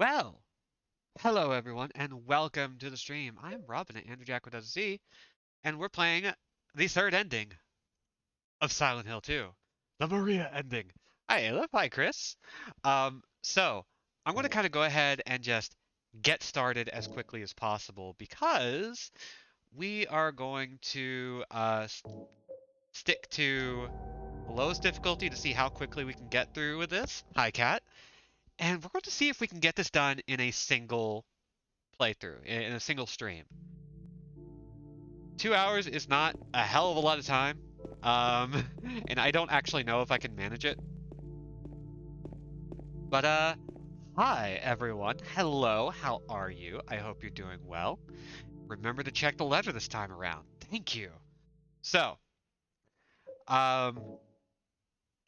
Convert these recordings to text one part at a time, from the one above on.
Well, hello everyone, and welcome to the stream. I'm Robin at AndrewJack and we're playing the third ending of Silent Hill 2, the Maria ending. Hi, Ayla. Hi, Chris. So I'm going to kind of go ahead and just get started as quickly as possible because we are going to stick to the lowest difficulty to see how quickly we can get through with this. Hi, Cat. And we're going to see if we can get this done in a single playthrough in a single stream. 2 hours is not a hell of a lot of time, um, and I don't actually know if I can manage it. But hi everyone. Hello, how are you? I hope you're doing well. Remember to check the letter this time around. Thank you. So, um,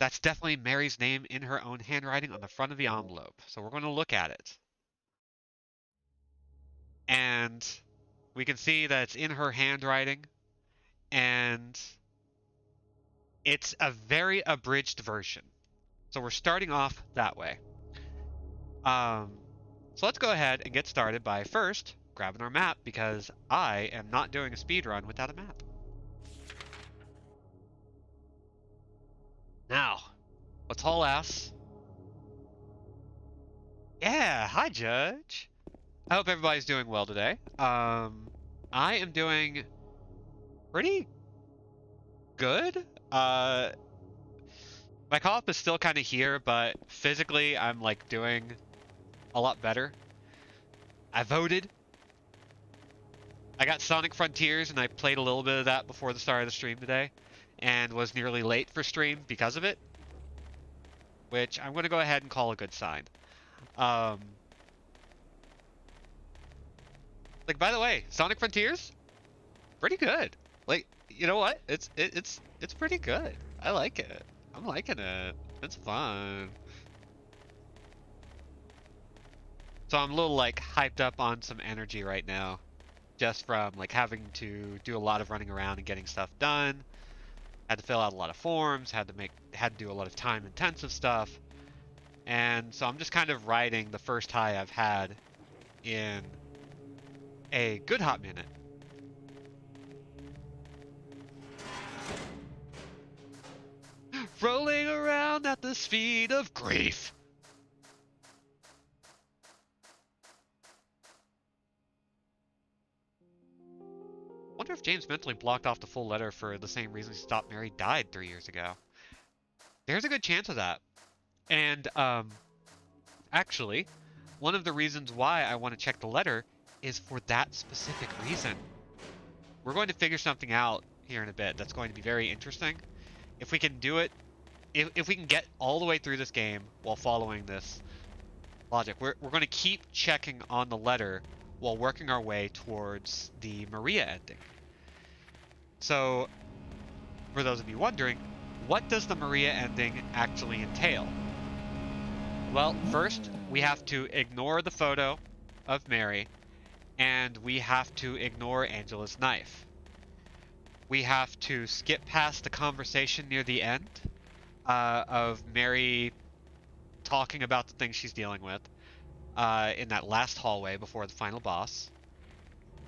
that's definitely Mary's name in her own handwriting on the front of the envelope. So we're going to look at it, and we can see that it's in her handwriting, and it's a very abridged version. So we're starting off that way. Um, so let's go ahead and get started by first grabbing our map because I am not doing a speed run without a map. Now, let's haul ass. Yeah, hi Judge. I hope everybody's doing well today. I am doing pretty good. My cough is still kind of here, but physically I'm like doing a lot better. I voted. I got Sonic Frontiers and I played a little bit of that before the start of the stream today and was nearly late for stream because of it, which I'm going to go ahead and call a good sign. Um, like by the way, Sonic Frontiers, pretty good. Like, you know what? It's pretty good. I like it. I'm liking it. It's fun. So I'm a little like hyped up on some energy right now, just from like having to do a lot of running around and getting stuff done. Had to fill out a lot of forms, had to do a lot of time intensive stuff. And so I'm just kind of riding the first high I've had in a good hot minute. Rolling around at the speed of grief. Wonder if James mentally blocked off the full letter for the same reason he stopped Mary died 3 years ago. There's a good chance of that. And, actually, one of the reasons why I want to check the letter is for that specific reason. We're going to figure something out here in a bit that's going to be very interesting. If we can do it, if we can get all the way through this game while following this logic, we're going to keep checking on the letter while working our way towards the Maria ending. So, for those of you wondering, what does the Maria ending actually entail? Well, first, we have to ignore the photo of Mary, and we have to ignore Angela's knife. We have to skip past the conversation near the end of Mary talking about the things she's dealing with in that last hallway before the final boss.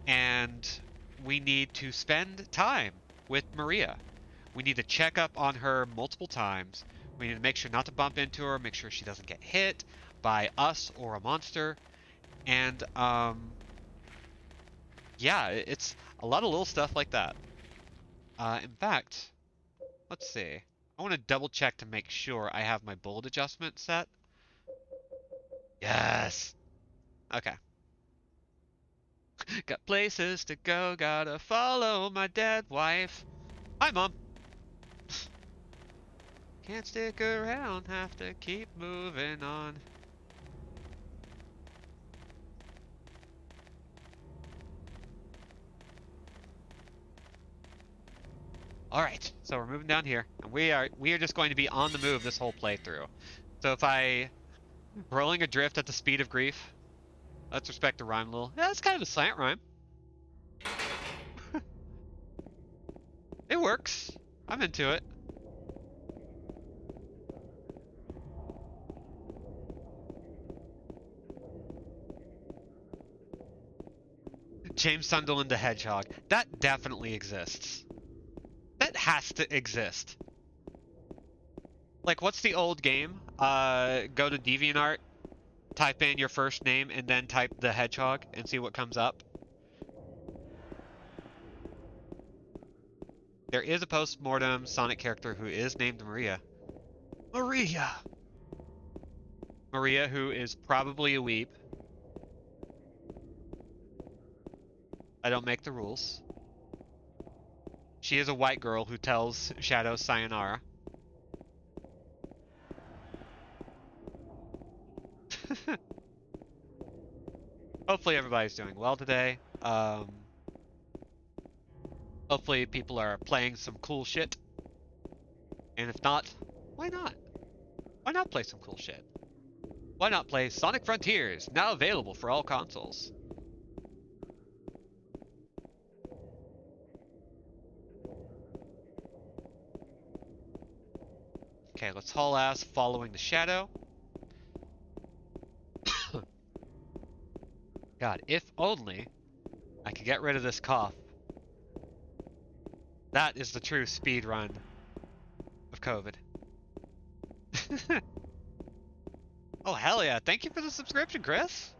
And we need to spend time with Maria. We need to check up on her multiple times. We need to make sure not to bump into her, make sure she doesn't get hit by us or a monster. And, yeah, it's a lot of little stuff like that. In fact, let's see. I want to double check to make sure I have my bullet adjustment set. Yes! Okay. Got places to go, gotta follow my dead wife. Hi, Mom! Can't stick around, have to keep moving on. Alright, so we're moving down here, and we are just going to be on the move this whole playthrough. So if I rolling adrift at the speed of grief, let's respect the rhyme a little. Yeah, it's kind of a slant rhyme. It works. I'm into it. James Sunderland the Hedgehog. That definitely exists. That has to exist. Like, what's the old game? Go to DeviantArt, type in your first name, and then type the Hedgehog and see what comes up. There is a post-mortem Sonic character who is named Maria. Maria! Maria, who is probably a weeb. I don't make the rules. She is a white girl who tells Shadow sayonara. Hopefully everybody's doing well today. Hopefully people are playing some cool shit. And if not, why not? Why not play some cool shit? Why not play Sonic Frontiers, now available for all consoles? Okay, let's haul ass following the shadow. God, if only I could get rid of this cough. That is the true speed run of COVID. Oh, hell yeah. Thank you for the subscription, Chris.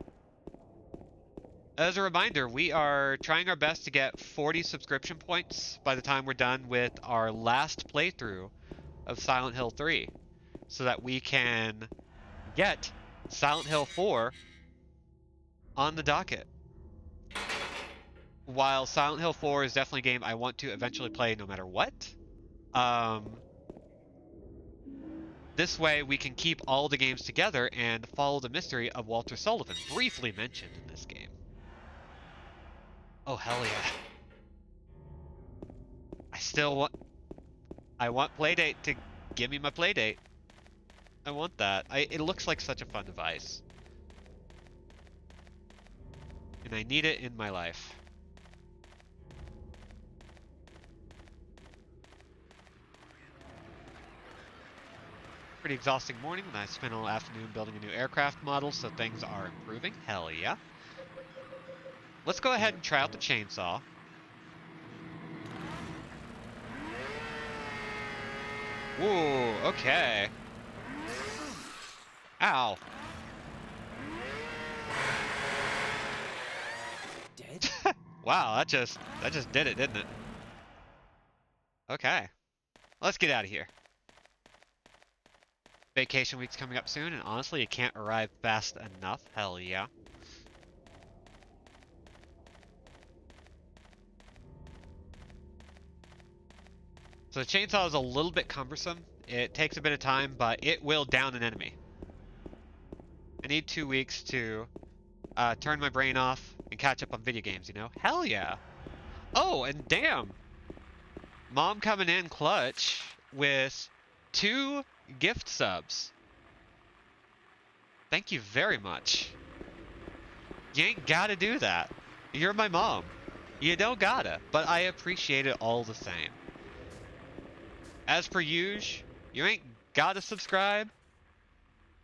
As a reminder, we are trying our best to get 40 subscription points by the time we're done with our last playthrough of Silent Hill 3, so that we can get Silent Hill 4 on the docket. While Silent Hill 4 is definitely a game I want to eventually play no matter what, this way we can keep all the games together and follow the mystery of Walter Sullivan, briefly mentioned in this game. Oh, hell yeah. I want Playdate to give me my Playdate. I want that. It looks like such a fun device. And I need it in my life. Pretty exhausting morning, and I spent all afternoon building a new aircraft model, so things are improving. Hell yeah. Let's go ahead and try out the chainsaw. Whoa, okay. Ow. Dead? Wow, that just did it, didn't it? Okay. Let's get out of here. Vacation week's coming up soon, and honestly, it can't arrive fast enough. Hell yeah. So the chainsaw is a little bit cumbersome. It takes a bit of time, but it will down an enemy. I need 2 weeks to turn my brain off and catch up on video games, you know? Hell yeah. Oh, and damn. Mom coming in clutch with 2 gift subs. Thank you very much. You ain't gotta do that. You're my mom. You don't gotta, but I appreciate it all the same. As per usual, you ain't gotta subscribe,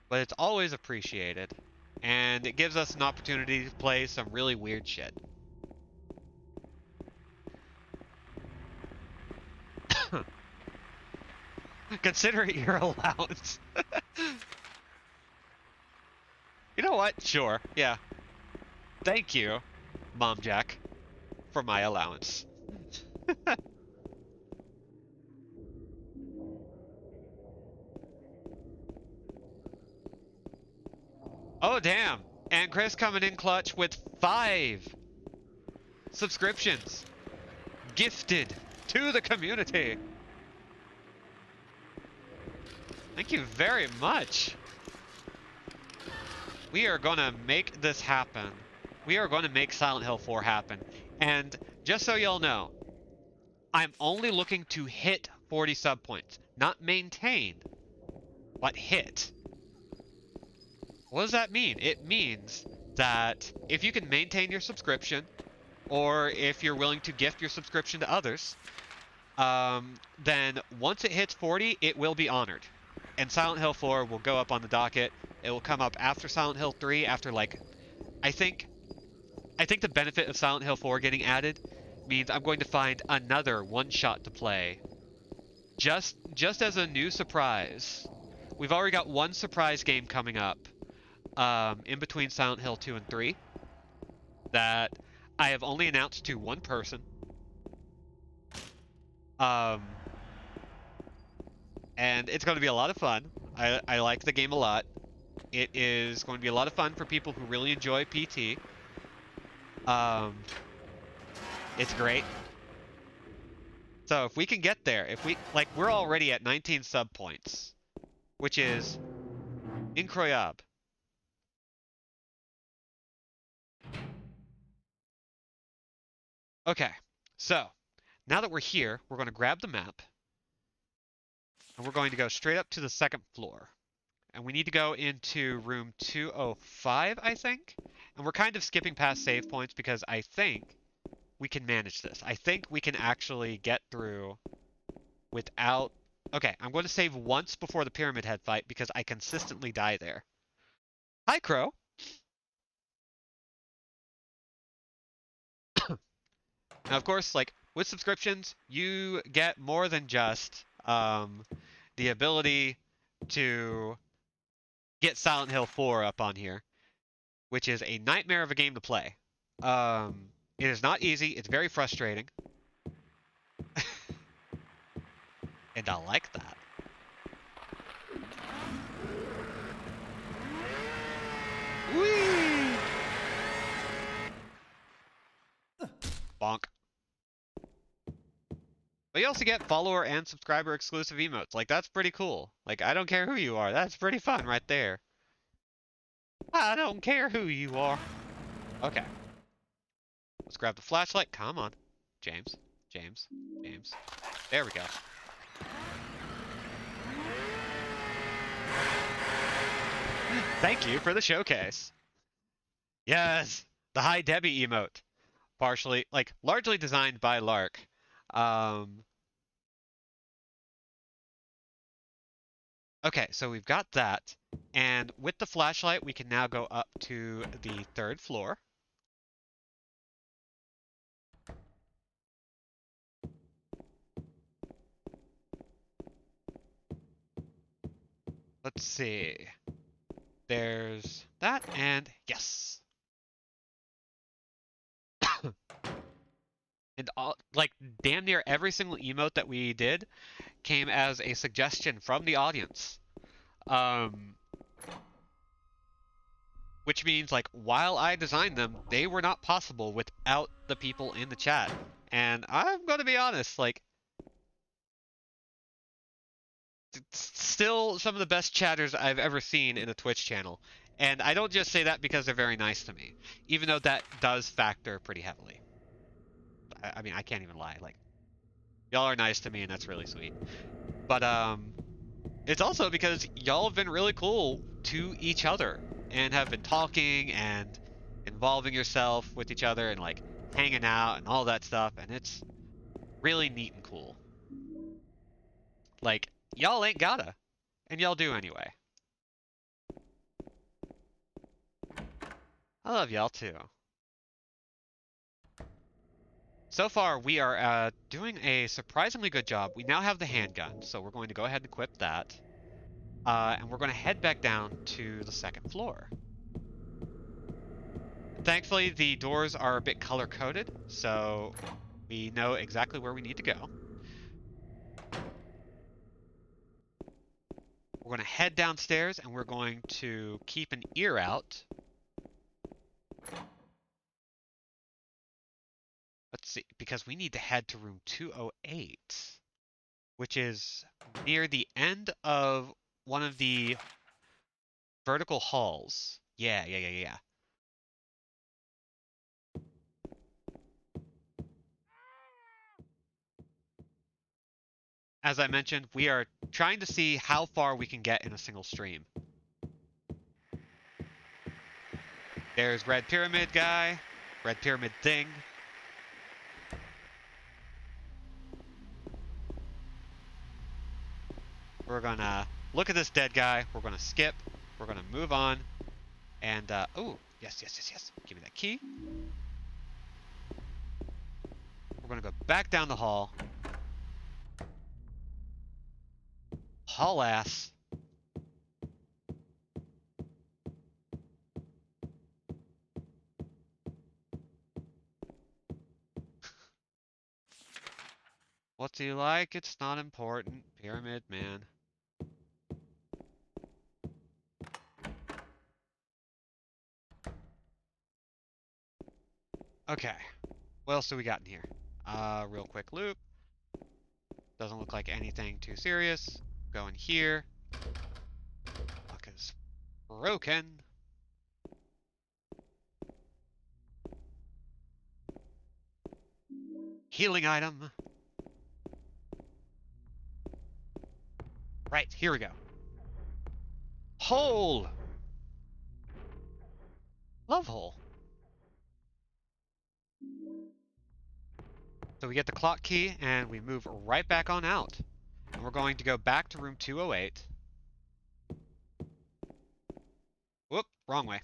but it's always appreciated. And it gives us an opportunity to play some really weird shit. Consider it your allowance. You know what? Sure. Yeah. Thank you, Mom Jack, for my allowance. Oh, damn. And Chris coming in clutch with 5 subscriptions gifted to the community. Thank you very much. We are going to make this happen. We are going to make Silent Hill 4 happen. And just so y'all know, I'm only looking to hit 40 sub points. Not maintain, but hit. What does that mean? It means that if you can maintain your subscription, or if you're willing to gift your subscription to others, then once it hits 40, it will be honored. And Silent Hill 4 will go up on the docket. It will come up after Silent Hill 3, after, like, I think I think the benefit of Silent Hill 4 getting added means I'm going to find another one-shot to play. Just as a new surprise. We've already got one surprise game coming up in between Silent Hill 2 and 3 that I have only announced to one person. And it's going to be a lot of fun. I like the game a lot. It is going to be a lot of fun for people who really enjoy PT. It's great. So if we can get there, if we, like, we're already at 19 sub points, which is incroyable. Okay, so now that we're here, we're going to grab the map, and we're going to go straight up to the second floor. And we need to go into room 205, I think? And we're kind of skipping past save points because I think we can manage this. I think we can actually get through without... Okay, I'm going to save once before the Pyramid Head fight because I consistently die there. Hi, Crow. Now, of course, like, with subscriptions, you get more than just the ability to get Silent Hill 4 up on here, which is a nightmare of a game to play. It is not easy. It's very frustrating. And I like that. Whee! Bonk. But you also get follower and subscriber exclusive emotes. Like, that's pretty cool. Like, I don't care who you are. That's pretty fun right there. I don't care who you are. Okay. Let's grab the flashlight. Come on. James. James. James. There we go. Thank you for the showcase. Yes! The Hi Debbie emote. Partially, like, largely designed by Lark. Okay, so we've got that. And with the flashlight, we can now go up to the third floor. Let's see. There's that, and yes. And all, like, damn near every single emote that we did came as a suggestion from the audience. Which means, like, while I designed them, they were not possible without the people in the chat. And I'm gonna be honest, like, it's still some of the best chatters I've ever seen in a Twitch channel. And I don't just say that because they're very nice to me, even though that does factor pretty heavily. I mean, I can't even lie. Like, y'all are nice to me, and that's really sweet. But it's also because y'all have been really cool to each other and have been talking and involving yourself with each other and like hanging out and all that stuff, and it's really neat and cool. Like, y'all ain't gotta, and y'all do anyway. I love y'all too. So far, we are doing a surprisingly good job. We now have the handgun, so we're going to go ahead and equip that. And we're going to head back down to the second floor. Thankfully, the doors are a bit color-coded, so we know exactly where we need to go. We're going to head downstairs, and we're going to keep an ear out. Let's see, because we need to head to room 208, which is near the end of one of the vertical halls. Yeah. As I mentioned, we are trying to see how far we can get in a single stream. There's Red Pyramid guy, Red Pyramid thing. We're gonna look at this dead guy. We're gonna skip. We're gonna move on. And, oh, yes. Give me that key. We're gonna go back down the hall. Haul ass. What's he like? It's not important. Pyramid Man. Okay. What else do we got in here? Real quick loop. Doesn't look like anything too serious. Go in here. Lock is broken. Healing item. Right, here we go. Hole! Love hole. So we get the clock key and we move right back on out. And we're going to go back to room 208. Whoop, wrong way.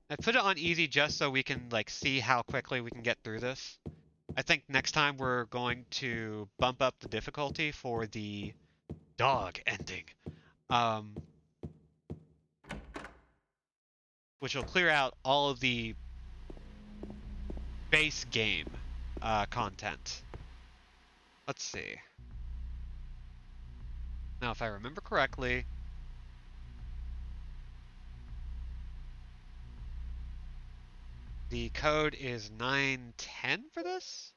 I put it on easy just so we can like see how quickly we can get through this. I think next time we're going to bump up the difficulty for the dog ending. Which will clear out all of the base game content. Let's see. Now, if I remember correctly, the code is 910 for this?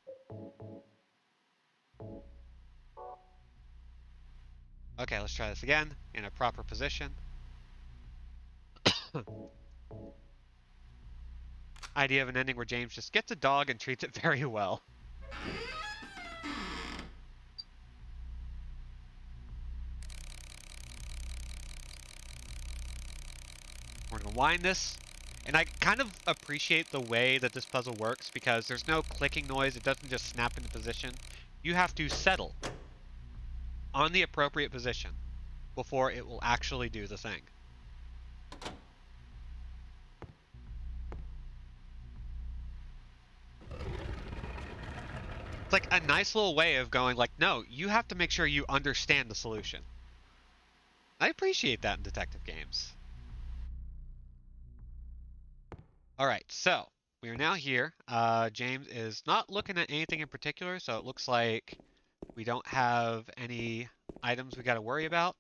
Okay, let's try this again in a proper position. Idea of an ending where James just gets a dog and treats it very well. We're gonna wind this. And I kind of appreciate the way that this puzzle works because there's no clicking noise. It doesn't just snap into position. You have to settle on the appropriate position before it will actually do the thing. It's like a nice little way of going like, no, you have to make sure you understand the solution. I appreciate that in detective games. All right, so we are now here. James is not looking at anything in particular, so it looks like we don't have any items we got to worry about.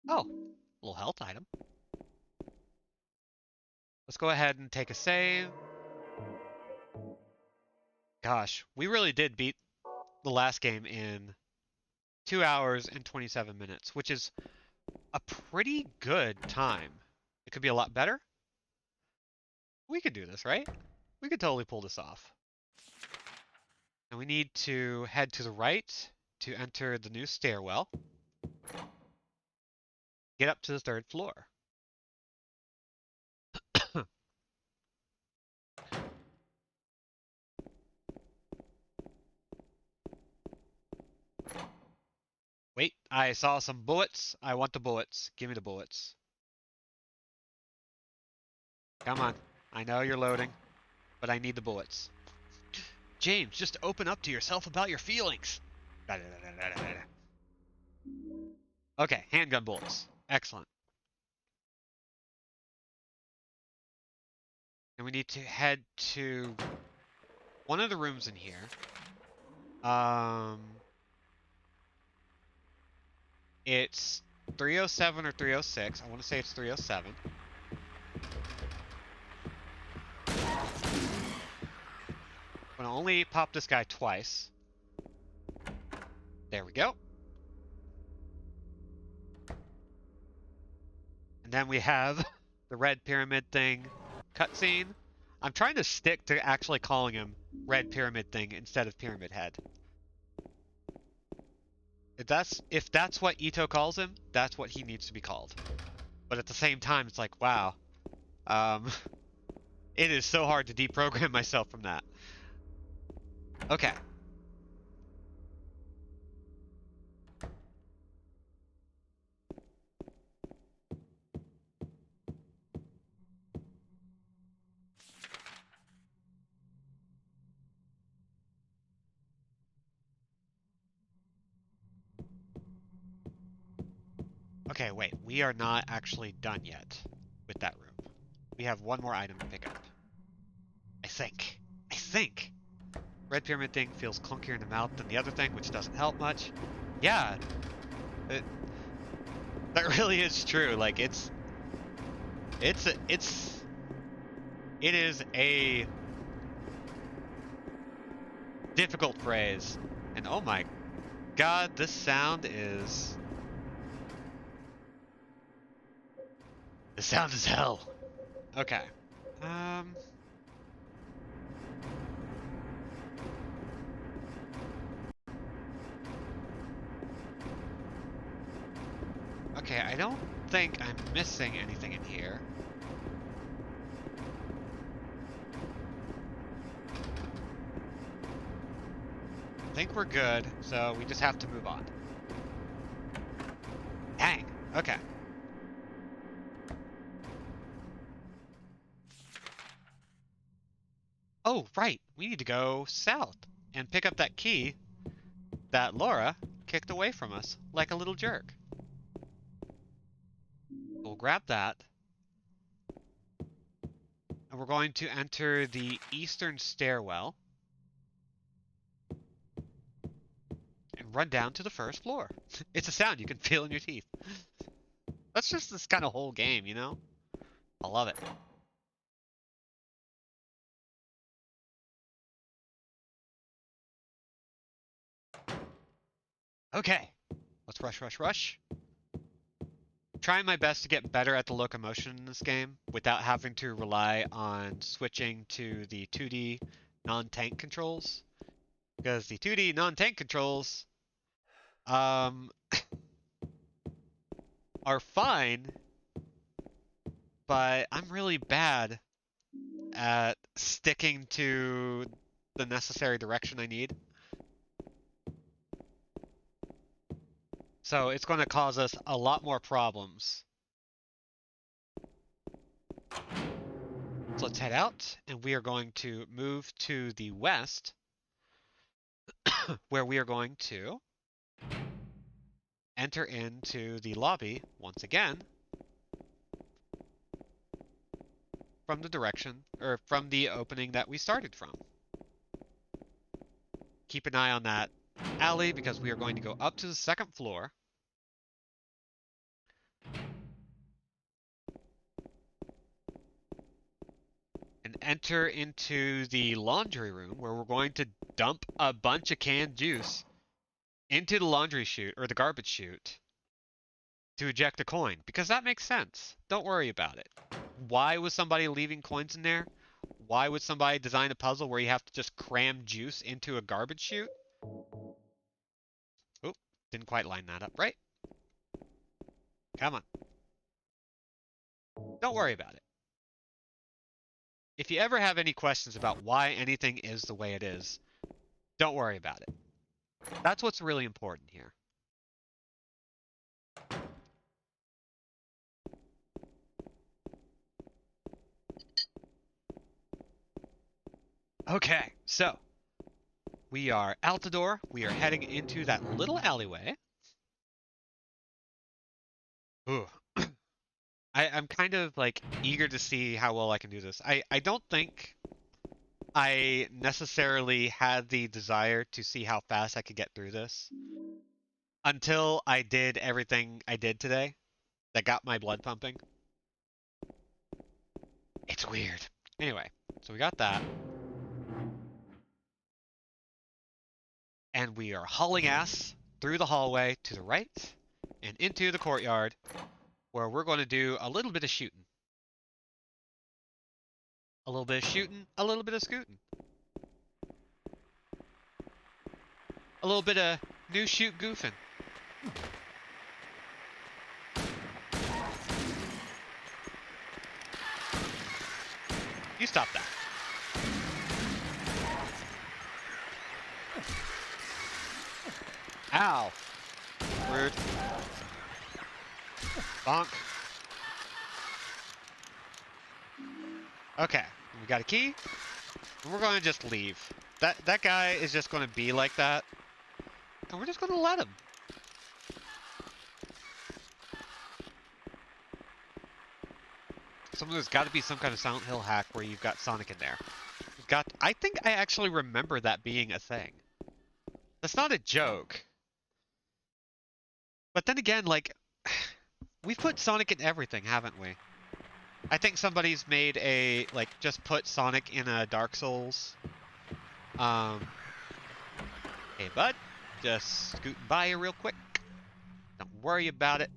Oh, a little health item. Let's go ahead and take a save. Gosh, we really did beat the last game in 2 hours and 27 minutes, which is a pretty good time. It could be a lot better. We could do this, right? We could totally pull this off. And we need to head to the right to enter the new stairwell. Get up to the 3rd floor. Wait, I saw some bullets. I want the bullets. Give me the bullets. Come on. I know you're loading, but I need the bullets. James, just open up to yourself about your feelings. Okay, handgun bullets. Excellent. And we need to head to one of the rooms in here. It's 307 or 306. I want to say it's 307. I'm gonna only pop this guy twice. There we go. And then we have the red pyramid thing cutscene. I'm trying to stick to actually calling him red pyramid thing instead of pyramid head. If that's what Ito calls him, that's what he needs to be called. But at the same time, it's like, wow. It is so hard to deprogram myself from that. Okay. Okay, wait. We are not actually done yet with that room. We have one more item to pick up. I think. I think. Red pyramid thing feels clunkier in the mouth than the other thing, which doesn't help much. Yeah, that really is true. Like it is a difficult phrase. And oh my god, this sound is hell. Okay. Um Okay, I don't think I'm missing anything in here. I think we're good, so we just have to move on. Dang. Okay. Oh, right. We need to go south and pick up that key that Laura kicked away from us like a little jerk. We'll grab that. And we're going to enter the eastern stairwell and run down to the first floor. It's a sound you can feel in your teeth. That's just this kind of whole game, you know? I love it. Okay. Let's rush, rush, rush. Trying my best to get better at the locomotion in this game without having to rely on switching to the 2D non-tank controls. Because the 2D non-tank controls are fine, but I'm really bad at sticking to the necessary direction I need. So it's going to cause us a lot more problems. So let's head out, and we are going to move to the west, where we are going to enter into the lobby once again from the direction, or from the opening that we started from. Keep an eye on that alley because we are going to go up to the second floor. And enter into the laundry room where we're going to dump a bunch of canned juice into the laundry chute, or the garbage chute, to eject a coin. Because that makes sense. Don't worry about it. Why was somebody leaving coins in there? Why would somebody design a puzzle where you have to just cram juice into a garbage chute? Oop, didn't quite line that up right. Come on. Don't worry about it. If you ever have any questions about why anything is the way it is, don't worry about it. That's what's really important here. Okay, so we are out the door. We are heading into that little alleyway. Ooh. I'm kind of like eager to see how well I can do this. I don't think I necessarily had the desire to see how fast I could get through this until I did everything I did today that got my blood pumping. It's weird. Anyway, so we got that. And we are hauling ass through the hallway to the right and into the courtyard where we're going to do a little bit of shooting. A little bit of shooting, a little bit of scooting. A little bit of new shoot goofing. You stop that. Ow. Rude. Bonk. Okay, we got a key. And we're gonna just leave. That guy is just gonna be like that. And we're just gonna let him. There's got to be some kind of Silent Hill hack where you've got Sonic in there. I think I actually remember that being a thing. That's not a joke. But then again, like, we've put Sonic in everything, haven't we? I think somebody's made a, like, just put Sonic in a Dark Souls. Hey, bud. Just scooting by you real quick. Don't worry about it.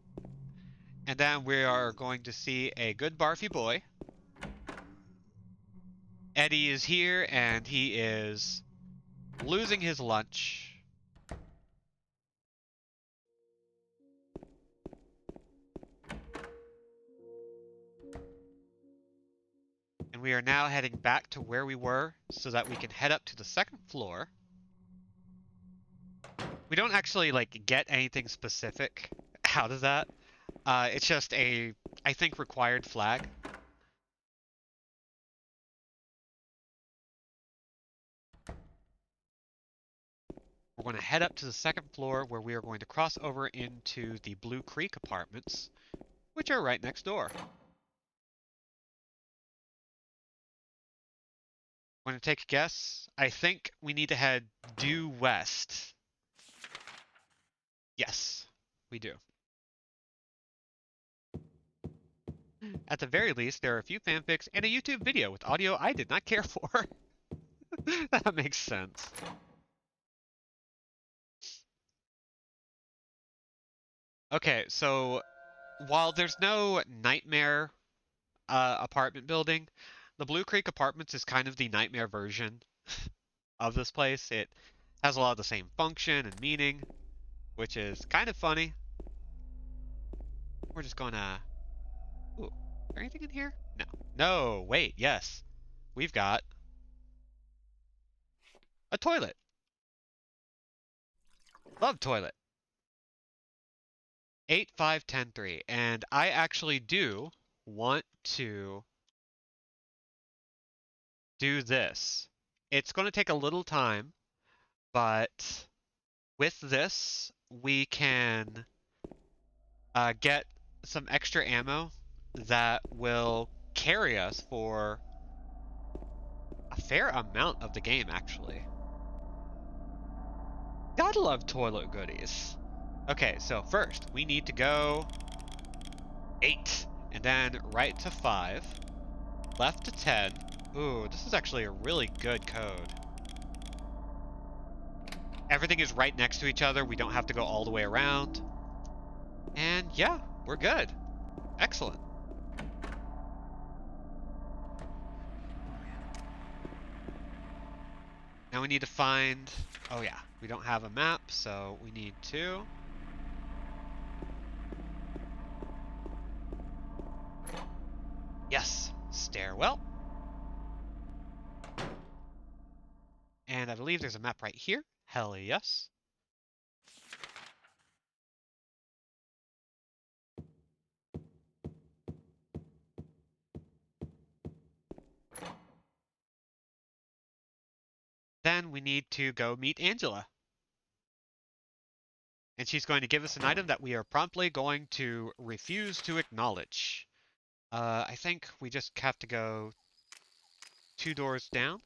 And then we are going to see a good Barfy boy. Eddie is here, and he is losing his lunch. And we are now heading back to where we were so that we can head up to the second floor. We don't actually, like, get anything specific out of that. It's just a, I think, required flag. We're going to head up to the second floor where we are going to cross over into the Blue Creek apartments, which are right next door. Want to take a guess? I think we need to head due west. Yes, we do. At the very least, there are a few fanfics and a YouTube video with audio I did not care for. That makes sense. Okay, so while there's no nightmare apartment building, the Blue Creek Apartments is kind of the nightmare version of this place. It has a lot of the same function and meaning, which is kind of funny. We're just gonna... Ooh, is there anything in here? No. No, wait, yes. We've got a toilet. Love toilet. 85103. And I actually do want to do this. It's going to take a little time, but with this, we can get some extra ammo that will carry us for a fair amount of the game, actually. Gotta love toilet goodies. Okay, so first, we need to go 8, and then right to 5, left to 10. Ooh, this is actually a really good code. Everything is right next to each other. We don't have to go all the way around. And yeah, we're good. Excellent. Now we need to find... Oh yeah, we don't have a map, so we need to... Yes, stairwell. And I believe there's a map right here. Hell yes. Then we need to go meet Angela. And she's going to give us an item that we are promptly going to refuse to acknowledge. I think we just have to go 2 doors down.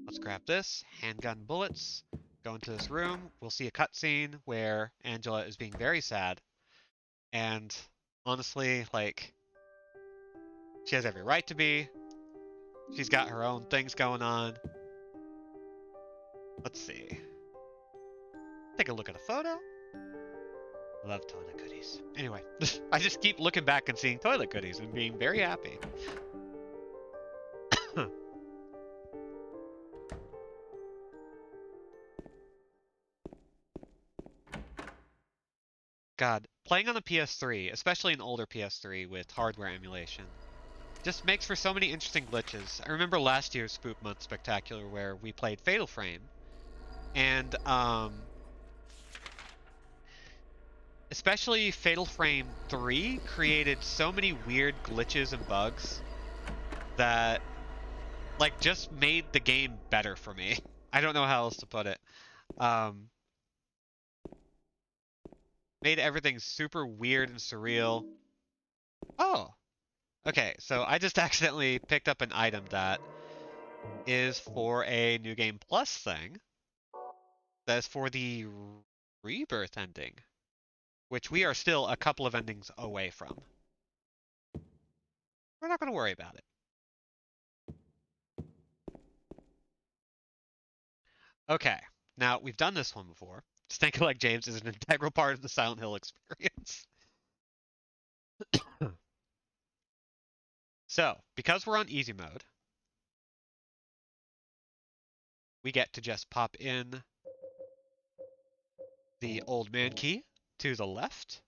Let's grab this, handgun bullets, go into this room. We'll see a cutscene where Angela is being very sad. And honestly, like, she has every right to be. She's got her own things going on. Let's see. Take a look at a photo. Love toilet goodies. Anyway, I just keep looking back and seeing toilet goodies and being very happy. God, playing on the PS3, especially an older PS3 with hardware emulation, just makes for so many interesting glitches. I remember last year's Spook Month Spectacular where we played Fatal Frame, and especially Fatal Frame 3 created so many weird glitches and bugs that like, just made the game better for me. I don't know how else to put it. Um, Made everything super weird and surreal. Oh, okay, so I just accidentally picked up an item that is for a New Game Plus thing. That's for the Rebirth ending, which we are still a couple of endings away from. We're not going to worry about it. Okay, now we've done this one before. Just thinking like James is an integral part of the Silent Hill experience. So, because we're on easy mode, we get to just pop in the old man key to the left.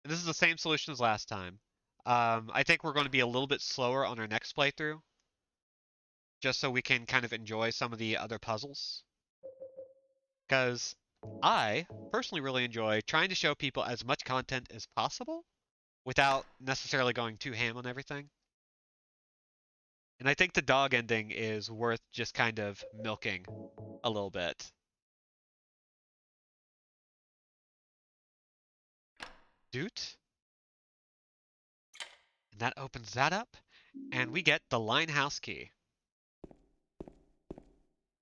And this is the same solution as last time. I think we're going to be a little bit slower on our next playthrough, just so we can kind of enjoy some of the other puzzles. Because I personally really enjoy trying to show people as much content as possible without necessarily going too ham on everything. And I think the dog ending is worth just kind of milking a little bit. Doot. And that opens that up. And we get the Linehouse key.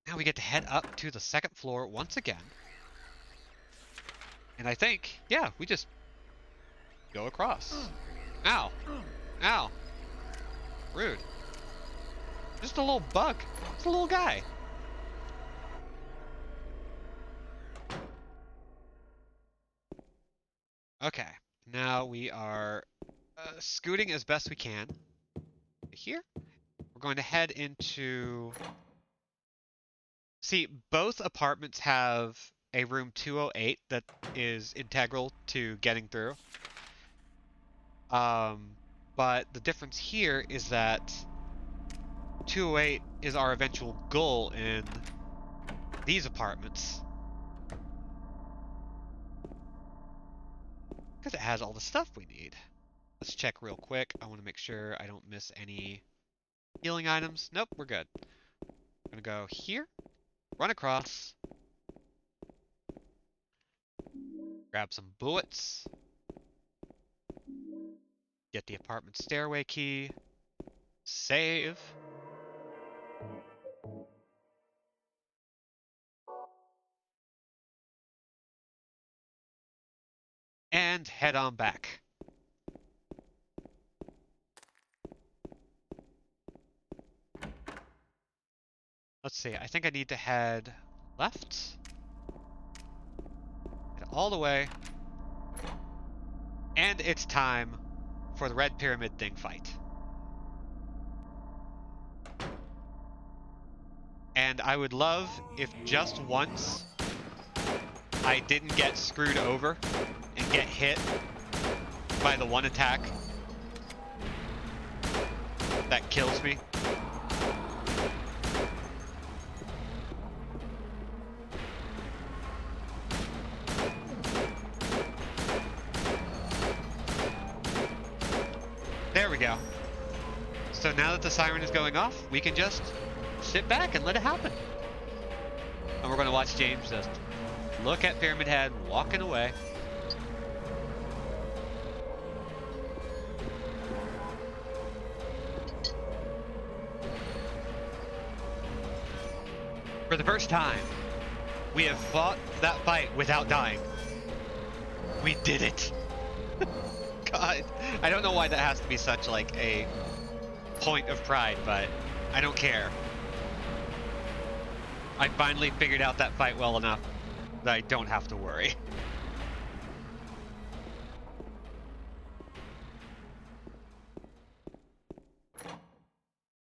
Now we get to head up to the second floor once again. And I think, yeah, we just go across. Ow. Ow. Rude. Just a little bug. It's a little guy. Okay. Now we are scooting as best we can. Here. We're going to head into... See, both apartments have a room 208 that is integral to getting through. But the difference here is that 208 is our eventual goal in these apartments. Because it has all the stuff we need. Let's check real quick. I want to make sure I don't miss any healing items. Nope, we're good. I'm going to go here, run across, grab some bullets, get the apartment stairway key, save. And head on back. Let's see, I think I need to head left. Head all the way. And it's time for the Red Pyramid thing fight. And I would love if just once I didn't get screwed over and get hit by the one attack that kills me. There we go. So now that the siren is going off, we can just sit back and let it happen. And we're going to watch James just look at Pyramid Head walking away. For the first time, we have fought that fight without dying. We did it. God, I don't know why that has to be such like a point of pride, but I don't care. I finally figured out that fight well enough that I don't have to worry.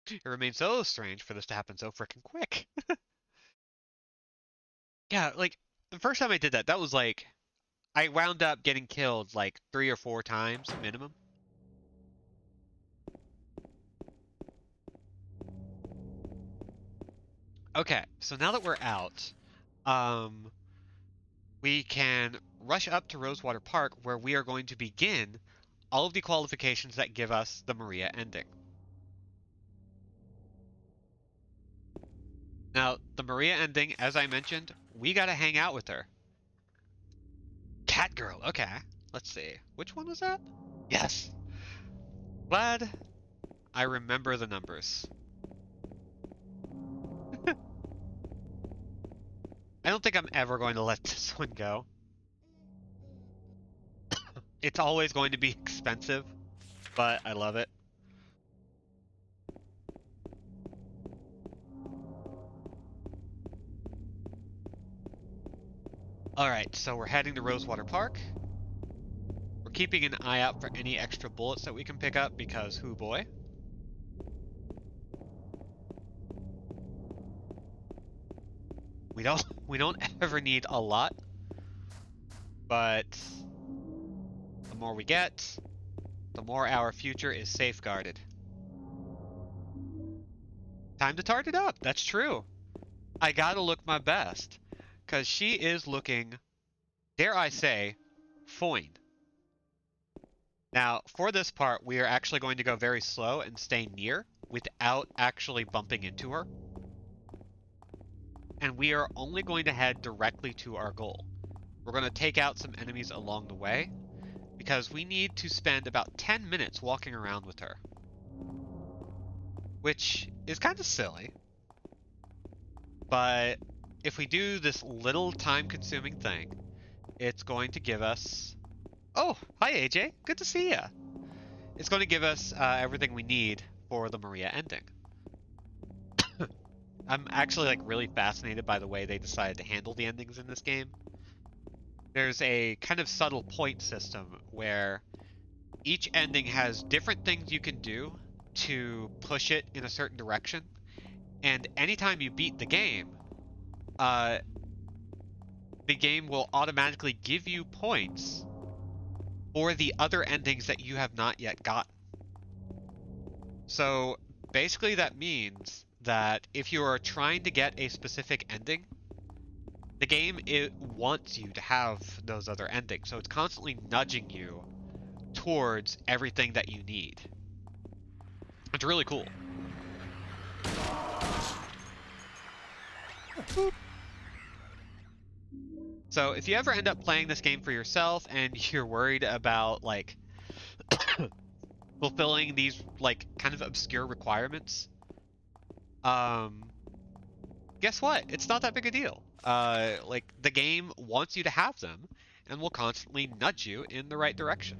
It remains so strange for this to happen so freaking quick. Yeah, like, the first time I did that, that was like, I wound up getting killed like 3 or 4 times minimum. Okay, so now that we're out, we can rush up to Rosewater Park where we are going to begin all of the qualifications that give us the Maria ending. the Maria ending, as I mentioned, we gotta hang out with her. Cat girl, okay. Let's see. Which one was that? Yes. Glad I remember the numbers. I don't think I'm ever going to let this one go. It's always going to be expensive, but I love it. Alright, so we're heading to Rosewater Park. We're keeping an eye out for any extra bullets that we can pick up because, hoo boy. We don't ever need a lot, but the more we get, the more our future is safeguarded. Time to tart it up, that's true. I gotta look my best, because she is looking, dare I say, fine. Now, for this part, we are actually going to go very slow and stay near without actually bumping into her. And we are only going to head directly to our goal. We're going to take out some enemies along the way, because we need to spend about 10 minutes walking around with her. Which is kind of silly. But if we do this little time-consuming thing, it's going to give us... Oh, hi AJ, good to see ya. It's going to give us everything we need for the Maria ending. I'm actually like really fascinated by the way they decided to handle the endings in this game. There's a kind of subtle point system where each ending has different things you can do to push it in a certain direction. And anytime you beat the game will automatically give you points for the other endings that you have not yet gotten. So basically that means that if you are trying to get a specific ending, the game, it wants you to have those other endings. So it's constantly nudging you towards everything that you need. It's really cool. Boop. So if you ever end up playing this game for yourself and you're worried about like fulfilling these like kind of obscure requirements, guess what? It's not that big a deal. Like the game wants you to have them and will constantly nudge you in the right direction.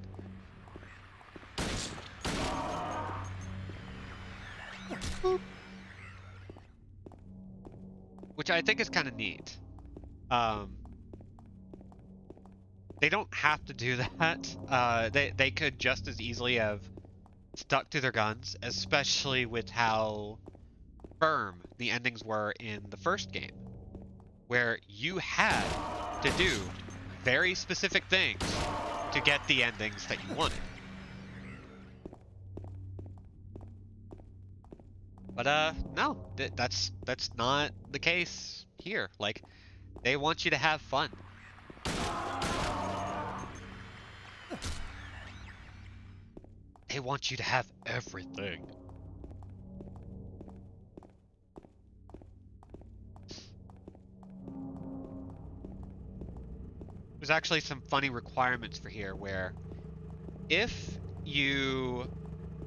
Boop. Which I think is kind of neat. They don't have to do that. They could just as easily have stuck to their guns, especially with how firm the endings were in the first game, where you had to do very specific things to get the endings that you wanted. But no, that's not the case here. Like, they want you to have fun. They want you to have everything. There's actually some funny requirements for here where if you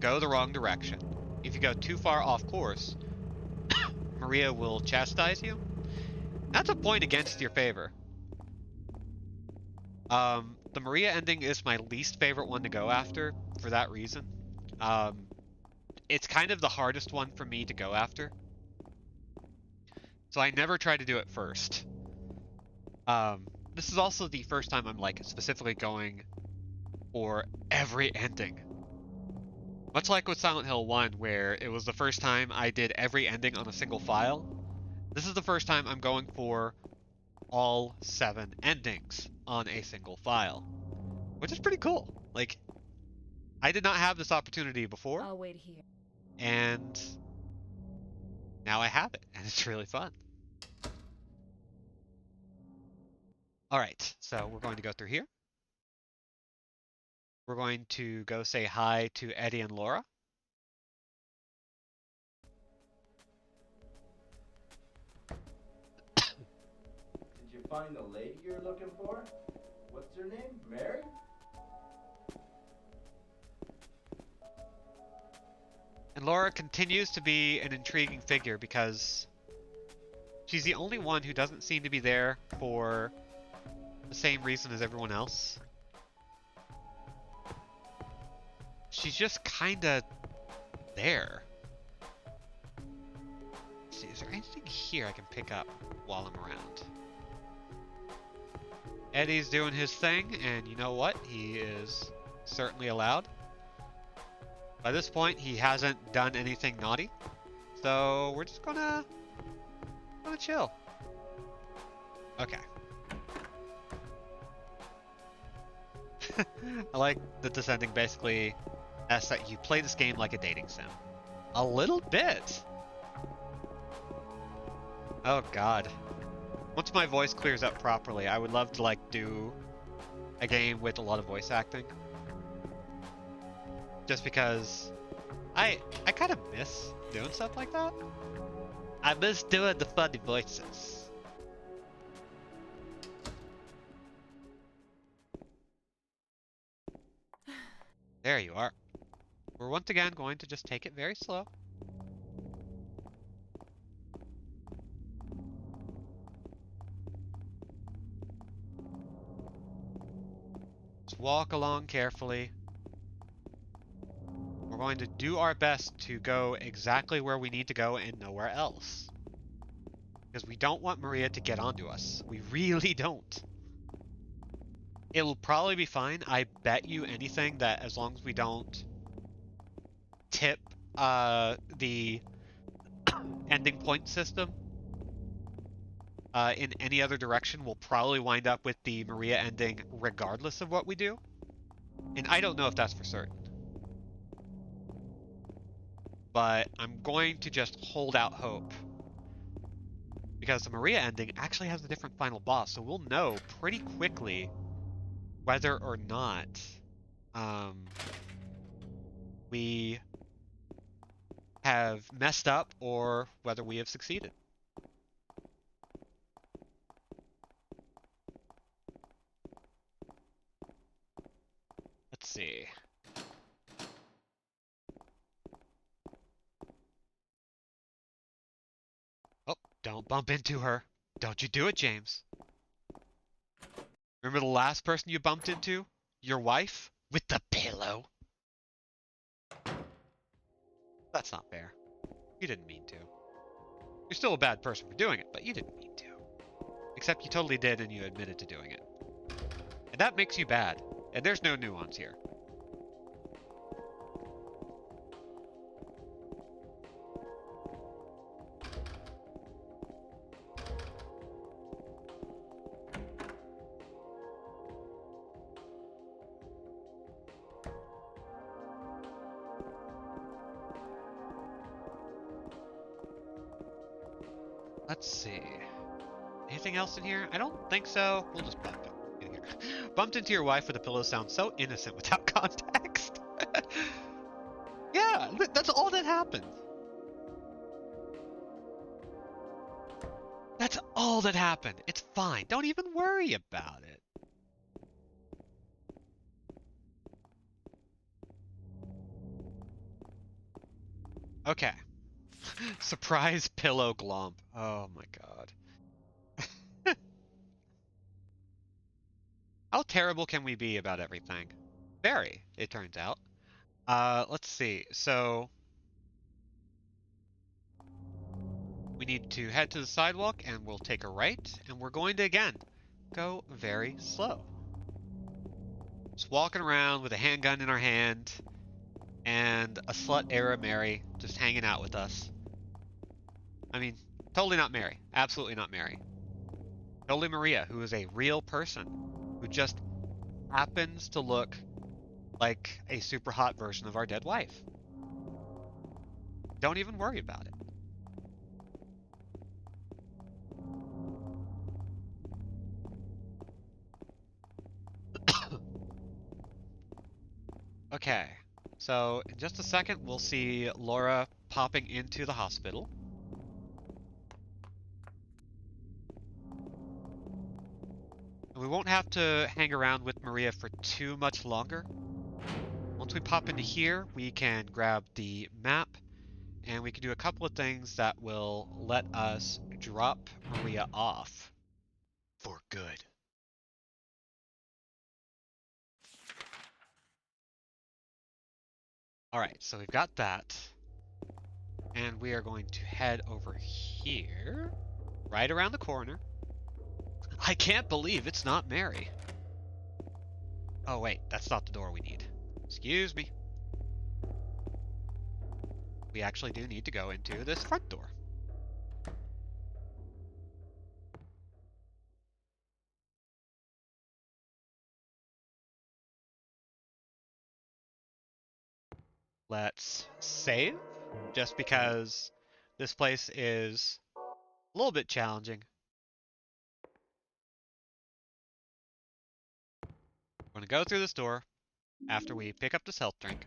go the wrong direction, if you go too far off course, Maria will chastise you. That's a point against your favor. The Maria ending is my least favorite one to go after for that reason. It's kind of the hardest one for me to go after. So I never try to do it first. This is also the first time I'm like specifically going for every ending. Much like with Silent Hill 1, where it was the first time I did every ending on a single file, this is the first time I'm going for all 7 endings on a single file, which is pretty cool. Like, I did not have this opportunity before. I'll wait here. And now I have it, and it's really fun. Alright, so we're going to go through here. We're going to go say hi to Eddie and Laura. you find the lady you're looking for? What's her name? Mary? And Laura continues to be an intriguing figure because she's the only one who doesn't seem to be there for the same reason as everyone else. She's just kinda there. Let's see, is there anything here I can pick up while I'm around? Eddie's doing his thing, and you know what? He is certainly allowed. By this point, he hasn't done anything naughty, so we're just gonna chill. Okay. I like that Descending basically asks that you play this game like a dating sim. A little bit. Oh god. Once my voice clears up properly, I would love to like do a game with a lot of voice acting. Just because I kind of miss doing stuff like that. I miss doing the funny voices. There you are. We're once again going to just take it very slow. Just walk along carefully. We're going to do our best to go exactly where we need to go and nowhere else. Because we don't want Maria to get onto us. We really don't. It'll probably be fine. I bet you anything that as long as we don't tip the ending point system in any other direction, we'll probably wind up with the Maria ending regardless of what we do. And I don't know if that's for certain. But I'm going to just hold out hope. Because the Maria ending actually has a different final boss, so we'll know pretty quickly whether or not we have messed up or whether we have succeeded. Let's see. Oh, don't bump into her. Don't you do it, James. Remember the last person you bumped into? Your wife? With the pillow? That's not fair. You didn't mean to. You're still a bad person for doing it, but you didn't mean to. Except you totally did and you admitted to doing it. And that makes you bad. And there's no nuance here. Let's see. Anything else in here? I don't think so. We'll just bump it in here. Bumped into your wife with a pillow sounds so innocent without context. Yeah, that's all that happened. That's all that happened. It's fine. Don't even worry about it. Okay. Surprise pillow glomp. Oh my god. How terrible can we be about everything? Very, it turns out. Let's see. So we need to head to the sidewalk and we'll take a right and we're going to again go very slow. Just walking around with a handgun in our hand and a slut era Mary just hanging out with us. I mean, totally not Mary. Absolutely not Mary. Totally Maria, who is a real person who just happens to look like a super hot version of our dead wife. Don't even worry about it. Okay, so in just a second we'll see Laura popping into the hospital. And we won't have to hang around with Maria for too much longer. Once we pop into here, we can grab the map, and we can do a couple of things that will let us drop Maria off for good. Alright, so we've got that. And we are going to head over here, right around the corner. I can't believe it's not Mary. Oh wait, that's not the door we need. Excuse me. We actually do need to go into this front door. Let's save, just because this place is a little bit challenging. We're gonna go through this door after we pick up this health drink.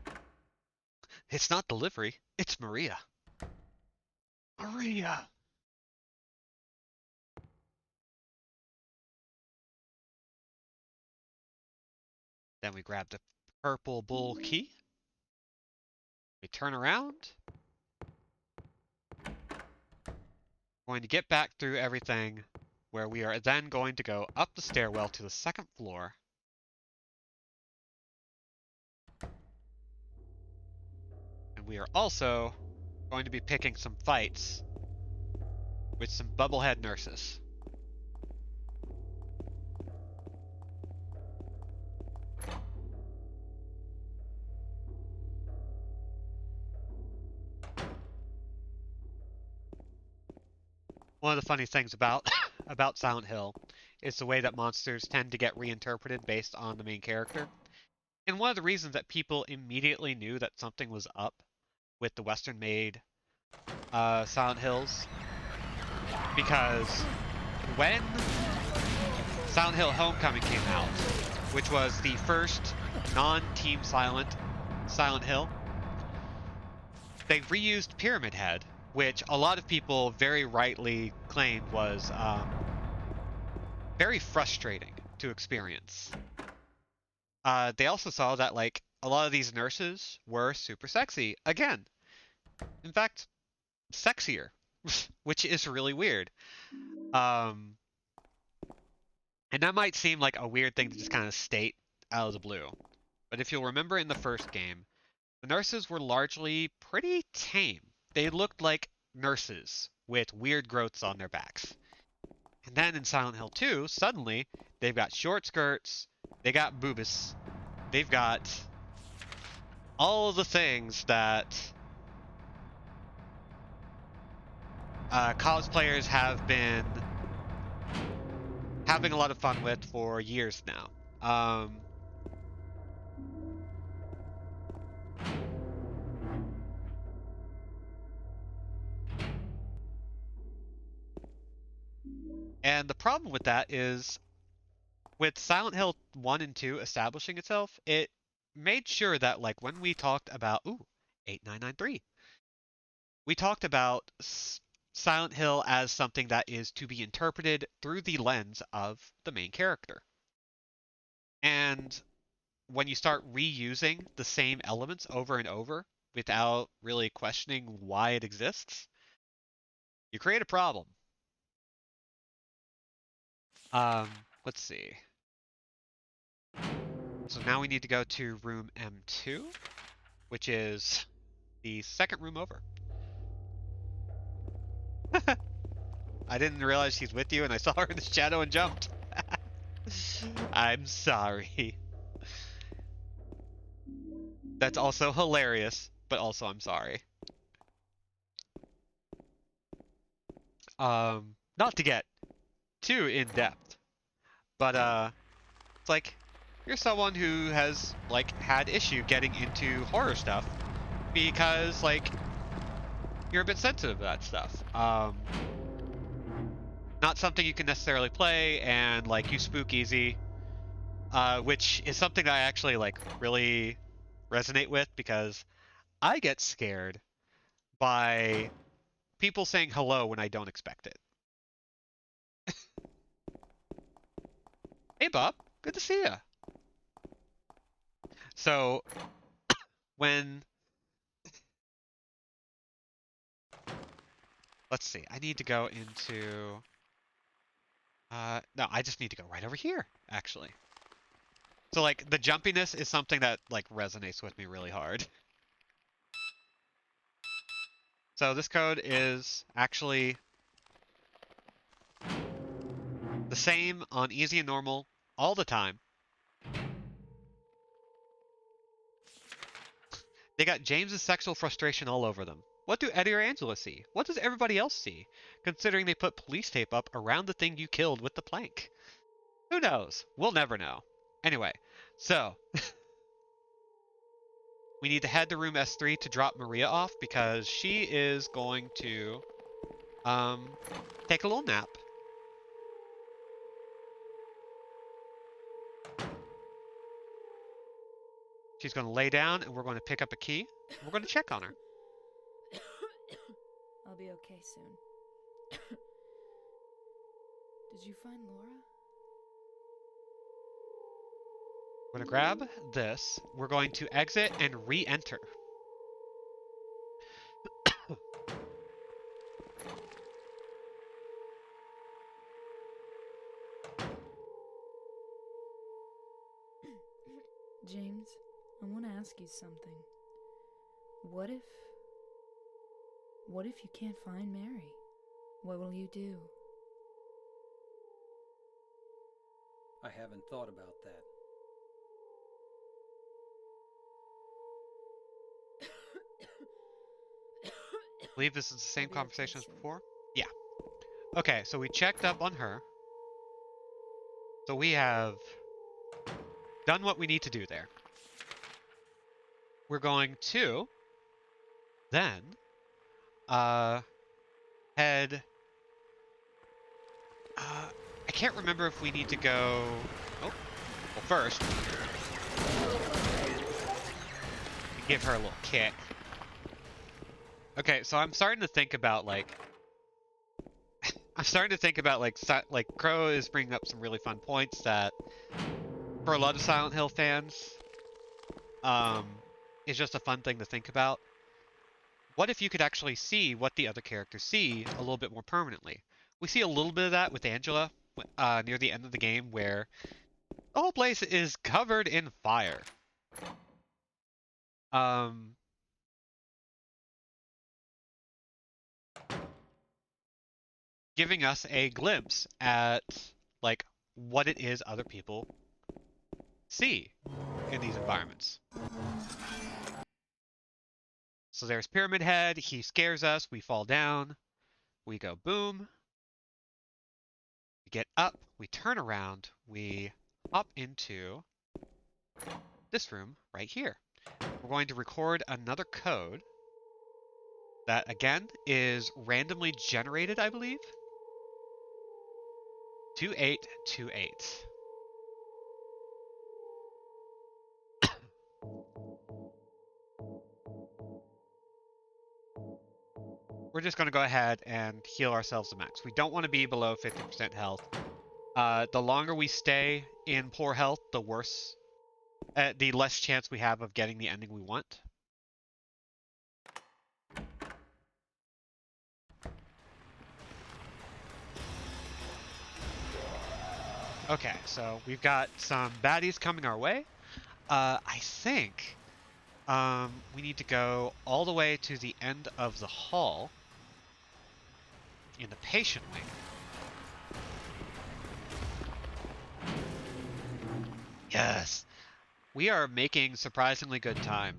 It's not delivery, it's Maria. Maria! Then we grab the purple bull key. We turn around. Going to get back through everything, where we are then going to go up the stairwell to the second floor. And we are also going to be picking some fights with some bubblehead nurses. One of the funny things about about Silent Hill is the way that monsters tend to get reinterpreted based on the main character. And one of the reasons that people immediately knew that something was up with the Western-made Silent Hills, because when Silent Hill Homecoming came out, which was the first non-Team Silent Hill, they reused Pyramid Head, which a lot of people very rightly claimed was very frustrating to experience. They also saw that, like, a lot of these nurses were super sexy. Again, in fact, sexier, which is really weird. And that might seem like a weird thing to just kind of state out of the blue. But if you'll remember in the first game, the nurses were largely pretty tame. They looked like nurses with weird growths on their backs. And then in Silent Hill 2, suddenly, they've got short skirts, they got boobas, they've got all of the things that cosplayers have been having a lot of fun with for years now. And the problem with that is, with Silent Hill 1 and 2 establishing itself, it made sure that, like, when we talked about, 8993, we talked about Silent Hill as something that is to be interpreted through the lens of the main character. And when you start reusing the same elements over and over without really questioning why it exists, you create a problem. Let's see. So now we need to go to room M2, which is the second room over. I didn't realize she's with you, and I saw her in the shadow and jumped. I'm sorry. That's also hilarious, but also I'm sorry. Not to get too in-depth, but it's like, you're someone who has, like, had issue getting into horror stuff because, like, you're a bit sensitive to that stuff. Not something you can necessarily play, and, like, you spook easy, which is something that I actually, like, really resonate with, because I get scared by people saying hello when I don't expect it. Hey, Bob. Good to see ya. So, when... Let's see. I need to go into... no, I just need to go right over here, actually. So, like, the jumpiness is something that, like, resonates with me really hard. So this code is actually the same on easy and normal all the time. They got James's sexual frustration all over them. What do Eddie or Angela see? What does everybody else see? Considering they put police tape up around the thing you killed with the plank. Who knows? We'll never know. Anyway, so we need to head to room S3 to drop Maria off because she is going to take a little nap. She's going to lay down and we're going to pick up a key. We're going to check on her. I'll be okay soon. Did you find Laura? We're going to grab this. We're going to exit and re-enter. James, I want to ask you something. What if you can't find Mary? What will you do? I haven't thought about that. I believe this is the same I'll be conversation as okay soon. before? Yeah. Okay, so we checked up on her. So we have done what we need to do there. We're going to then head... I can't remember if we need to go... Oh, well first, give her a little kick. Okay, so I'm starting to think about, like... like, Crow is bringing up some really fun points that, for a lot of Silent Hill fans, is just a fun thing to think about. What if you could actually see what the other characters see a little bit more permanently? We see a little bit of that with Angela near the end of the game, where the whole place is covered in fire. Giving us a glimpse at, like, what it is other people see in these environments. So there's Pyramid Head, he scares us, we fall down, we go boom, we get up, we turn around, we hop into this room right here. We're going to record another code that, again, is randomly generated, I believe. 2828. We're just going to go ahead and heal ourselves to max. We don't want to be below 50% health. The longer we stay in poor health, the worse, the less chance we have of getting the ending we want. Okay, so we've got some baddies coming our way. I think we need to go all the way to the end of the hall in the patient wing. Yes! We are making surprisingly good time.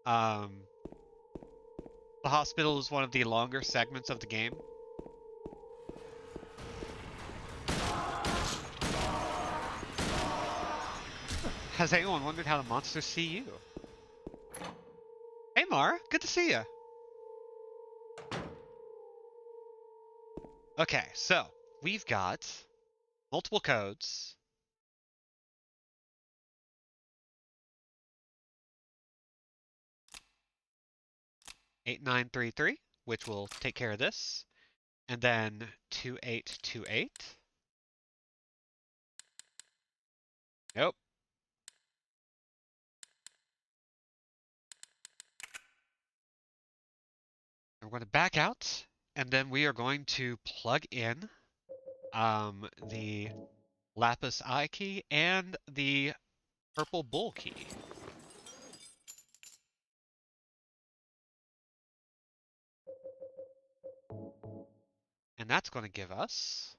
The hospital is one of the longer segments of the game. Has anyone wondered how the monsters see you? Hey Mara, good to see you. Okay, so we've got multiple codes. $8933, which will take care of this, and then 2828. Nope. We're going to back out, and then we are going to plug in the Lapis Eye key and the Purple Bull key. And that's going to give us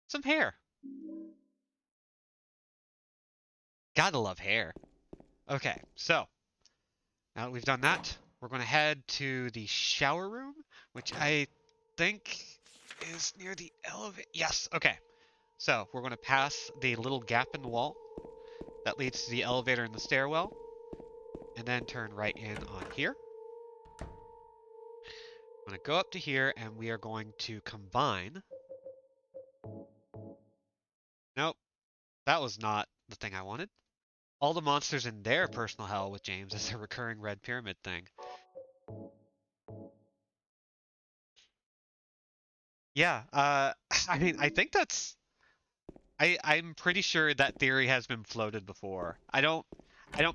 some hair. Gotta love hair. Okay, so now that we've done that, we're going to head to the shower room, which I think is near the elevator. Yes, okay. So we're going to pass the little gap in the wall that leads to the elevator and the stairwell, and then turn right in on here. I'm going to go up to here, and we are going to combine. Nope, that was not the thing I wanted. All the monsters in their personal hell with James as a recurring red pyramid thing. Yeah, I mean, I think that's... I'm pretty sure that theory has been floated before. I don't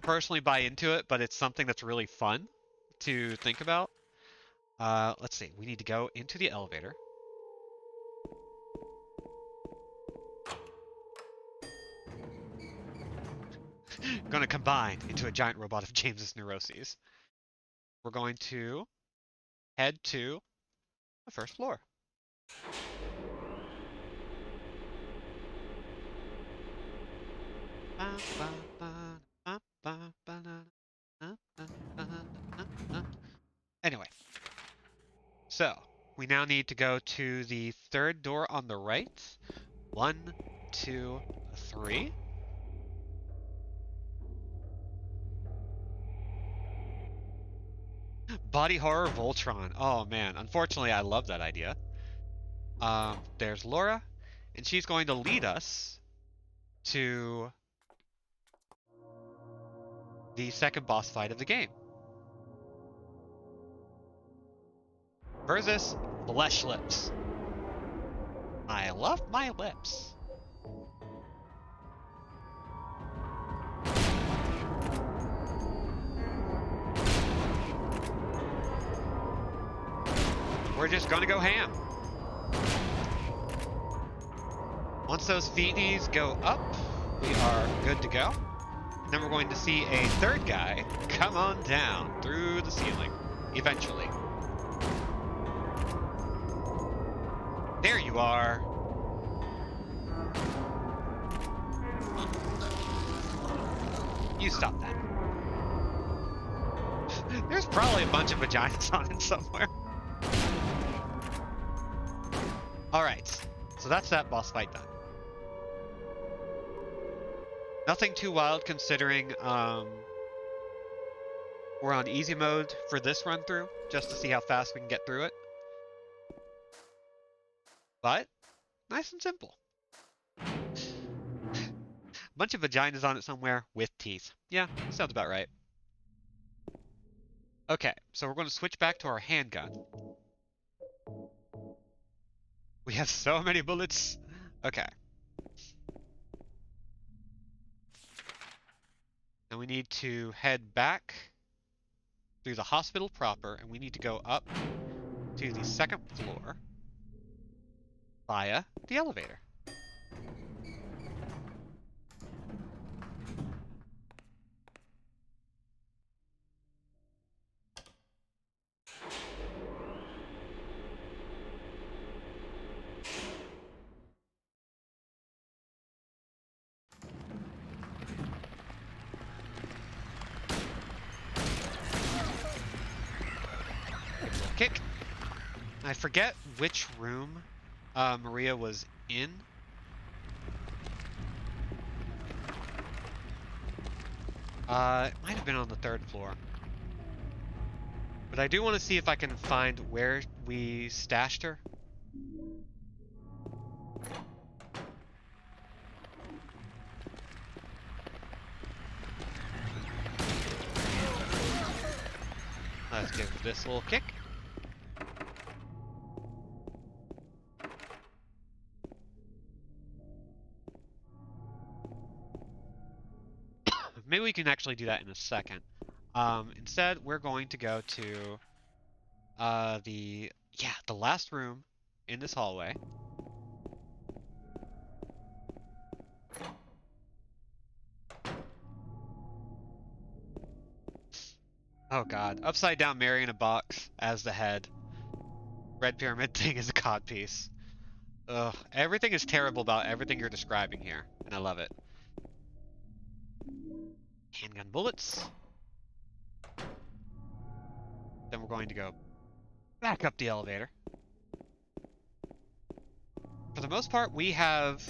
personally buy into it, but it's something that's really fun to think about. Let's see. We need to go into the elevator. Gonna combine into a giant robot of James's neuroses. We're going to head to the first floor. Anyway, so we now need to go to the third door on the right. 1, 2, 3. Body horror Voltron. Oh man, unfortunately I love that idea. There's Laura, and she's going to lead us to the second boss fight of the game. Versus Flesh Lips. I love my lips. We're just gonna go ham. Once those feeties go up, we are good to go. Then we're going to see a third guy come on down through the ceiling, eventually. There you are. You stop that. There's probably a bunch of vaginas on it somewhere. Alright, so that's that boss fight done. Nothing too wild considering we're on easy mode for this run through, just to see how fast we can get through it. But, nice and simple. Bunch of vaginas on it somewhere with teeth. Yeah, sounds about right. Okay, so we're going to switch back to our handgun. We have so many bullets. Okay. And we need to head back through the hospital proper, and we need to go up to the second floor via the elevator. Kick. I forget which room Maria was in. It might have been on the third floor. But I do want to see if I can find where we stashed her. Let's give this a little kick. we can actually do that in a second. Instead, we're going to go to the last room in this hallway. Oh god. Upside down Mary in a box as the head. Red pyramid thing is a codpiece. Ugh. Everything is terrible about everything you're describing here, and I love it. Handgun bullets. Then we're going to go back up the elevator. For the most part, we have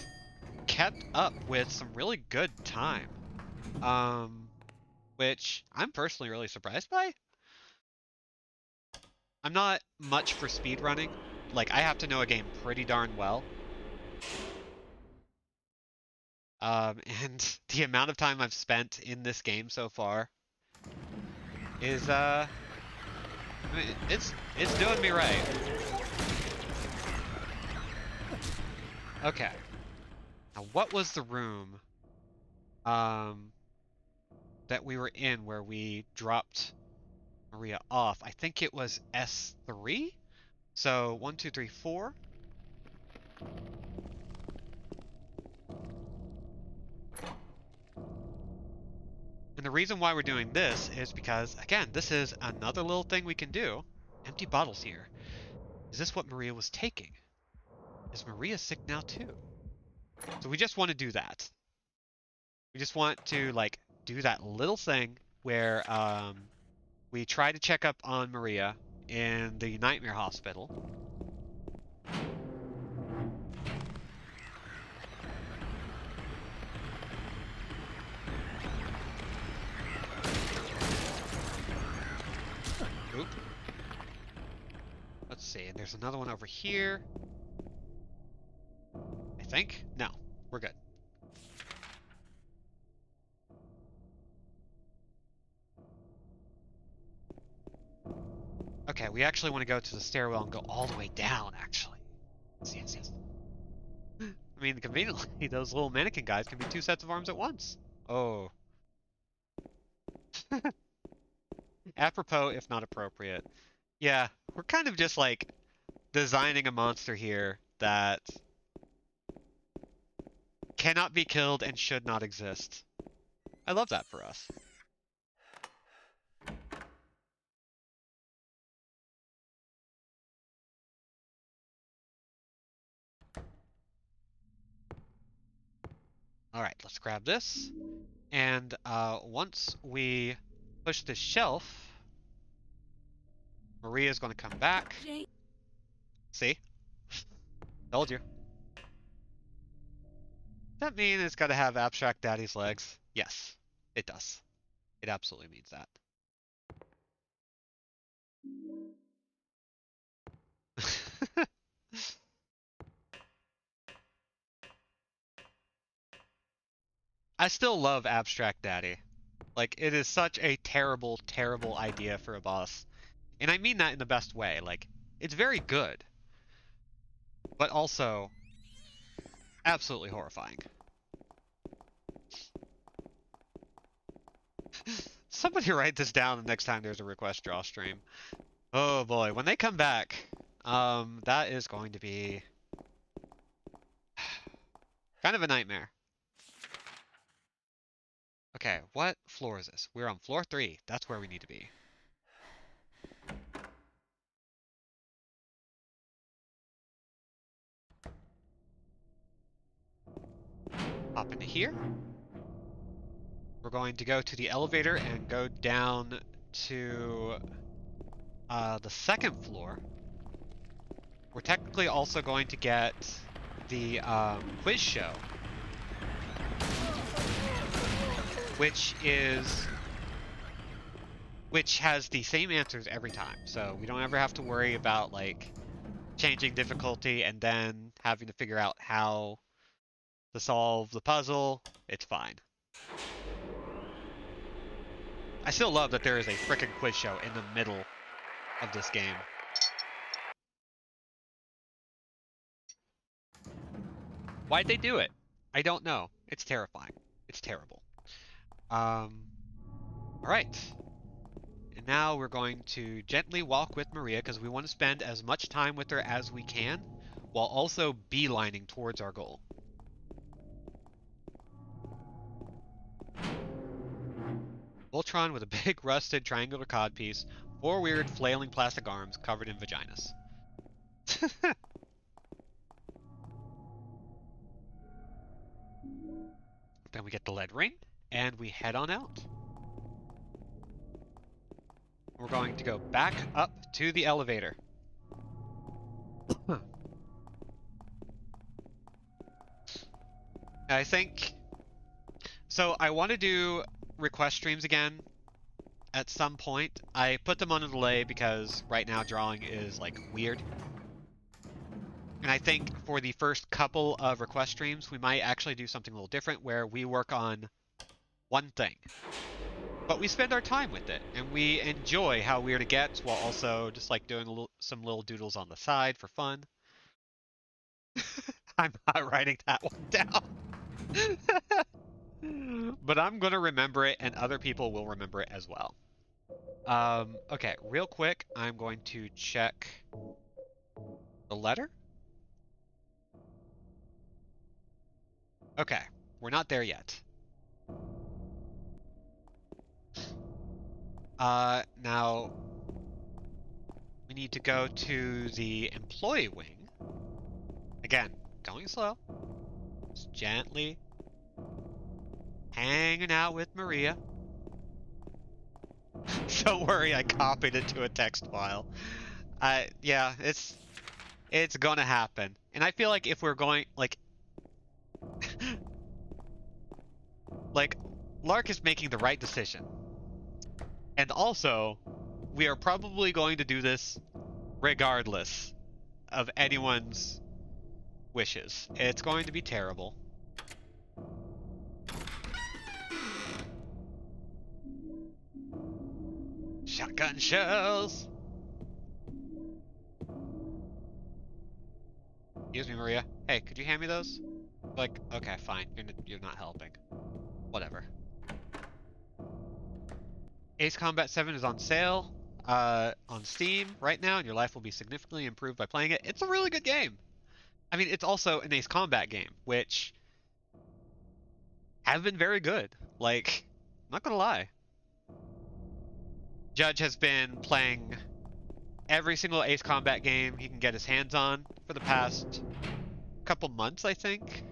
kept up with some really good time. Which I'm personally really surprised by. I'm not much for speedrunning. Like, I have to know a game pretty darn well. And the amount of time I've spent in this game so far is, I mean, it's doing me right. Okay. Now, what was the room, that we were in where we dropped Maria off? I think it was S3? So, 1, 2, 3, 4. And the reason why we're doing this is because, again, this is another little thing we can do. Empty bottles here. Is this what Maria was taking? Is Maria sick now too? So we just want to do that. We just want to, like, do that little thing where we try to check up on Maria in the Nightmare Hospital. Oop. Let's see, and there's another one over here. I think? No, we're good. Okay, we actually want to go to the stairwell and go all the way down, actually. Yes, yes. I mean, conveniently, those little mannequin guys can be 2 sets of arms at once. Oh. Apropos, if not appropriate. Yeah, we're kind of just, like, designing a monster here that cannot be killed and should not exist. I love that for us. Alright, let's grab this. And once we push this shelf, Maria's going to come back. Jane. See? Told you. Does that mean it's got to have Abstract Daddy's legs? Yes, it does. It absolutely means that. I still love Abstract Daddy. Like, it is such a terrible, terrible idea for a boss. And I mean that in the best way. Like, it's very good. But also, absolutely horrifying. Somebody write this down the next time there's a request draw stream. Oh boy, when they come back, that is going to be kind of a nightmare. Okay, what floor is this? We're on floor 3. That's where we need to be. Hop into here. We're going to go to the elevator and go down to the 2nd floor. We're technically also going to get the quiz show, which has the same answers every time. So we don't ever have to worry about, like, changing difficulty and then having to figure out how to solve the puzzle. It's fine. I still love that there is a frickin' quiz show in the middle of this game. Why'd they do it? I don't know. It's terrifying. It's terrible. All right. And now we're going to gently walk with Maria because we want to spend as much time with her as we can while also beelining towards our goal. Voltron with a big rusted triangular codpiece, 4 weird flailing plastic arms covered in vaginas. Then we get the lead ring, and we head on out. We're going to go back up to the elevator. I think... So I want to do request streams again at some point. I put them on a delay because right now drawing is, like, weird. And I think for the first couple of request streams, we might actually do something a little different where we work on one thing. But we spend our time with it, and we enjoy how weird it gets while also just, like, doing some little doodles on the side for fun. I'm not writing that one down. But I'm gonna remember it, and other people will remember it as well. Okay, real quick, I'm going to check the letter. Okay, we're not there yet. Now we need to go to the employee wing. Again, going slow. Just gently hanging out with Maria. Don't worry, I copied it to a text file. Yeah, it's gonna happen. And I feel like if we're going, like, like, Lark is making the right decision. And also, we are probably going to do this regardless of anyone's wishes. It's going to be terrible. Shotgun shells! Excuse me, Maria. Hey, could you hand me those? Like, okay, fine. You're not helping. Whatever. Ace Combat 7 is on sale on Steam right now, and your life will be significantly improved by playing it. It's a really good game. I mean, it's also an Ace Combat game, which have been very good. Like, I'm not gonna lie. Judge has been playing every single Ace Combat game he can get his hands on for the past couple months, I think.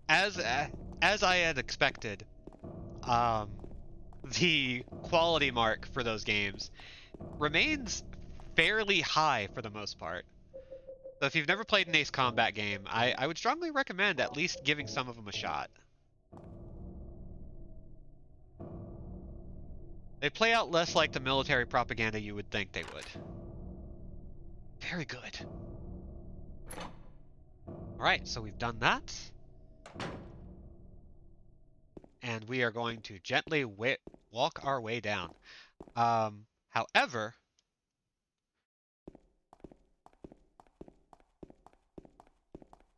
As I had expected, the quality mark for those games remains fairly high for the most part. So if you've never played an Ace Combat game, I would strongly recommend at least giving some of them a shot. They play out less like the military propaganda you would think they would. Very good. Alright, so we've done that. And we are going to gently walk our way down. However,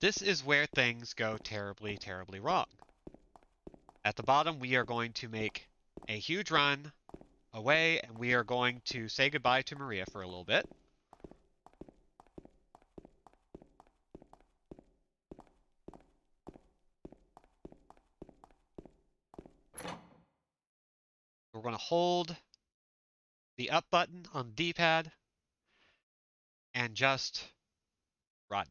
this is where things go terribly, terribly wrong. At the bottom, we are going to make a huge run away, and we are going to say goodbye to Maria for a little bit. We're going to hold the up button on the D-pad and just run.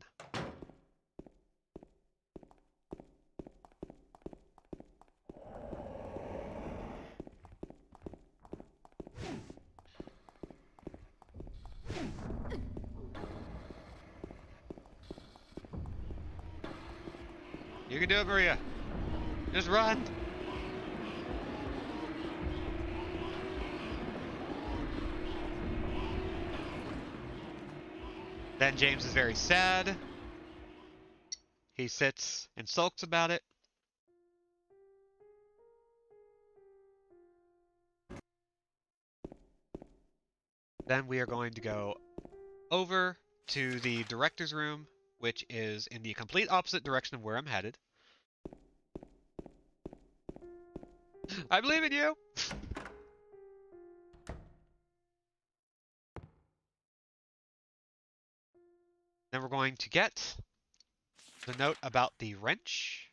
You can do it, Maria. Just run. Then James is very sad. He sits and sulks about it. Then we are going to go over to the director's room which is in the complete opposite direction of where I'm headed. I believe in you! Then we're going to get the note about the wrench.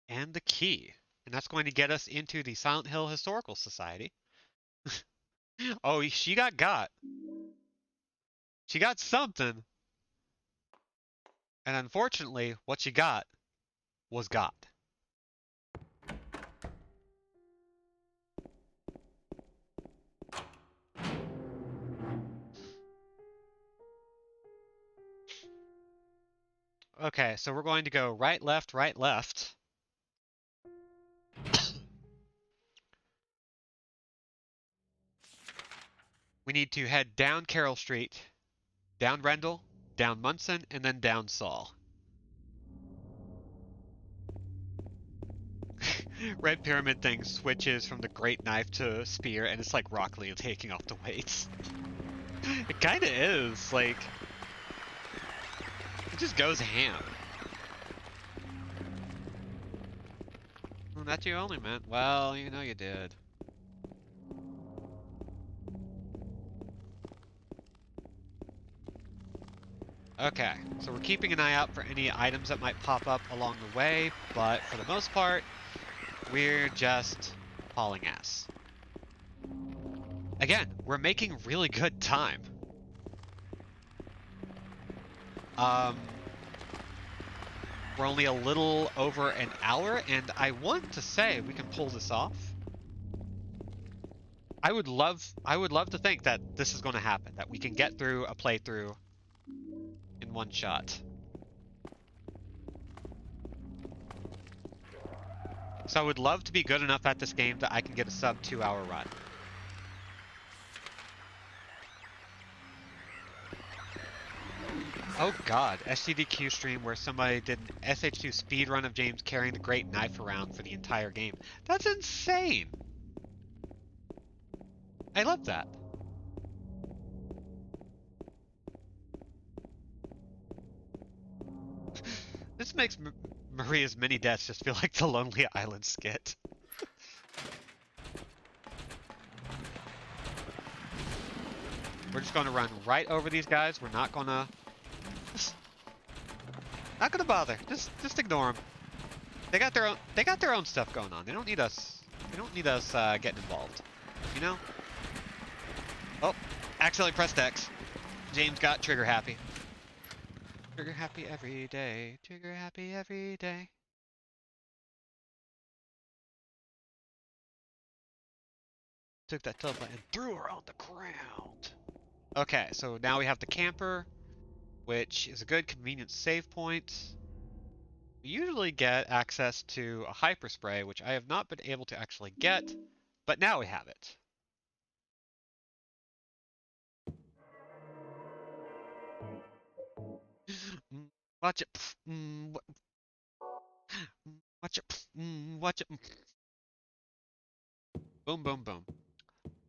And the key. And that's going to get us into the Silent Hill Historical Society. Oh, she got. She got something. And unfortunately, what she got was got. Okay, so we're going to go right, left, right, left. We need to head down Carroll Street, down Rendell, down Munson, and then down Saul. Red Pyramid thing switches from the great knife to spear, and it's like Rock Lee taking off the weights. It kinda is, like... It just goes ham. Well, that you only meant. Well, you know you did. Okay, so we're keeping an eye out for any items that might pop up along the way, but for the most part, we're just hauling ass. Again, we're making really good time. We're only a little over an hour, and I want to say we can pull this off. I would love to think that this is going to happen, that we can get through a playthrough in one shot. So I would love to be good enough at this game that I can get a sub 2-hour run. Oh god, SCDQ stream where somebody did an SH2 speedrun of James carrying the great knife around for the entire game. That's insane! I love that. This makes Maria's mini deaths just feel like the Lonely Island skit. We're just gonna run right over these guys. We're not gonna... Not gonna bother. Just ignore them. They got their own stuff going on. They don't need us. They don't need us getting involved. You know? Oh, accidentally pressed X. James got trigger happy. Trigger happy every day. Trigger happy every day. Took that teleport and threw her on the ground. Okay, so now we have the camper, which is a good convenient save point. We usually get access to a hyper spray, which I have not been able to actually get, but now we have it. Watch it. Watch it. Watch it. Boom, boom, boom.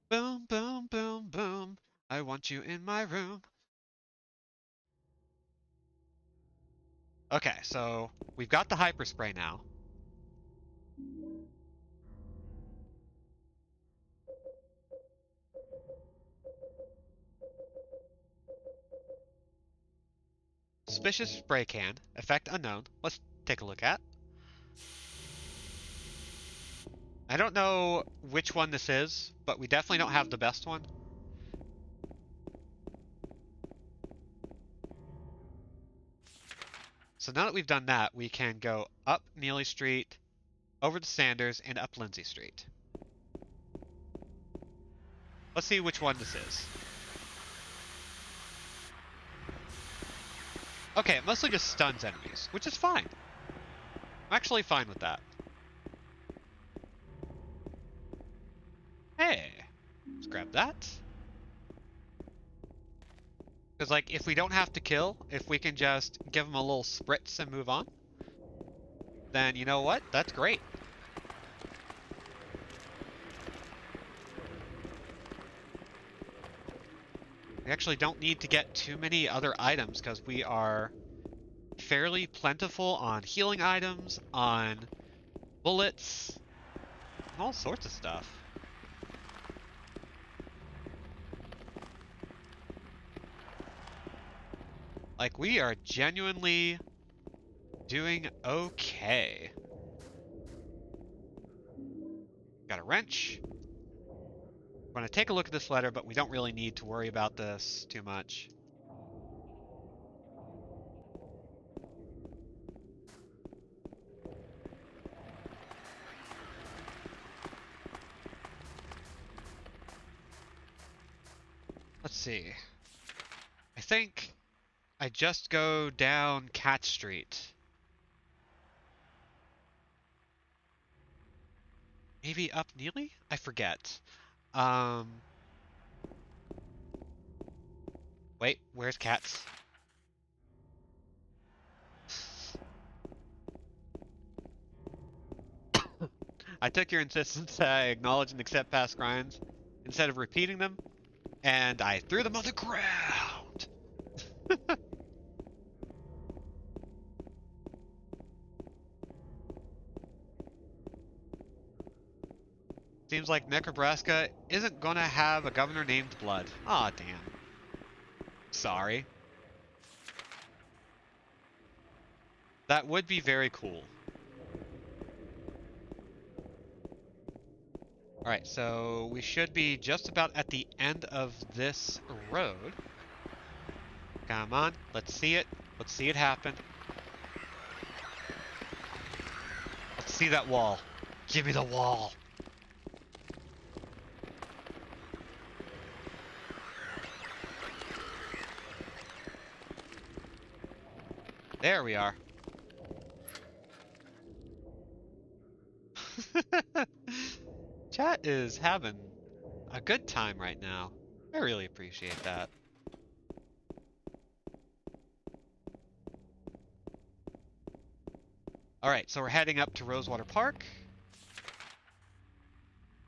Boom, boom, boom, boom. I want you in my room. Okay, so we've got the hyper spray now. Suspicious spray can. Effect unknown. Let's take a look at. I don't know which one this is, but we definitely don't have the best one. So now that we've done that, we can go up Neely Street, over to Sanders, and up Lindsay Street. Let's see which one this is. Okay, it mostly just stuns enemies, which is fine. I'm actually fine with that. Hey, let's grab that. Because, like, if we don't have to kill, if we can just give them a little spritz and move on, then you know what? That's great. We actually don't need to get too many other items because we are fairly plentiful on healing items, on bullets, and all sorts of stuff. Like, we are genuinely doing okay. Got a wrench. We're going to take a look at this letter, but we don't really need to worry about this too much. Let's see. I think I just go down Cat Street. Maybe up Neely? I forget. Wait, where's Cats? I took your insistence that I acknowledge and accept past crimes instead of repeating them, and I threw them on the ground. Seems like Nebraska isn't gonna have a governor named Blood. Aw, damn. Sorry. That would be very cool. Alright, so we should be just about at the end of this road. Come on, let's see it. Let's see it happen. Let's see that wall. Give me the wall. There we are. Chat is having a good time right now. I really appreciate that. Alright, so we're heading up to Rosewater Park.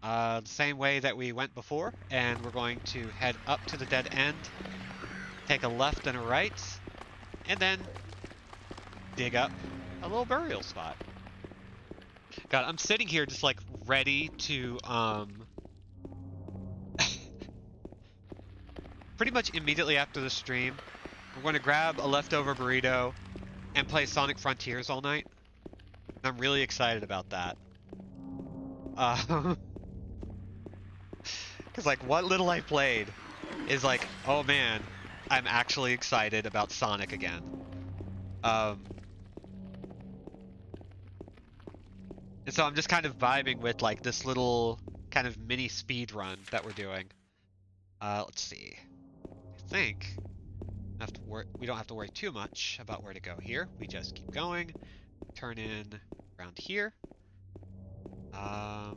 The same way that we went before, and we're going to head up to the dead end, take a left and a right, and then dig up a little burial spot. God, I'm sitting here just like ready to pretty much immediately after the stream, we're going to grab a leftover burrito and play Sonic Frontiers all night. I'm really excited about that. Because like what little I played is like, oh man, I'm actually excited about Sonic again. And so I'm just kind of vibing with like this little kind of mini speed run that we're doing. Let's see. I think we don't have to worry too much about where to go here. We just keep going, turn in around here. I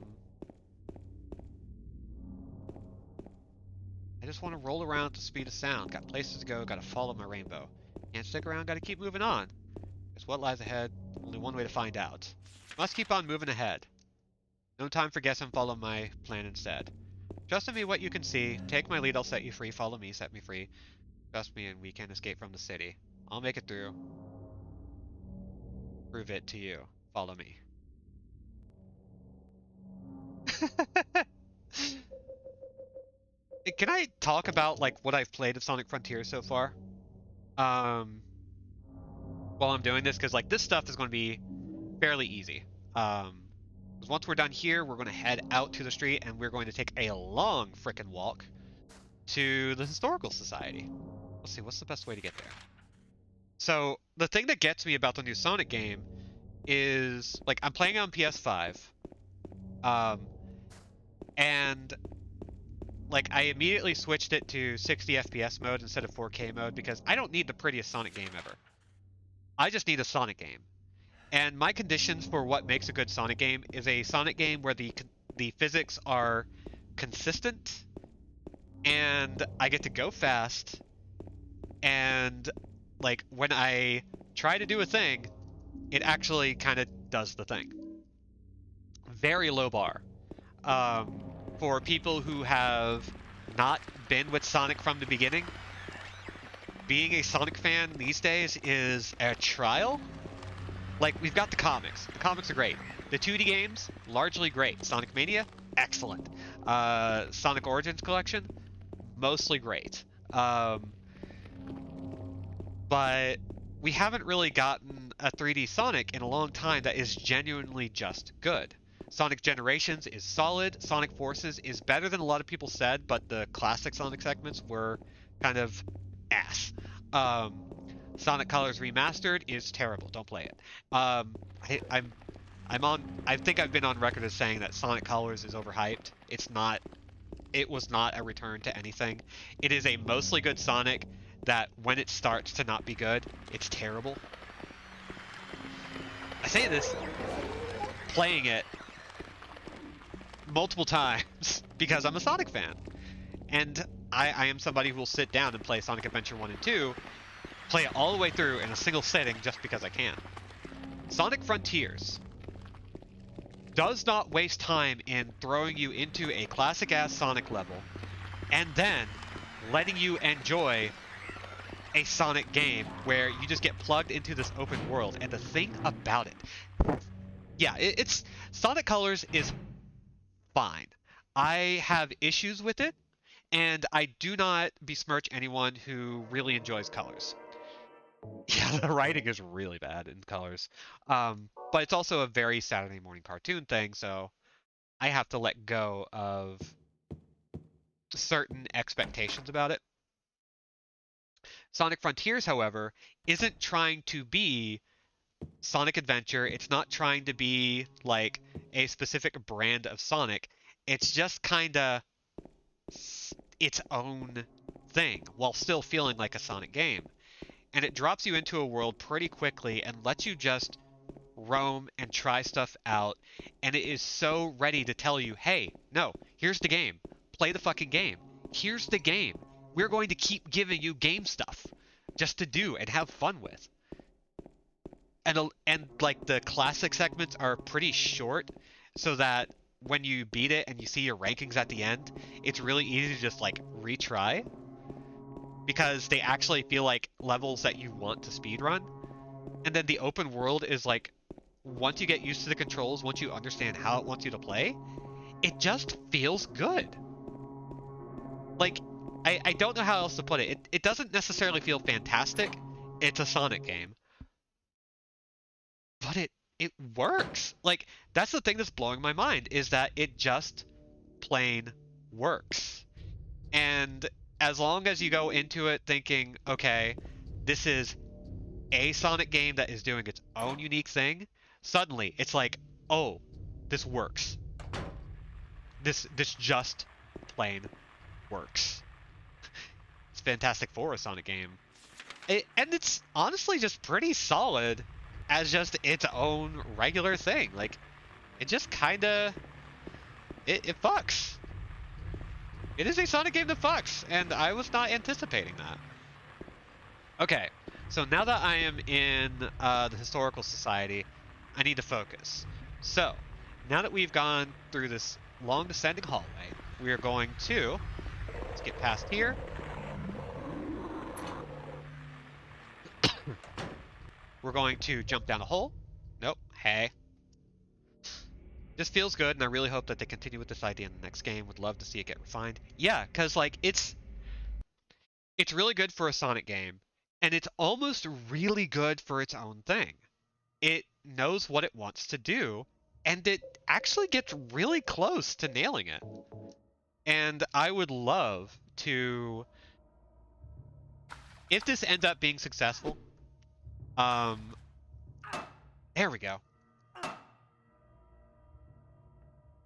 just want to roll around at the speed of sound. Got places to go, gotta follow my rainbow. Can't stick around, gotta keep moving on. Guess what lies ahead? Only one way to find out. Must keep on moving ahead. No time for guess and follow my plan instead. Trust in me what you can see. Take my lead, I'll set you free. Follow me, set me free. Trust me and we can escape from the city. I'll make it through. Prove it to you. Follow me. Can I talk about like what I've played of Sonic Frontiers so far? While I'm doing this, because like this stuff is going to be fairly easy. Because once we're done here, we're going to head out to the street and we're going to take a long frickin' walk to the Historical Society. Let's see, what's the best way to get there? So the thing that gets me about the new Sonic game is like I'm playing on PS5, and like I immediately switched it to 60 FPS mode instead of 4K mode because I don't need the prettiest Sonic game ever. I just need a Sonic game. And my conditions for what makes a good Sonic game is a Sonic game where the physics are consistent and I get to go fast, and like when I try to do a thing, it actually kind of does the thing. Very low bar. For people who have not been with Sonic from the beginning, being a Sonic fan these days is a trial. Like, we've got the comics. The comics are great. The 2D games, largely great. Sonic Mania, excellent. Sonic Origins Collection, mostly great. But we haven't really gotten a 3D Sonic in a long time that is genuinely just good. Sonic Generations is solid. Sonic Forces is better than a lot of people said, but the classic Sonic segments were kind of ass. Sonic Colors Remastered is terrible. Don't play it. I think I've been on record as saying that Sonic Colors is overhyped. It's not. It was not a return to anything. It is a mostly good Sonic that when it starts to not be good, it's terrible. I say this playing it multiple times because I'm a Sonic fan. And I am somebody who will sit down and play Sonic Adventure 1 and 2, play it all the way through in a single sitting just because I can. Sonic Frontiers does not waste time in throwing you into a classic-ass Sonic level and then letting you enjoy a Sonic game where you just get plugged into this open world. And the thing about it, yeah, it's Sonic Colors is fine. I have issues with it, and I do not besmirch anyone who really enjoys Colors. Yeah, the writing is really bad in Colors. But it's also a very Saturday morning cartoon thing, so I have to let go of certain expectations about it. Sonic Frontiers, however, isn't trying to be Sonic Adventure. It's not trying to be like a specific brand of Sonic. It's just kind of its own thing while still feeling like a Sonic game. And it drops you into a world pretty quickly and lets you just roam and try stuff out. And it is so ready to tell you, hey, no, here's the game. Play the fucking game. Here's the game. We're going to keep giving you game stuff just to do and have fun with. And like the classic segments are pretty short, so that when you beat it and you see your rankings at the end, it's really easy to just like retry, because they actually feel like levels that you want to speedrun. And then the open world is like, once you get used to the controls, once you understand how it wants you to play, it just feels good. Like, I don't know how else to put it. It doesn't necessarily feel fantastic. It's a Sonic game. But it works. Like, that's the thing that's blowing my mind, is that it just plain works. And as long as you go into it thinking, okay, this is a Sonic game that is doing its own unique thing, suddenly it's like, oh, this works. This just plain works. It's Fantastic Four, a Sonic game. And it's honestly just pretty solid as just its own regular thing. Like, it just kinda... It fucks. It is a Sonic game that fucks, and I was not anticipating that. Okay, so now that I am in the Historical Society, I need to focus. So, now that we've gone through this long descending hallway, we are going to... Let's get past here. We're going to jump down a hole. Nope. Hey. This feels good, and I really hope that they continue with this idea in the next game. Would love to see it get refined. Yeah, because, like, it's really good for a Sonic game, and it's almost really good for its own thing. It knows what it wants to do, and it actually gets really close to nailing it. And I would love to... If this ends up being successful... There we go.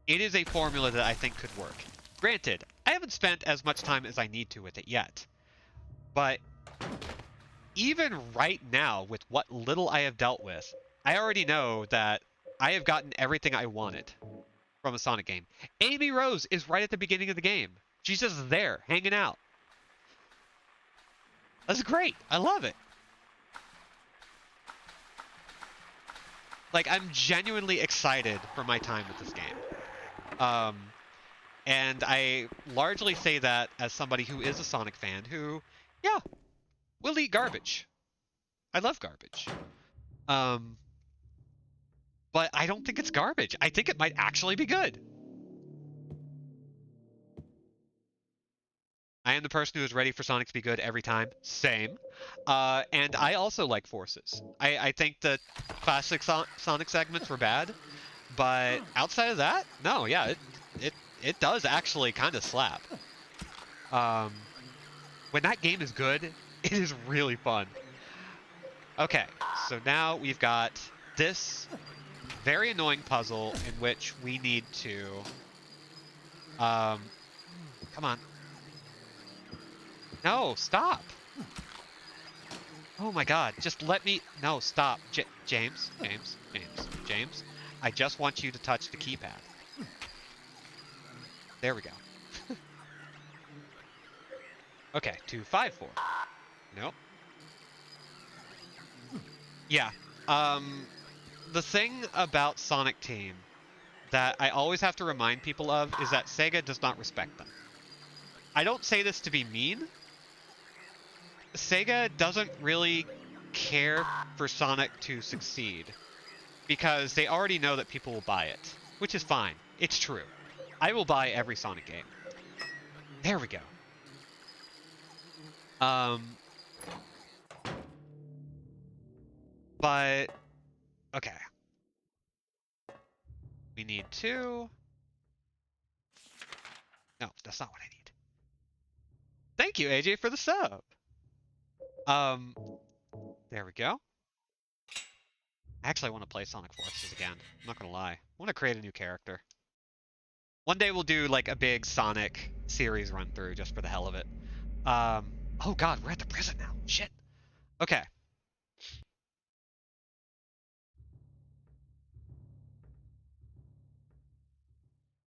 It is a formula that I think could work. Granted, I haven't spent as much time as I need to with it yet. But even right now, with what little I have dealt with, I already know that I have gotten everything I wanted from a Sonic game. Amy Rose is right at the beginning of the game. She's just there, hanging out. That's great. I love it. Like, I'm genuinely excited for my time with this game. And I largely say that as somebody who is a Sonic fan who, yeah, will eat garbage. I love garbage. But I don't think it's garbage. I think it might actually be good. I am the person who is ready for Sonic to be good every time. Same. And I also like Forces. I think the classic Sonic segments were bad, but outside of that, no, yeah, it does actually kind of slap. When that game is good, it is really fun. Okay, so now we've got this very annoying puzzle in which we need to... come on. No, stop! Oh my god, just let me... No, stop. James. I just want you to touch the keypad. There we go. Okay, 2, 5, 4. Nope. Yeah. The thing about Sonic Team that I always have to remind people of is that Sega does not respect them. I don't say this to be mean. Sega doesn't really care for Sonic to succeed because they already know that people will buy it, which is fine. It's true. I will buy every Sonic game. There we go. But okay. We need 2. No, that's not what I need. Thank you, AJ, for the sub. There we go. Actually, I want to play Sonic Forces again. I'm not gonna lie. I want to create a new character. One day we'll do like a big Sonic series run through just for the hell of it. Oh god, we're at the prison now. Shit. Okay.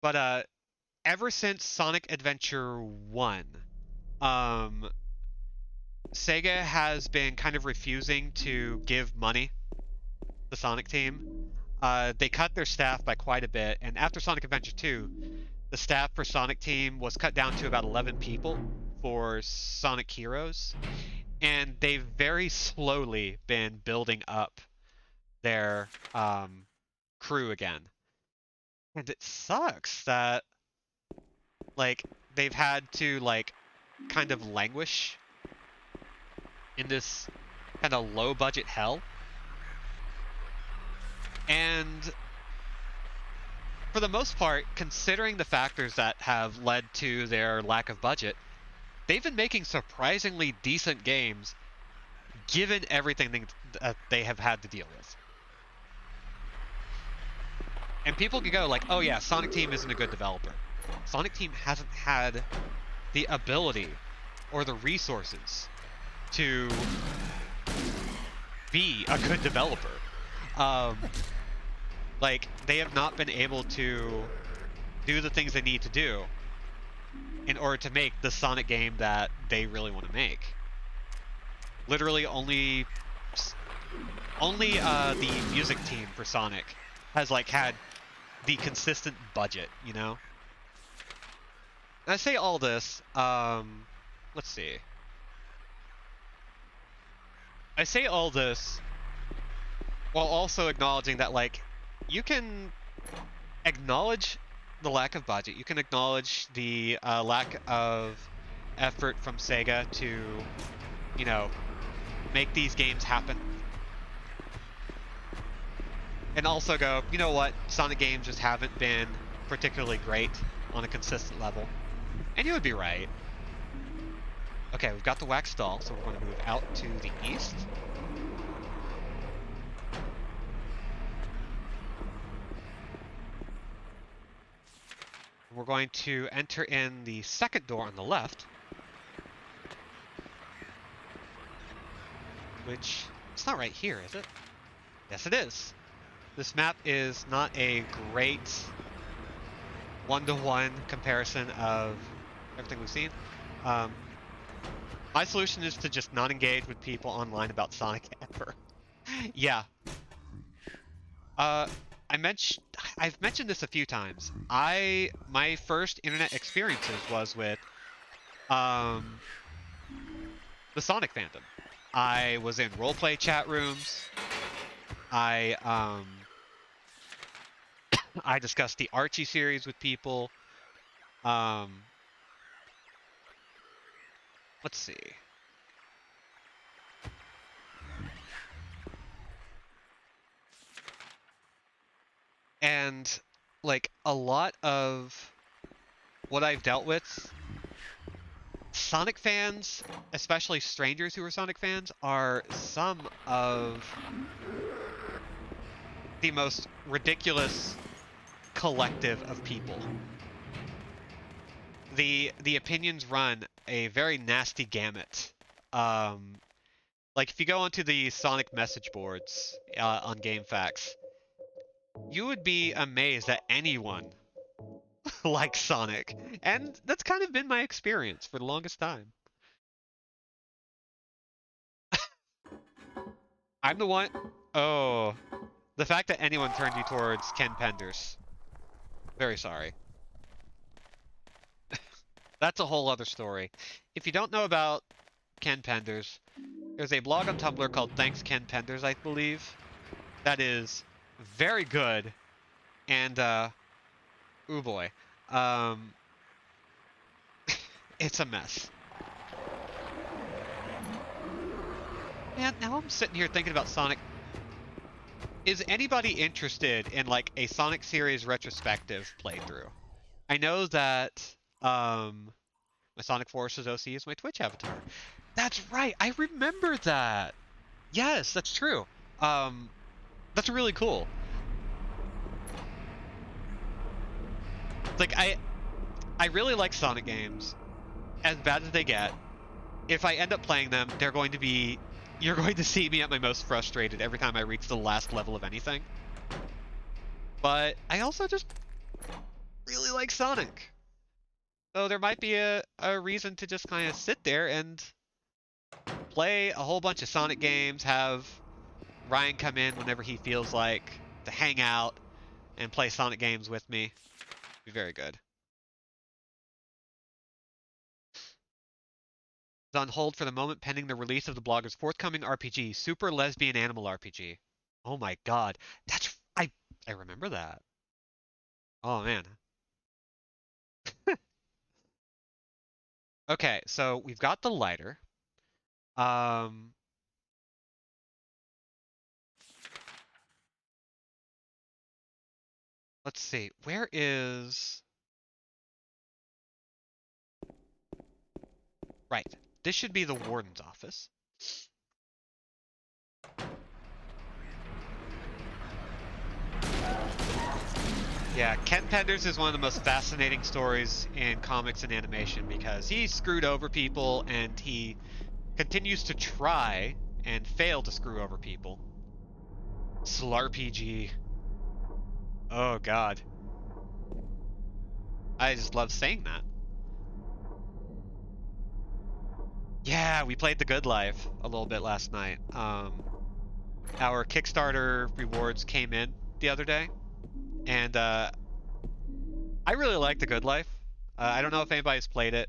But ever since Sonic Adventure 1, Sega has been kind of refusing to give money to the Sonic team. They cut their staff by quite a bit, and after Sonic Adventure 2, the staff for Sonic Team was cut down to about 11 people for Sonic Heroes, and they've very slowly been building up their crew again. And it sucks that, like, they've had to, like, kind of languish in this kind of low-budget hell. And for the most part, considering the factors that have led to their lack of budget, they've been making surprisingly decent games given everything that they have had to deal with. And people can go like, oh yeah, Sonic Team isn't a good developer. Sonic Team hasn't had the ability or the resources to be a good developer. Like, they have not been able to do the things they need to do in order to make the Sonic game that they really want to make. Literally only the music team for Sonic has, like, had the consistent budget, you know? And I say all this, let's see. I say all this while also acknowledging that, like, you can acknowledge the lack of budget. You can acknowledge the lack of effort from Sega to, you know, make these games happen. And also go, you know what, Sonic games just haven't been particularly great on a consistent level. And you would be right. Okay, we've got the wax doll, so we're going to move out to the east. We're going to enter in the second door on the left, which, it's not right here, is it? Yes, it is. This map is not a great one-to-one comparison of everything we've seen. My solution is to just not engage with people online about Sonic ever. Yeah. I I've mentioned this a few times. My first internet experiences was with um the Sonic fandom. I was in roleplay chat rooms. I I discussed the Archie series with people. Um let's see. And like a lot of what I've dealt with, Sonic fans, especially strangers who are Sonic fans, are some of the most ridiculous collective of people. The opinions run a very nasty gamut. Like if you go onto the Sonic message boards on GameFAQs, you would be amazed that anyone likes Sonic, and that's kind of been my experience for the longest time. I'm the one. Oh, the fact that anyone turned you towards Ken Penders. Very sorry. That's a whole other story. If you don't know about Ken Penders, there's a blog on Tumblr called Thanks Ken Penders, I believe. That is very good. And, ooh boy. Um, it's a mess. Man, now I'm sitting here thinking about Sonic. Is anybody interested in, like, a Sonic series retrospective playthrough? I know that, my Sonic Forces OC is my Twitch avatar. That's right, I remember that! Yes, that's true. That's really cool. Like, I really like Sonic games, as bad as they get. If I end up playing them, they're going to be... You're going to see me at my most frustrated every time I reach the last level of anything. But I also just really like Sonic. So there might be a reason to just kind of sit there and play a whole bunch of Sonic games, have Ryan come in whenever he feels like to hang out and play Sonic games with me. Be very good. It's on hold for the moment pending the release of the blogger's forthcoming RPG, Super Lesbian Animal RPG. Oh my god. That's I remember that. Oh man. Okay, so we've got the lighter. Um let's see. Where is... Right. This should be the warden's office. Yeah, Ken Penders is one of the most fascinating stories in comics and animation because he screwed over people and he continues to try and fail to screw over people. Slarpg. Oh god. I just love saying that. Yeah, we played The Good Life a little bit last night. Our Kickstarter rewards came in the other day, and I really like The Good Life. I don't know if anybody's played it.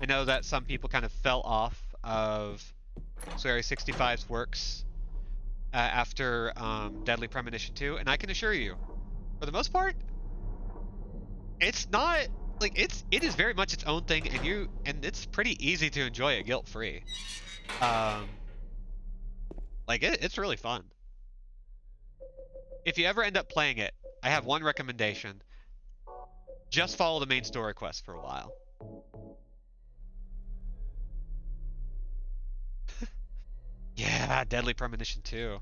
I know that some people kind of fell off of Swery 65's works after Deadly Premonition 2, and I can assure you, for the most part, it's not like it is very much its own thing, and it's pretty easy to enjoy it guilt free. Like it's really fun. If you ever end up playing it, I have one recommendation: just follow the main story quest for a while. Yeah, Deadly Premonition 2.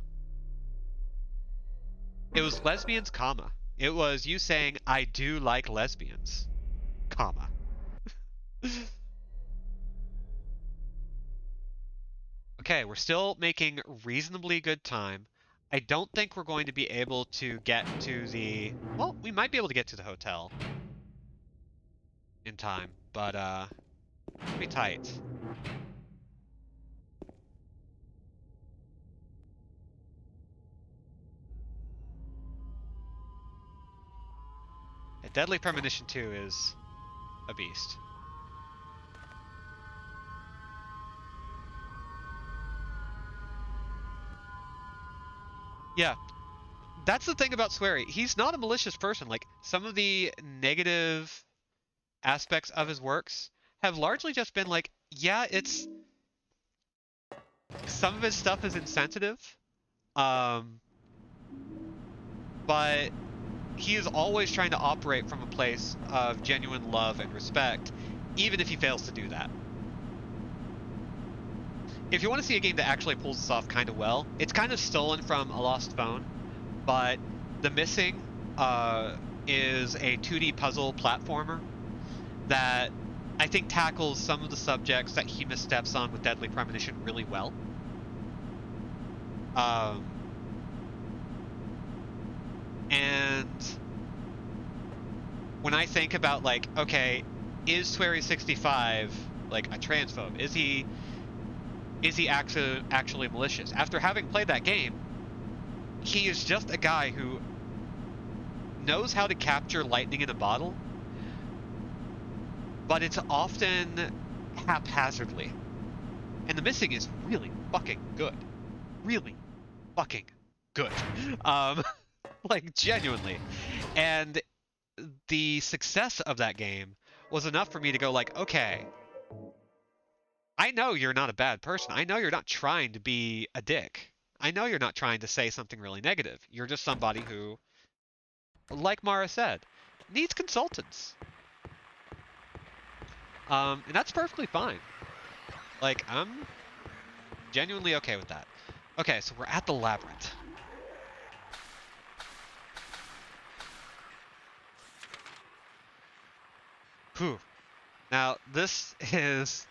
It was lesbians, comma. It was you saying, I do like lesbians, comma. Okay, we're still making reasonably good time. I don't think we're going to be able to get to the... Well, we might be able to get to the hotel in time, but, it'll be tight. Deadly Premonition 2 is a beast. Yeah, that's the thing about Swery. He's not a malicious person. Like, some of the negative aspects of his works have largely just been like, yeah, it's... Some of his stuff is insensitive, but he is always trying to operate from a place of genuine love and respect, even if he fails to do that. If you want to see a game that actually pulls this off kind of well, it's kind of stolen from A Lost Phone, but The Missing is a 2D puzzle platformer that I think tackles some of the subjects that he missteps on with Deadly Premonition really well. And when I think about, like, okay, is Swery65 like a transphobe? Is he actually malicious? After having played that game, he is just a guy who knows how to capture lightning in a bottle, but it's often haphazardly. And The Missing is really fucking good. Really fucking good. Like, genuinely. And the success of that game was enough for me to go like, okay, I know you're not a bad person. I know you're not trying to be a dick. I know you're not trying to say something really negative. You're just somebody who, like Mara said, needs consultants. And that's perfectly fine. Like, I'm genuinely okay with that. Okay, so we're at the labyrinth. Whew. Now, this is...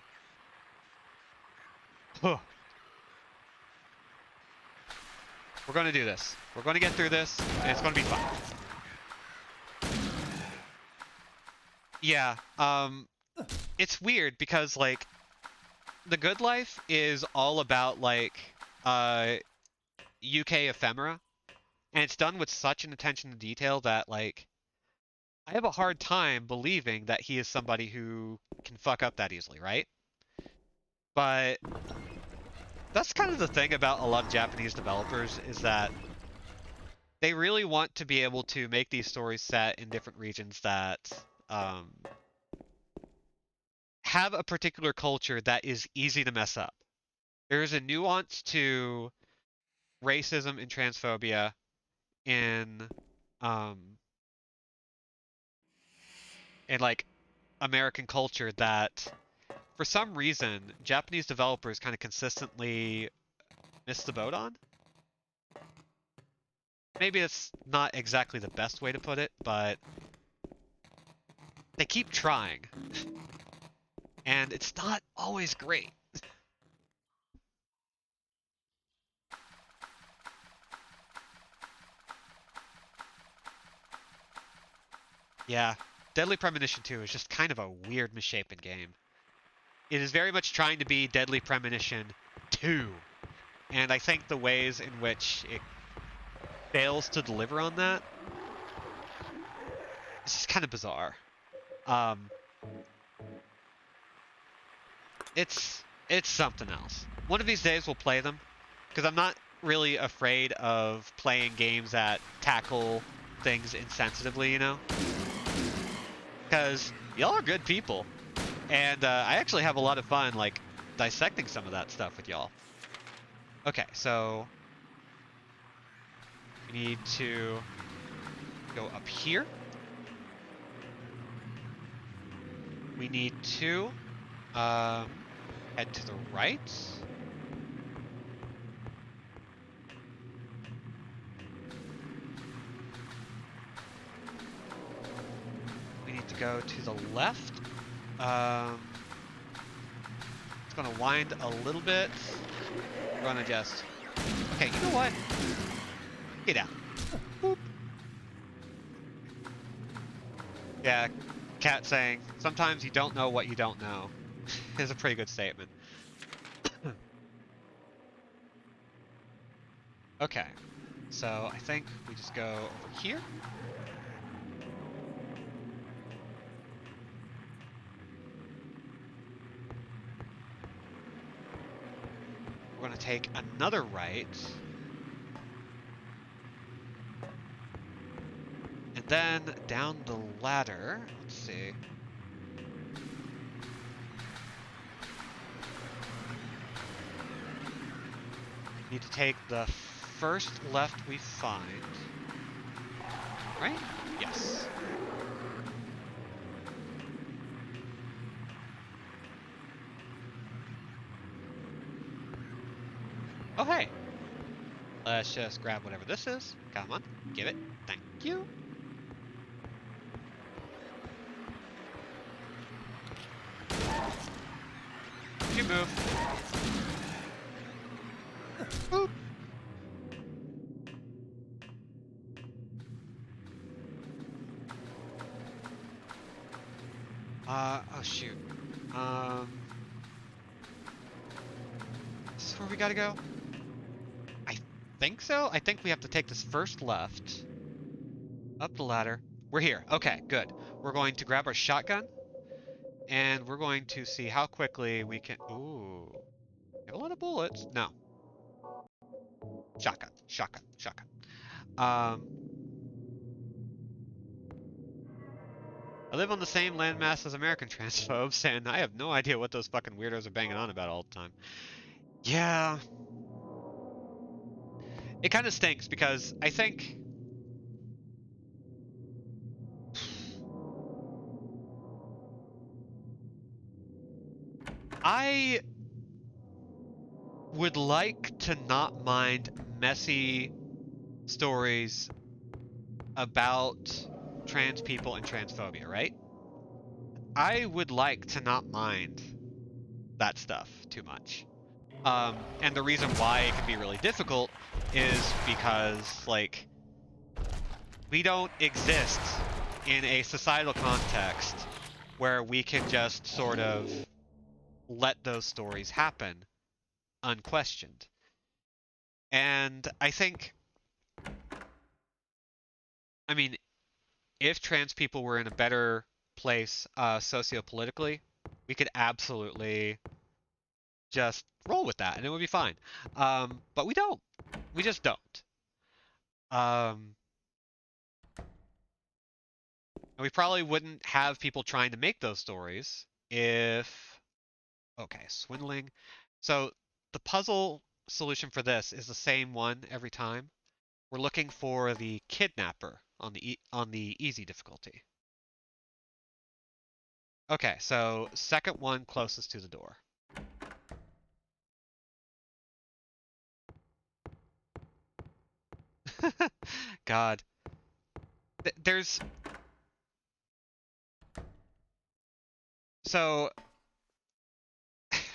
Whew. We're going to do this. We're going to get through this, and it's going to be fun. Yeah, it's weird because, like, The Good Life is all about, like, UK ephemera, and it's done with such an attention to detail that, like, I have a hard time believing that he is somebody who can fuck up that easily, right? But that's kind of the thing about a lot of Japanese developers, is that they really want to be able to make these stories set in different regions that have a particular culture that is easy to mess up. There is a nuance to racism and transphobia in like American culture that for some reason Japanese developers kind of consistently miss the boat on. Maybe it's not exactly the best way to put it, but they keep trying. And it's not always great. Yeah, Deadly Premonition 2 is just kind of a weird, misshapen game. It is very much trying to be Deadly Premonition 2. And I think the ways in which it fails to deliver on that is just kind of bizarre. It's something else. One of these days we'll play them, because I'm not really afraid of playing games that tackle things insensitively, you know? Because y'all are good people, and I actually have a lot of fun, like, dissecting some of that stuff with y'all. Okay, so we need to go up here. We need to head to the right. We need to go to the left. It's gonna wind a little bit. We're gonna just... Okay, you know what? Get out. Boop. Yeah, Cat saying, sometimes you don't know what you don't know. Is a pretty good statement. Okay, so I think we just go over here. we're going to take another right. And then down the ladder. Let's see. Need to take the first left we find. Right? Yes. Oh, hey. Let's just grab whatever this is. Come on. Give it. Thank you. You move. Boop. Oh shoot. This is where we gotta go? I think so. I think we have to take this first left. Up the ladder. We're here. Okay, good. We're going to grab our shotgun. And we're going to see how quickly we can... Ooh. We have a lot of bullets. No. Shotgun. Shotgun. Shotgun. I live on the same landmass as American transphobes, and I have no idea what those fucking weirdos are banging on about all the time. Yeah. It kind of stinks because I think... I would like to not mind messy stories about trans people and transphobia, right? I would like to not mind that stuff too much. And the reason why it can be really difficult is because, like, we don't exist in a societal context where we can just sort of let those stories happen unquestioned. And I think, I mean, if trans people were in a better place sociopolitically, we could absolutely just roll with that and it would be fine. But we don't. We just don't. And we probably wouldn't have people trying to make those stories if... Okay, swindling. So the puzzle solution for this is the same one every time. We're looking for the kidnapper on the easy difficulty. Okay, so second one closest to the door. God. There's... So...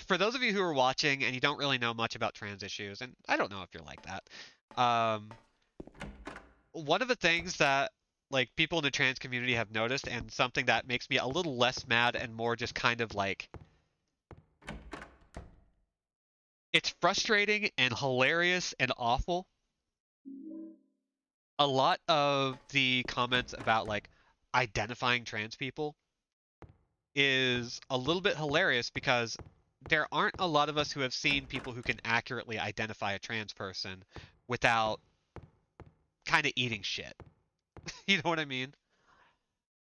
For those of you who are watching and you don't really know much about trans issues, and I don't know if you're like that, one of the things that like people in the trans community have noticed, and something that makes me a little less mad and more just kind of like, it's frustrating and hilarious and awful. A lot of the comments about like identifying trans people is a little bit hilarious because there aren't a lot of us who have seen people who can accurately identify a trans person without kind of eating shit. You know what I mean?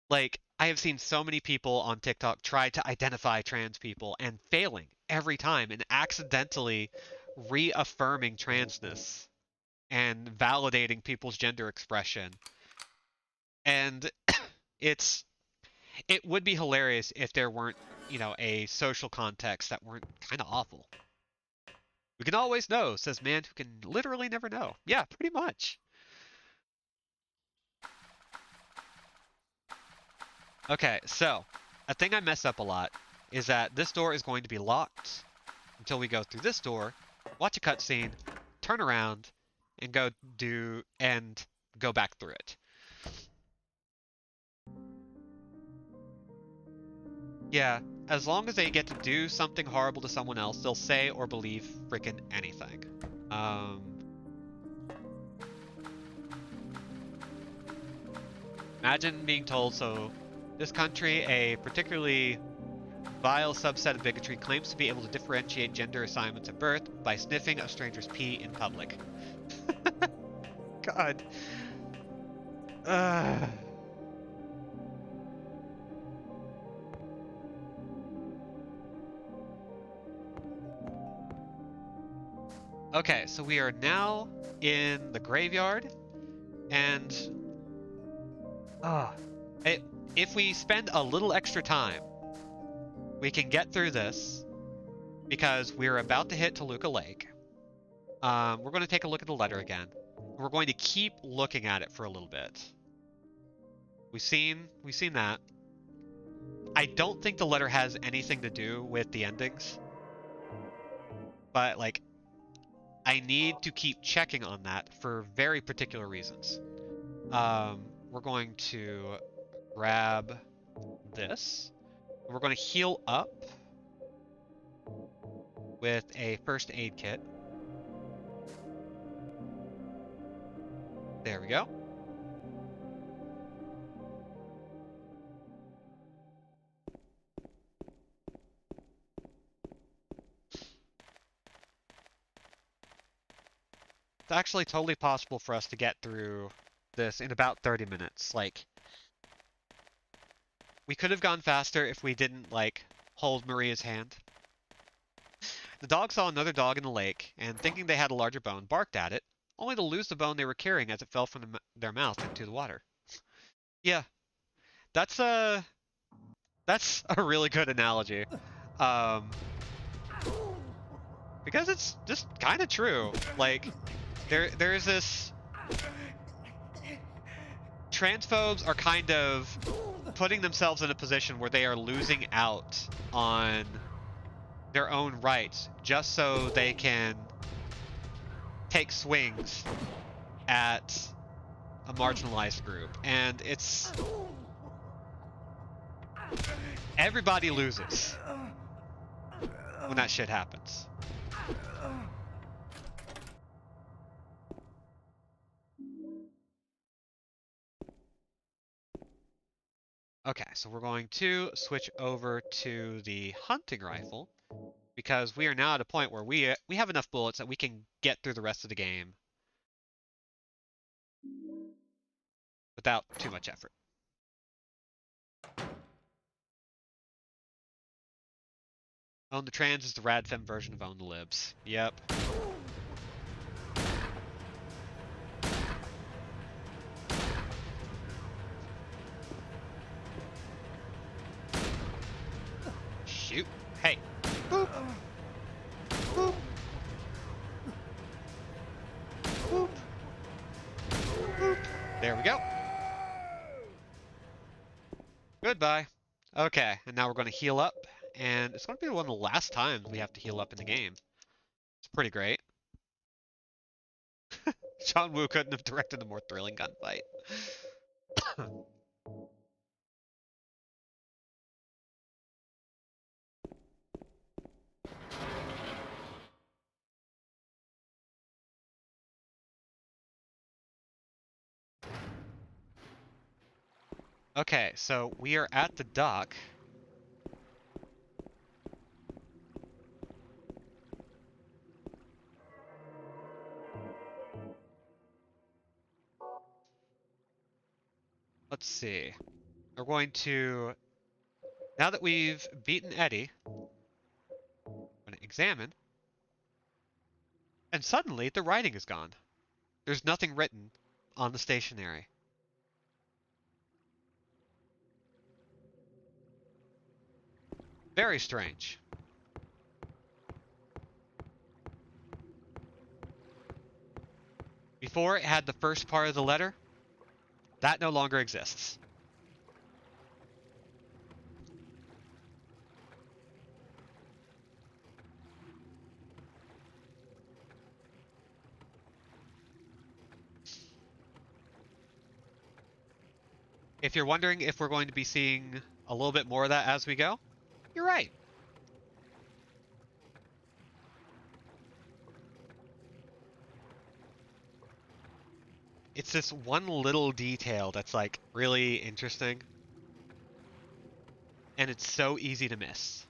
Like, I have seen so many people on TikTok try to identify trans people and failing every time and accidentally reaffirming transness and validating people's gender expression. And it would be hilarious if there weren't, you know, a social context that weren't kind of awful. We can always know, says man who can literally never know. Yeah, pretty much. Okay, so a thing I mess up a lot is that this door is going to be locked until we go through this door, watch a cutscene, turn around, and go back through it. Yeah, as long as they get to do something horrible to someone else, they'll say or believe frickin' anything. Imagine being told, so this country, a particularly vile subset of bigotry claims to be able to differentiate gender assignments at birth by sniffing a stranger's pee in public. God. Ugh. Okay, so we are now in the graveyard, and if we spend a little extra time, we can get through this because we're about to hit Toluca Lake. We're going to take a look at the letter again. We're going to keep looking at it for a little bit. We've seen that. I don't think the letter has anything to do with the endings, but like, I need to keep checking on that for very particular reasons. We're going to grab this. We're going to heal up with a first aid kit. There we go. It's actually totally possible for us to get through this in about 30 minutes. Like, we could have gone faster if we didn't, like, hold Maria's hand. The dog saw another dog in the lake, and thinking they had a larger bone, barked at it, only to lose the bone they were carrying as it fell from their mouth into the water. Yeah, that's a really good analogy. Because it's just kind of true. Like, there's this... Transphobes are kind of putting themselves in a position where they are losing out on their own rights just so they can take swings at a marginalized group. And it's... everybody loses when that shit happens. Okay, so we're going to switch over to the hunting rifle because we are now at a point where we have enough bullets that we can get through the rest of the game without too much effort. Own the Trans is the Radfem version of Own the Libs. Yep. Shoot. Hey. Boop. Boop. Boop. Boop. There we go. Goodbye. Okay, and now we're going to heal up, and it's going to be one of the last times we have to heal up in the game. It's pretty great. John Woo couldn't have directed a more thrilling gunfight. Okay, so we are at the dock. Let's see. We're going to, now that we've beaten Eddie, we're going to examine. And suddenly the writing is gone. There's nothing written on the stationery. Very strange. Before it had the first part of the letter. That no longer exists. If you're wondering if we're going to be seeing a little bit more of that as we go, you're right. It's this one little detail that's like really interesting. And it's so easy to miss.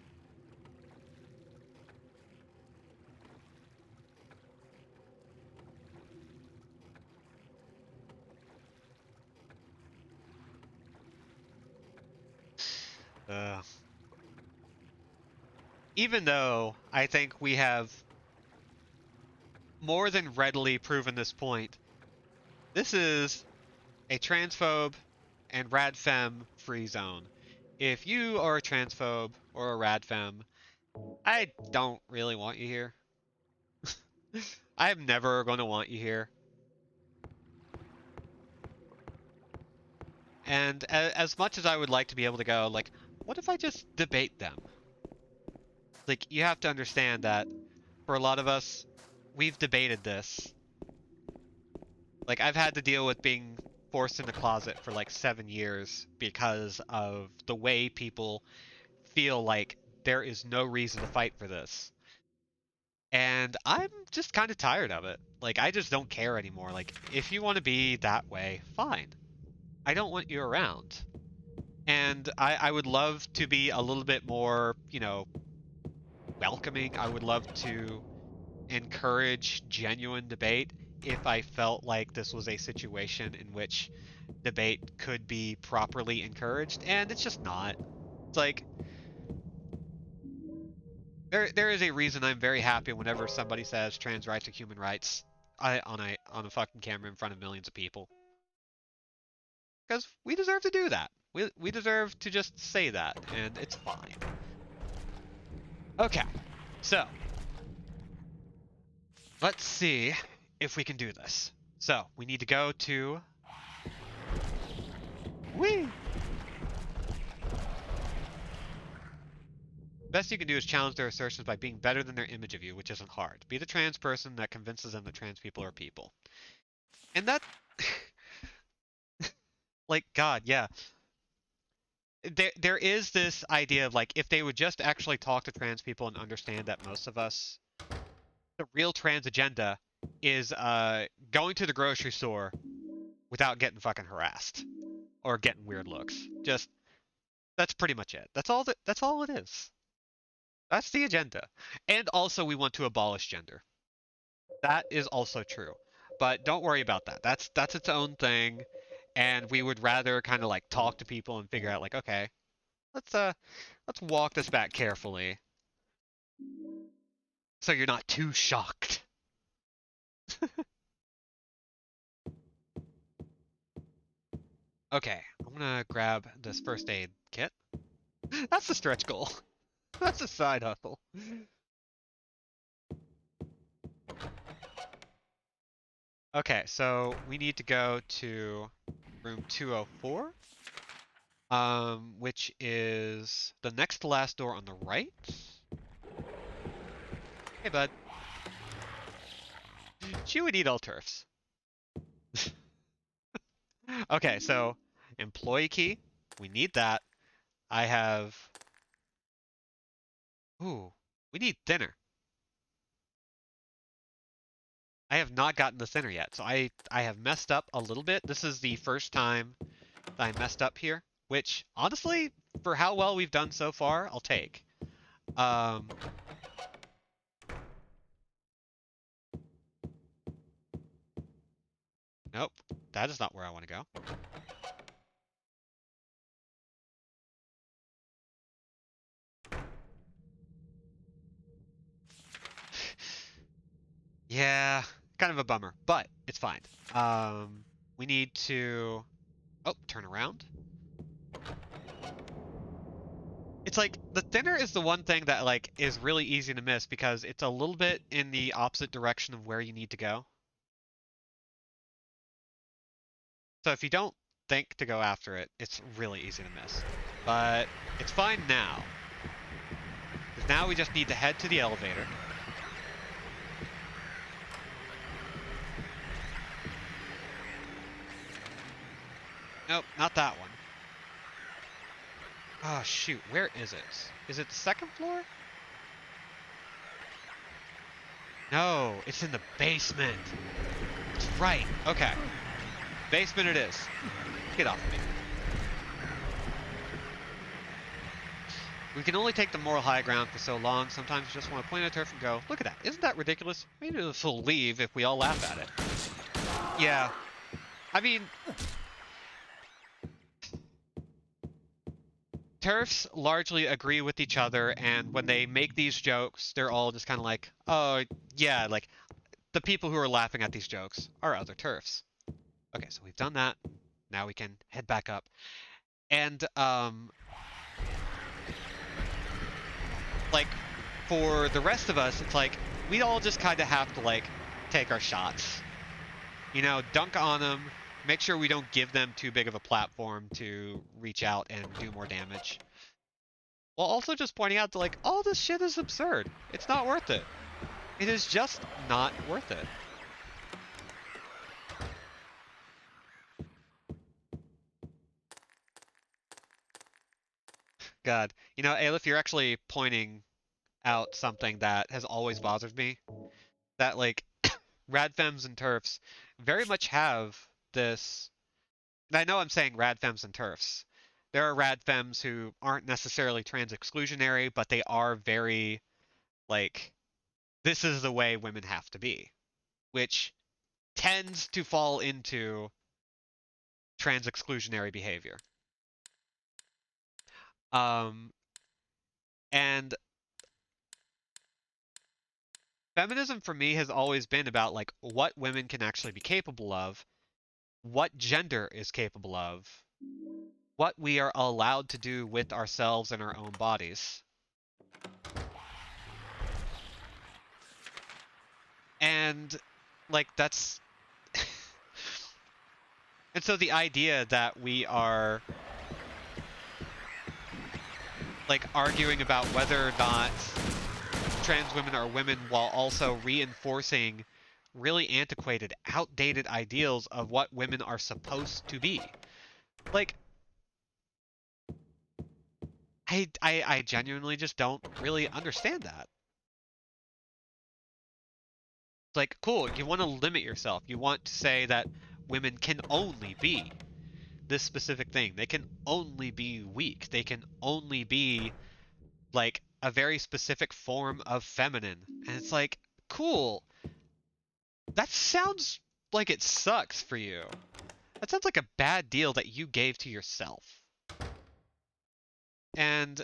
Even though I think we have more than readily proven this point, this is a transphobe and radfem free zone. If you are a transphobe or a radfem, I don't really want you here. I am never going to want you here. And as much as I would like to be able to go, like, what if I just debate them? Like, you have to understand that for a lot of us, we've debated this. Like, I've had to deal with being forced in the closet for like 7 years because of the way people feel like there is no reason to fight for this. And I'm just kind of tired of it. Like, I just don't care anymore. Like, if you want to be that way, fine. I don't want you around. And I would love to be a little bit more, you know, welcoming. I would love to encourage genuine debate if I felt like this was a situation in which debate could be properly encouraged, and it's just not. It's like there is a reason I'm very happy whenever somebody says trans rights are human rights on a fucking camera in front of millions of people. Because we deserve to do that. We deserve to just say that, and it's fine. Okay, so let's see if we can do this. So we need to go to. Whee! Best you can do is challenge their assertions by being better than their image of you, which isn't hard. Be the trans person that convinces them that trans people are people. And that... like, God, yeah. There is this idea of, like, if they would just actually talk to trans people and understand that most of us... The real trans agenda is going to the grocery store without getting fucking harassed. Or getting weird looks. Just... That's pretty much it. That's all it is. That's the agenda. And also we want to abolish gender. That is also true. But don't worry about that. That's its own thing. And we would rather kind of like talk to people and figure out like, okay, let's walk this back carefully. So you're not too shocked. Okay, I'm gonna grab this first aid kit. That's the stretch goal. That's a side hustle. Okay, so we need to go to room 204, which is the next to last door on the right. Hey, bud. She would eat all turfs. Okay, so employee key, we need that. I have... Ooh, we need thinner. I have not gotten the thinner yet, so I have messed up a little bit. This is the first time that I messed up here, which, honestly, for how well we've done so far, I'll take. Nope, that is not where I want to go. Yeah, kind of a bummer, but it's fine. We need to... Oh, turn around. It's like, the thinner is the one thing that, like, is really easy to miss because it's a little bit in the opposite direction of where you need to go. So if you don't think to go after it, it's really easy to miss. But it's fine now. Because now we just need to head to the elevator. Nope, not that one. Oh, shoot. Where is it? Is it the second floor? No, it's in the basement. That's right. Okay. Basement it is. Get off of me. We can only take the moral high ground for so long. Sometimes you just want to point at turf and go, look at that. Isn't that ridiculous? Maybe this will leave if we all laugh at it. Yeah. I mean... TERFs largely agree with each other, and when they make these jokes, they're all just kind of like, oh, yeah, like, the people who are laughing at these jokes are other TERFs. Okay, so we've done that. Now we can head back up. And, like, for the rest of us, it's like, we all just kind of have to, like, take our shots. You know, dunk on them, make sure we don't give them too big of a platform to reach out and do more damage. While also just pointing out that, like, all this shit is absurd. It's not worth it. It is just not worth it. God. You know, Aleph, you're actually pointing out something that has always bothered me. That, like, radfems and TERFs very much have this... And I know I'm saying radfems and TERFs. There are radfems who aren't necessarily trans exclusionary, but they are very, like, this is the way women have to be, which tends to fall into trans exclusionary behavior. And feminism for me has always been about, like, what women can actually be capable of, what gender is capable of, what we are allowed to do with ourselves and our own bodies. And, like, that's... And so the idea that we are, like, arguing about whether or not trans women are women while also reinforcing really antiquated, outdated ideals of what women are supposed to be. Like, I genuinely just don't really understand that. It's like, cool, you want to limit yourself. You want to say that women can only be this specific thing. They can only be weak. They can only be, like, a very specific form of feminine. And it's like, cool. That sounds like it sucks for you. That sounds like a bad deal that you gave to yourself. And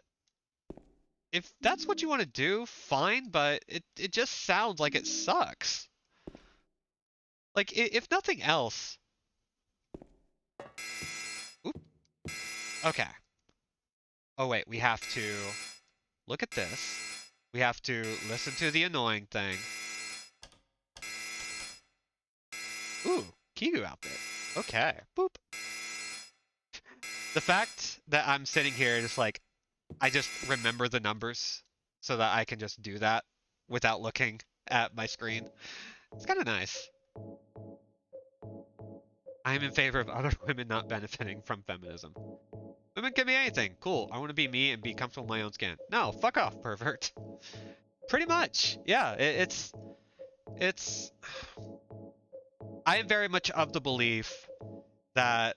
if that's what you want to do, fine, but it just sounds like it sucks. Like, if nothing else... Oop. Okay. Oh wait, we have to look at this. We have to listen to the annoying thing. Ooh, Kigu outfit. Okay. Boop. The fact that I'm sitting here just like, I just remember the numbers so that I can just do that without looking at my screen. It's kind of nice. I am in favor of other women not benefiting from feminism. Women can be anything. Cool. I want to be me and be comfortable in my own skin. No, fuck off, pervert. Pretty much. Yeah, it's... I am very much of the belief that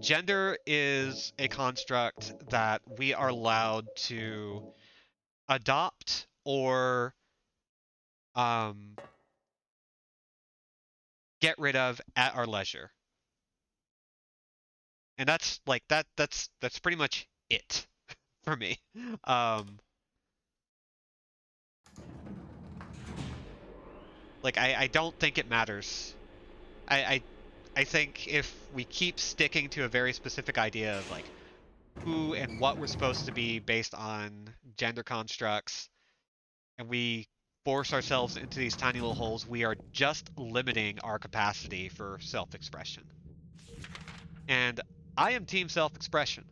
gender is a construct that we are allowed to adopt or get rid of at our leisure. And that's like that's pretty much it for me. Like I don't think it matters. I think if we keep sticking to a very specific idea of like who and what we're supposed to be based on gender constructs, and we force ourselves into these tiny little holes, we are just limiting our capacity for self-expression. And I am team self-expression.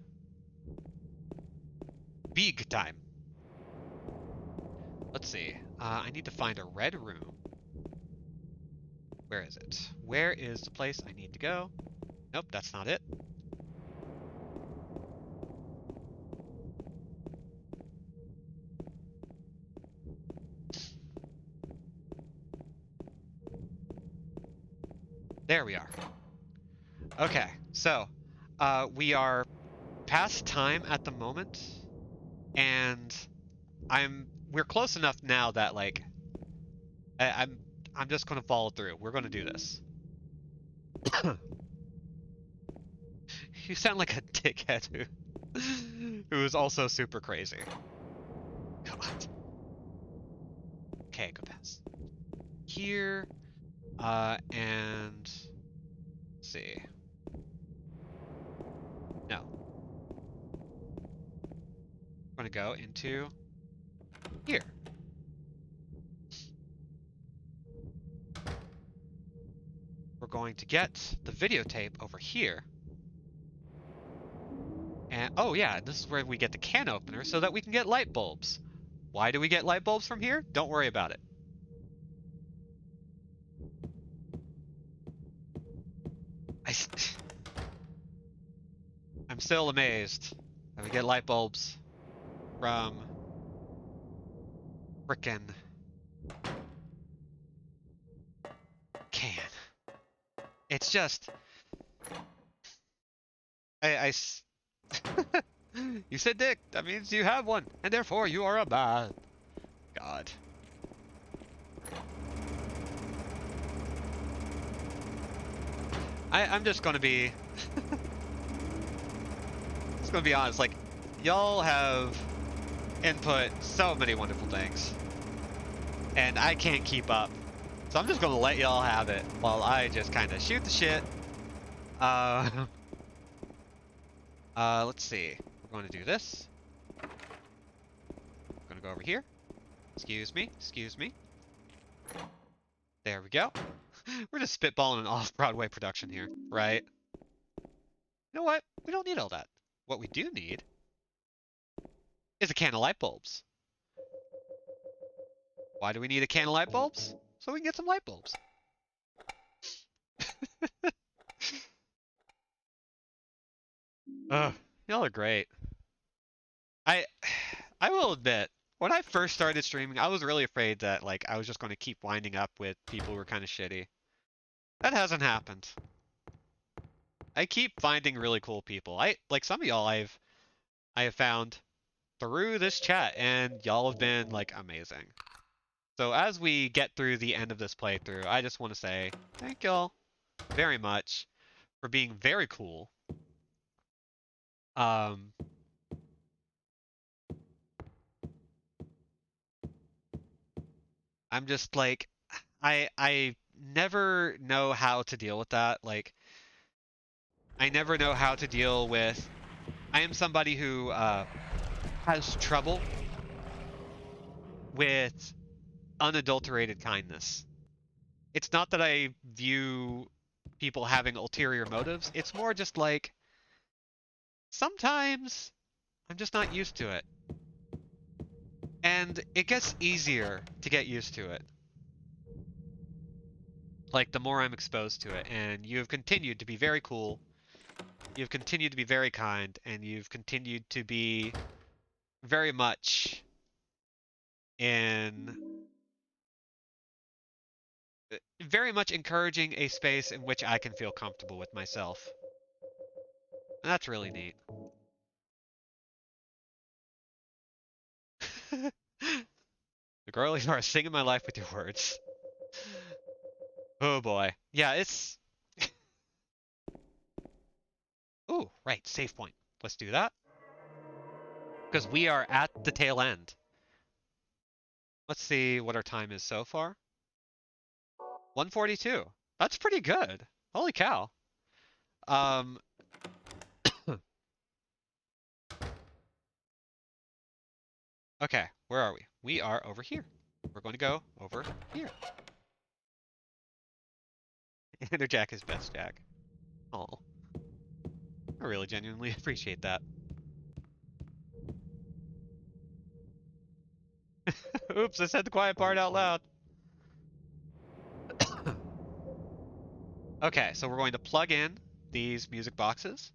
Big time. Let's see. I need to find a red room. Where is it? Where is the place I need to go? Nope, that's not it. There we are. Okay, so we are past time at the moment, and we're close enough now that like I'm just gonna follow through. We're gonna do this. You sound like a dickhead who is also super crazy. God. Okay, go past here, and let's see. No. I'm gonna go into here. We're going to get the videotape over here. And, oh yeah, this is where we get the can opener so that we can get light bulbs. Why do we get light bulbs from here? Don't worry about it. I'm still amazed that we get light bulbs from frickin' can. It's just... You said dick, that means you have one, and therefore you are a man. God. I'm just gonna be... just gonna be honest, like, y'all have input so many wonderful things, and I can't keep up. So I'm just gonna let y'all have it, while I just kinda shoot the shit. Let's see. We're going to do this. We're gonna go over here. Excuse me, excuse me. There we go. We're just spitballing an off-Broadway production here, right? You know what? We don't need all that. What we do need is a can of light bulbs. Why do we need a can of light bulbs? So we can get some light bulbs. Ugh, y'all are great. I will admit, when I first started streaming, I was really afraid that like I was just going to keep winding up with people who were kind of shitty. That hasn't happened. I keep finding really cool people. Like some of y'all I have found through this chat, and y'all have been like amazing. So as we get through the end of this playthrough, I just want to say thank y'all very much for being very cool. I'm just like, I never know how to deal with that. Like, I never know how to deal with. I am somebody who has trouble with unadulterated kindness. It's not that I view people having ulterior motives. It's more just like sometimes I'm just not used to it. And it gets easier to get used to it. Like, the more I'm exposed to it. And you have continued to be very cool. You've continued to be very kind. And you've continued to be very much very much encouraging a space in which I can feel comfortable with myself. And that's really neat. The girl, you are singing my life with your words. Oh boy. Yeah, it's... Ooh, right, save point. Let's do that. Because we are at the tail end. Let's see what our time is so far. 1:42. That's pretty good. Holy cow. Okay, where are we? We are over here. We're going to go over here. Inner Jack is best Jack. Oh, I really genuinely appreciate that. Oops, I said the quiet part out loud. Okay, so we're going to plug in these music boxes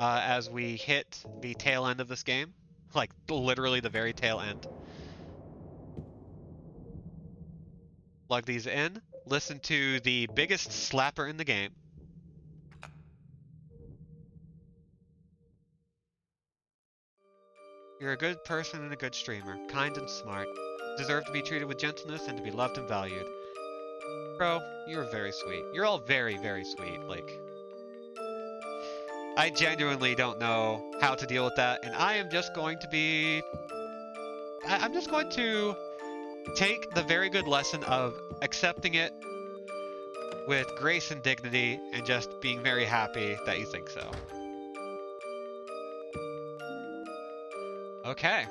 as we hit the tail end of this game. Like, literally the very tail end. Plug these in. Listen to the biggest slapper in the game. You're a good person and a good streamer. Kind and smart. Deserve to be treated with gentleness and to be loved and valued. Bro, you're very sweet. You're all very, very sweet. Like, I genuinely don't know how to deal with that, and I am just going to be... I'm just going to take the very good lesson of accepting it with grace and dignity and just being very happy that you think so. Okay.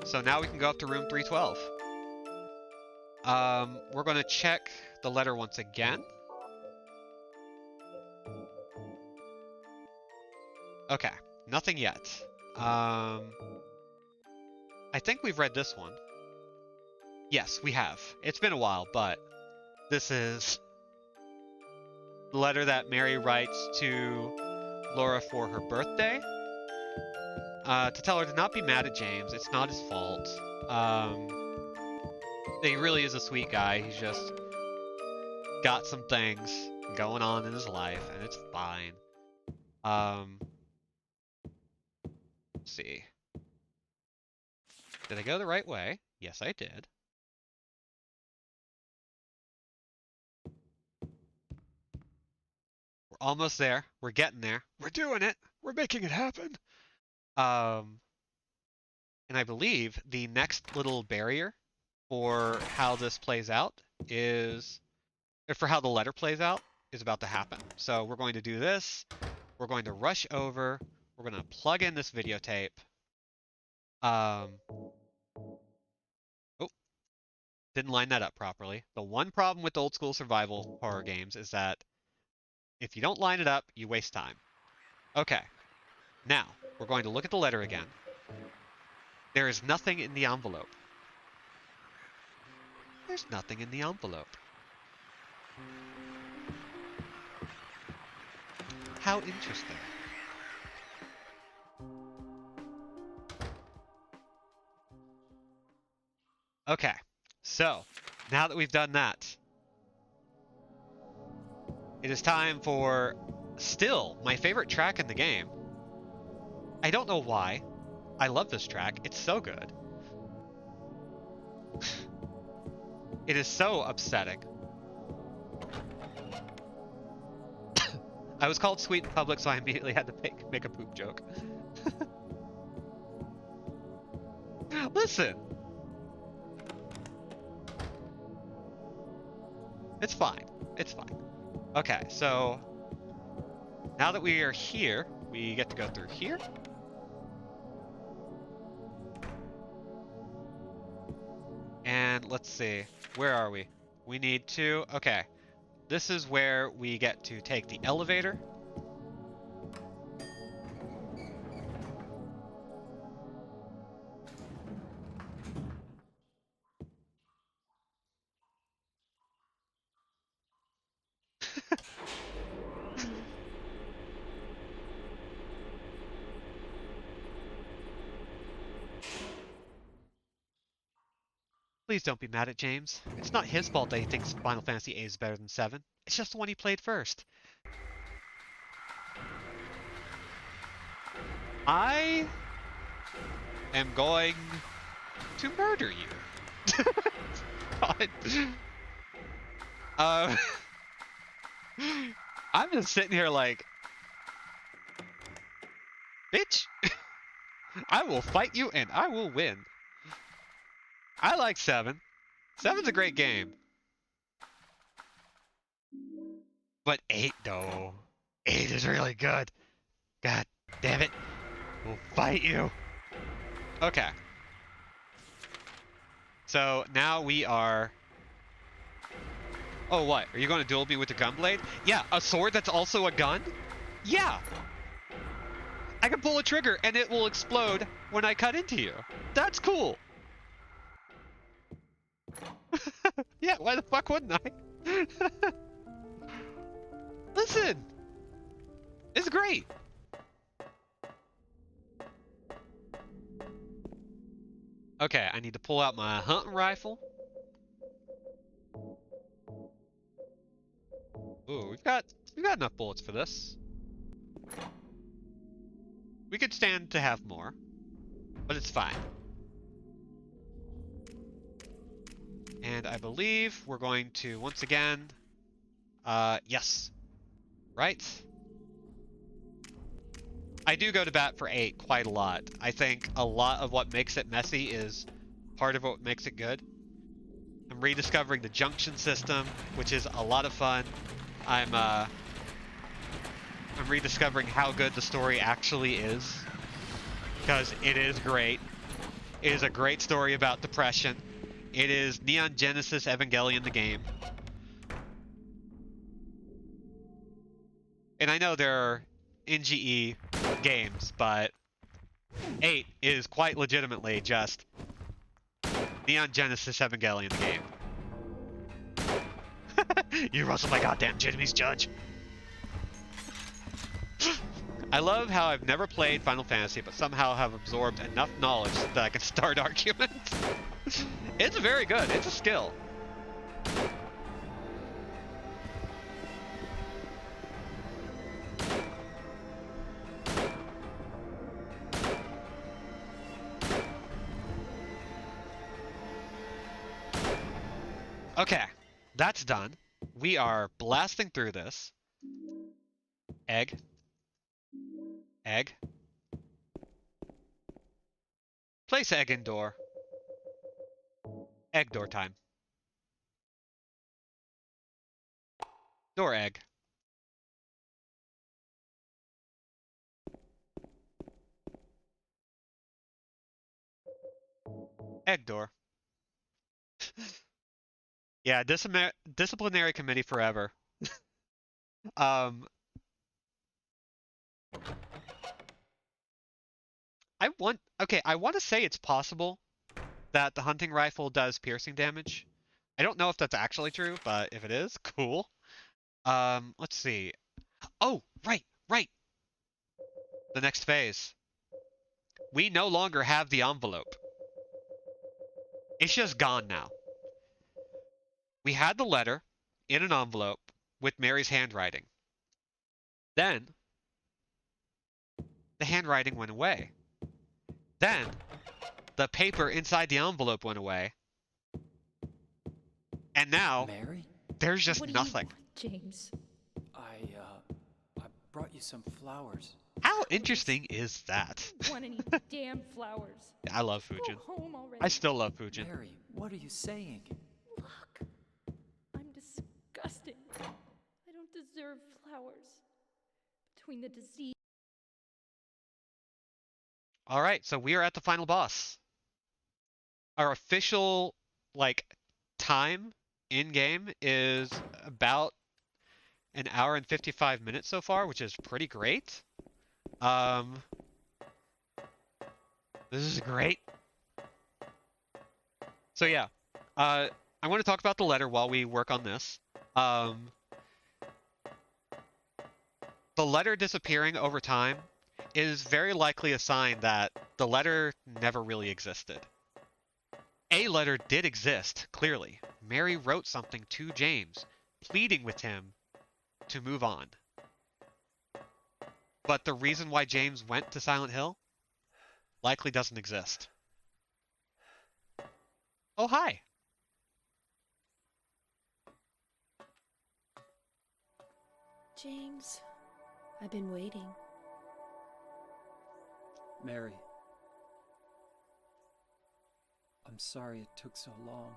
So now we can go up to room 312. We're going to check the letter once again. Okay, nothing yet. I think we've read this one. Yes, we have. It's been a while, but this is the letter that Mary writes to Laura for her birthday. To tell her to not be mad at James. It's not his fault. He really is a sweet guy. He's just got some things going on in his life, and it's fine. Let's see. Did I go the right way? Yes, I did. We're almost there. We're getting there. We're doing it. We're making it happen. And I believe the next little barrier for how this plays out is, or for how the letter plays out, is about to happen. So we're going to do this. We're going to rush over. We're going to plug in this videotape. Oh, didn't line that up properly. The one problem with old school survival horror games is that if you don't line it up, you waste time. Okay. Now, we're going to look at the letter again. There is nothing in the envelope. There's nothing in the envelope. How interesting. Okay, so now that we've done that, it is time for still my favorite track in the game. I don't know why. I love this track. It's so good. It is so upsetting. I was called sweet in public, so I immediately had to make a poop joke. Listen. It's fine. It's fine. Okay, so now that we are here, we get to go through here. And let's see, where are we? We need to, okay. This is where we get to take the elevator. Please don't be mad at James. It's not his fault that he thinks Final Fantasy VIII is better than 7. It's just the one he played first. I am going to murder you. I'm just sitting here like, bitch, I will fight you and I will win. I like 7. 7's a great game. But 8, though. 8 is really good. God damn it. We'll fight you. Okay. So now we are... Oh, what? Are you going to duel me with a gun blade? Yeah, a sword that's also a gun? Yeah. I can pull a trigger and it will explode when I cut into you. That's cool. Yeah, why the fuck wouldn't I? Listen! It's great! Okay, I need to pull out my hunting rifle. Ooh, we've got enough bullets for this. We could stand to have more, but it's fine. And I believe we're going to, once again, yes. Right? I do go to bat for 8 quite a lot. I think a lot of what makes it messy is part of what makes it good. I'm rediscovering the junction system, which is a lot of fun. I'm rediscovering how good the story actually is, because it is great. It is a great story about depression. It is Neon Genesis Evangelion the game. And I know there are NGE games, but 8 is quite legitimately just Neon Genesis Evangelion the game. You rustled my goddamn Jimmy's Judge. I love how I've never played Final Fantasy, but somehow have absorbed enough knowledge that I can start arguments. It's very good. It's a skill. Okay, that's done. We are blasting through this. Egg. Egg. Place egg in door. Egg door time. Door egg. Egg door. Yeah, disciplinary committee forever. I want to say it's possible that the hunting rifle does piercing damage. I don't know if that's actually true, but if it is, cool. Let's see. Oh, right. The next phase. We no longer have the envelope. It's just gone now. We had the letter in an envelope with Mary's handwriting. Then, the handwriting went away. Then, the paper inside the envelope went away. And now, Mary? there's just What do nothing. you want, James? I brought you some flowers. How interesting is that? Want any damn flowers? I love Fujin. Go home already. I still love Fujin. Mary, what are you saying? Look, I'm disgusting. I don't deserve flowers. Between the disease. All right, so we are at the final boss. Our official, time in game is about an hour and 55 minutes so far, which is pretty great. This is great. So yeah, I want to talk about the letter while we work on this. The letter disappearing over time is very likely a sign that the letter never really existed. A letter did exist, clearly. Mary wrote something to James, pleading with him to move on. But the reason why James went to Silent Hill likely doesn't exist. Oh, hi. James, I've been waiting. Mary. I'm sorry it took so long.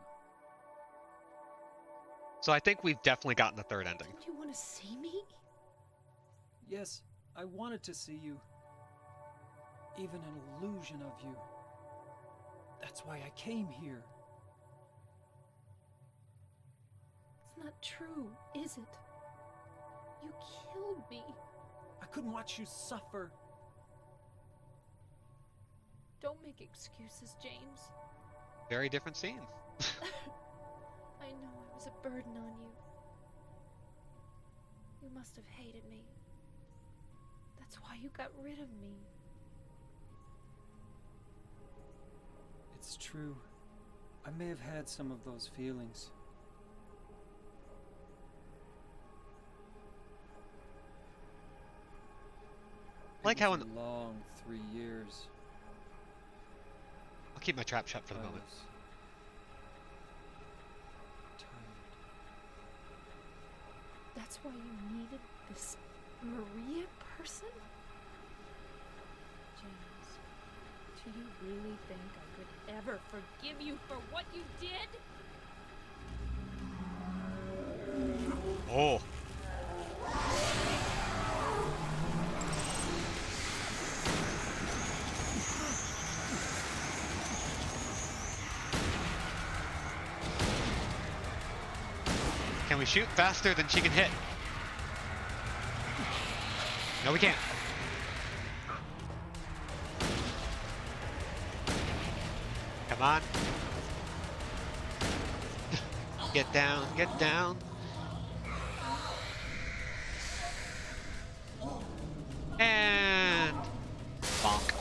So I think we've definitely gotten the third ending. Don't you want to see me? Yes, I wanted to see you. Even an illusion of you. That's why I came here. It's not true, is it? You killed me. I couldn't watch you suffer. Don't make excuses, James. Very different scene. I know I was a burden on you. You must have hated me. That's why you got rid of me. It's true. I may have had some of those feelings. Like It how was a long 3 years. I'll keep my trap shut for the I moment. was tired. That's why you needed this Maria person? James, do you really think I could ever forgive you for what you did? Oh. Can we shoot faster than she can hit? No, we can't. Come on. Get down, get down. And bonk.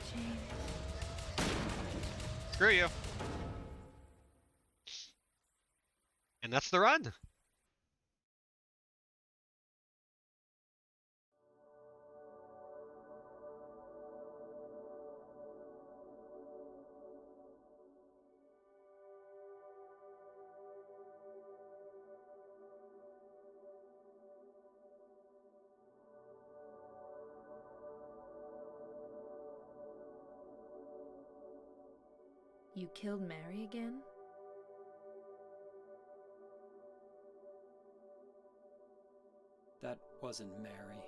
James. Screw you. And that's the run. You killed Mary again? That wasn't Mary.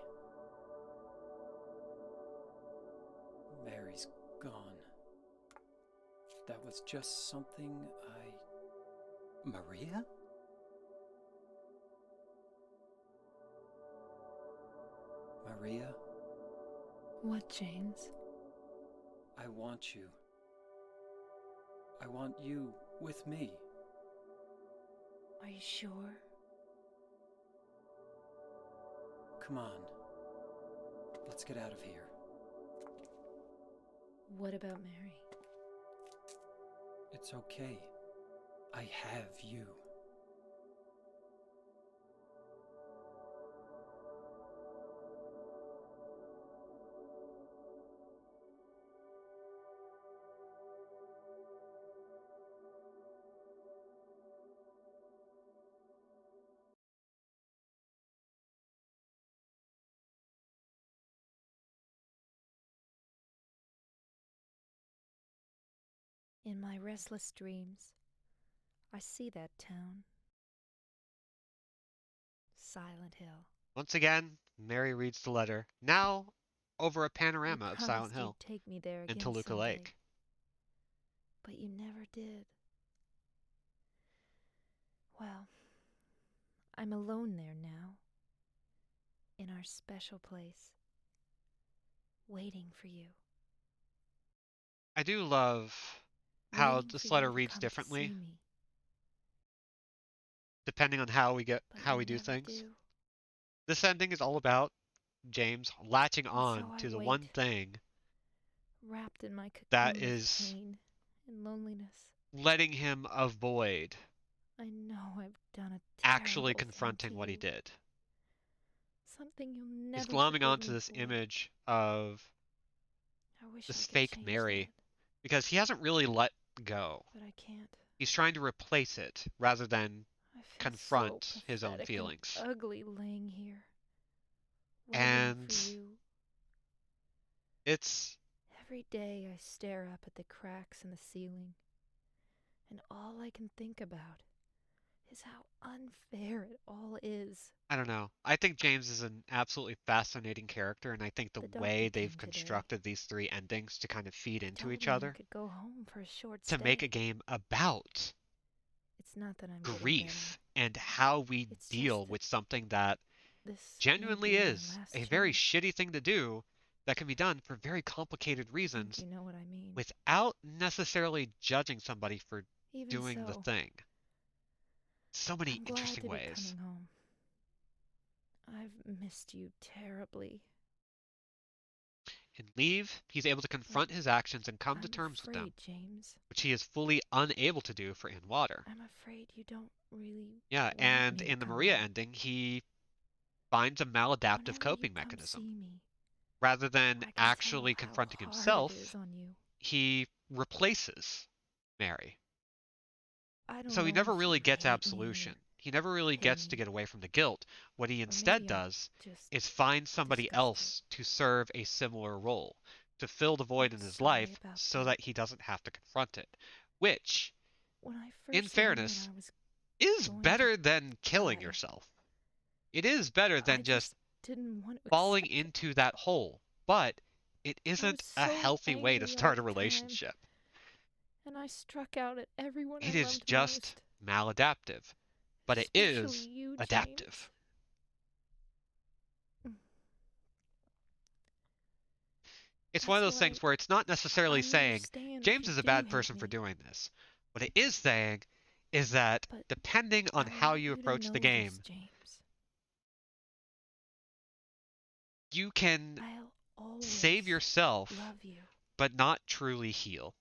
Mary's gone. That was just something Maria? Maria, What, James? I want you. I want you with me. Are you sure? Come on. Let's get out of here. What about Mary? It's okay. I have you. In my restless dreams, I see that town. Silent Hill. Once again, Mary reads the letter, now over a You panorama of Silent promised Hill you'd take me there again and Toluca someday, Lake. but you never did. Well, I'm alone there now, in our special place, waiting for you. I do love how Waiting this for letter you to reads come to differently see me, depending on how we but you do never things. do. This ending is all about James latching And on so I to the wait. one thing Wrapped in my that cocoon of is pain and loneliness. letting him avoid I know I've done a actually terrible thing confronting to what he you. did. Something you'll He's never glomming forgive onto me this for. image of I wish this I could fake change Mary that, because he hasn't really let go. but I can't. He's trying to replace it rather than I feel confront so his own pathetic feelings. and ugly laying here, waiting And for you. it's Every day I stare up at the cracks in the ceiling, and all I can think about is how unfair it all is. I don't know. I think James is an absolutely fascinating character, and I think the The doctor way they've came today. constructed these three endings to kind of feed He into told each me I other could go home for a short to stay. make a game about It's not that I'm getting grief and how we It's deal just that with something that better. This may genuinely be my is last a very chance. shitty thing to do that can be done for very complicated I think reasons you know what I mean. without necessarily judging somebody for Even doing the so, thing. So many I'm glad interesting to be ways. coming home. I've missed you terribly. In Leave, he's able to confront his actions and come to I'm terms with them, afraid, James. which he is fully unable to do for In Water. I'm afraid you don't really Yeah, want and me to in the come Maria home. ending, he finds a maladaptive Whenever coping you come mechanism. see me, Rather than I can actually tell confronting how himself, hard it is on you. he replaces Mary. I don't So he know never if really you gets hate me absolution. or He never really gets to him, get away from the guilt. What he or instead maybe I does just is find somebody disgusted. else to serve a similar role, to fill the void in I'm his sorry life about so that. that he doesn't have to confront it. Which, When I in first learned fairness, that I was is going to better than killing die, yourself. It is better I than just just didn't want to falling accept it. into that hole. But it I was isn't a so healthy way to angry all start a the time, relationship. and I struck out at everyone It I is loved just most, maladaptive. But it especially is you, adaptive. James. It's one of That's those why things where it's not necessarily I saying understand if James you is a do bad hate person for me, doing this. What it is saying is that but depending on I how want you you to approach the know game, this, James. you can I'll always save yourself love you, but not truly heal.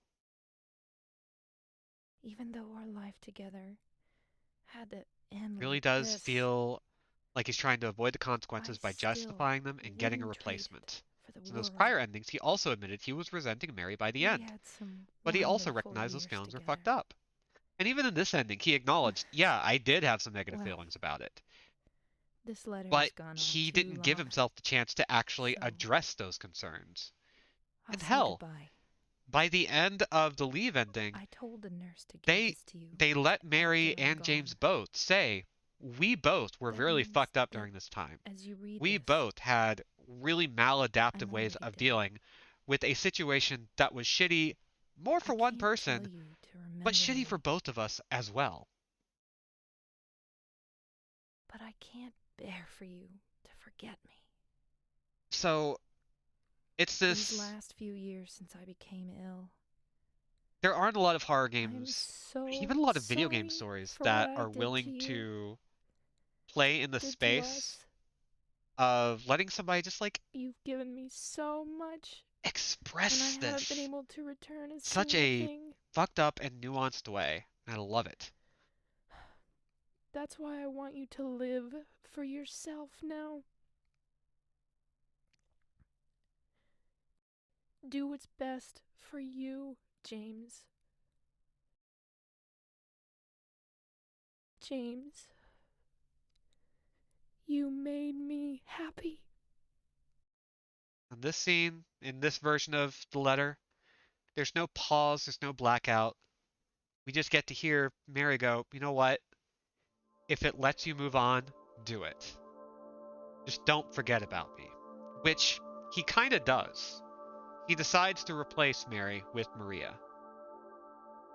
even though our life together had to end Really like does this. feel like he's trying to avoid the consequences I by still justifying them and getting a wouldn't trade it replacement. for the So in those world. prior endings, he also admitted he was resenting Mary by the We end. had some But he also wonderful recognized those years feelings were together. fucked up. And even in this ending, he acknowledged, yeah, I did have some negative Well, feelings about it. This letter But has gone on he too didn't give long, himself the chance to actually so address those concerns. I'll And say hell, goodbye. by the end of the Leave ending, I told the nurse to give they this to you. they let Mary after I'm and James gone. both say, we both were That really means fucked up that during this time. as you read We this, both had really maladaptive I'm ways already of dead. dealing with a situation that was shitty more for I one can't tell person, you to remember but shitty me, for both of us as well. but I can't bear for you to forget me. So it's These this. last few years since I became ill, There aren't a lot of horror I'm games, so even a lot of video game sorry stories for that what I are did willing to you, to play in the did to space us. of letting somebody just like You've given me so much, and I express haven't been this able to return a such single a thing. fucked up and nuanced way. And I love it. That's why I want you to live for yourself now. Do what's best for you, James. James, you made me happy. And this scene, in this version of the letter, there's no pause, there's no blackout. We just get to hear Mary go, you know what? If it lets you move on, do it. Just don't forget about me. Which he kind of does. He decides to replace Mary with Maria.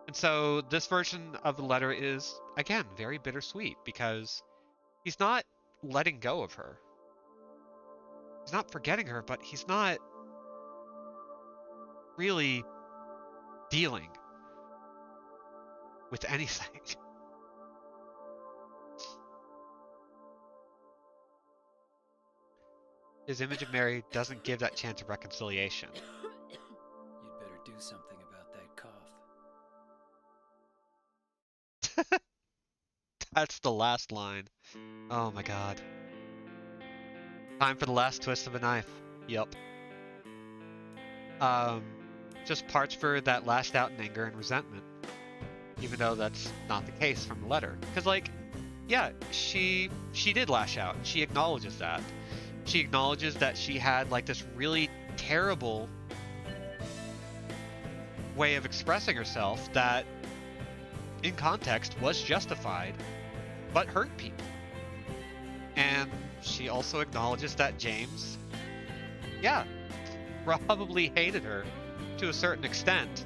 And so this version of the letter is, again, very bittersweet because he's not letting go of her. He's not forgetting her, but he's not really dealing with anything. His image of Mary doesn't give that chance of reconciliation. You'd better do something about that cough. That's the last line. Oh my god. Time for the last twist of a knife. Yep. Just parts for that lashed out in anger and resentment. Even though that's not the case from the letter. Because, like, yeah, she did lash out, and she acknowledges that. She acknowledges that she had, like, this really terrible way of expressing herself that, in context, was justified, but hurt people. And she also acknowledges that James, yeah, probably hated her to a certain extent.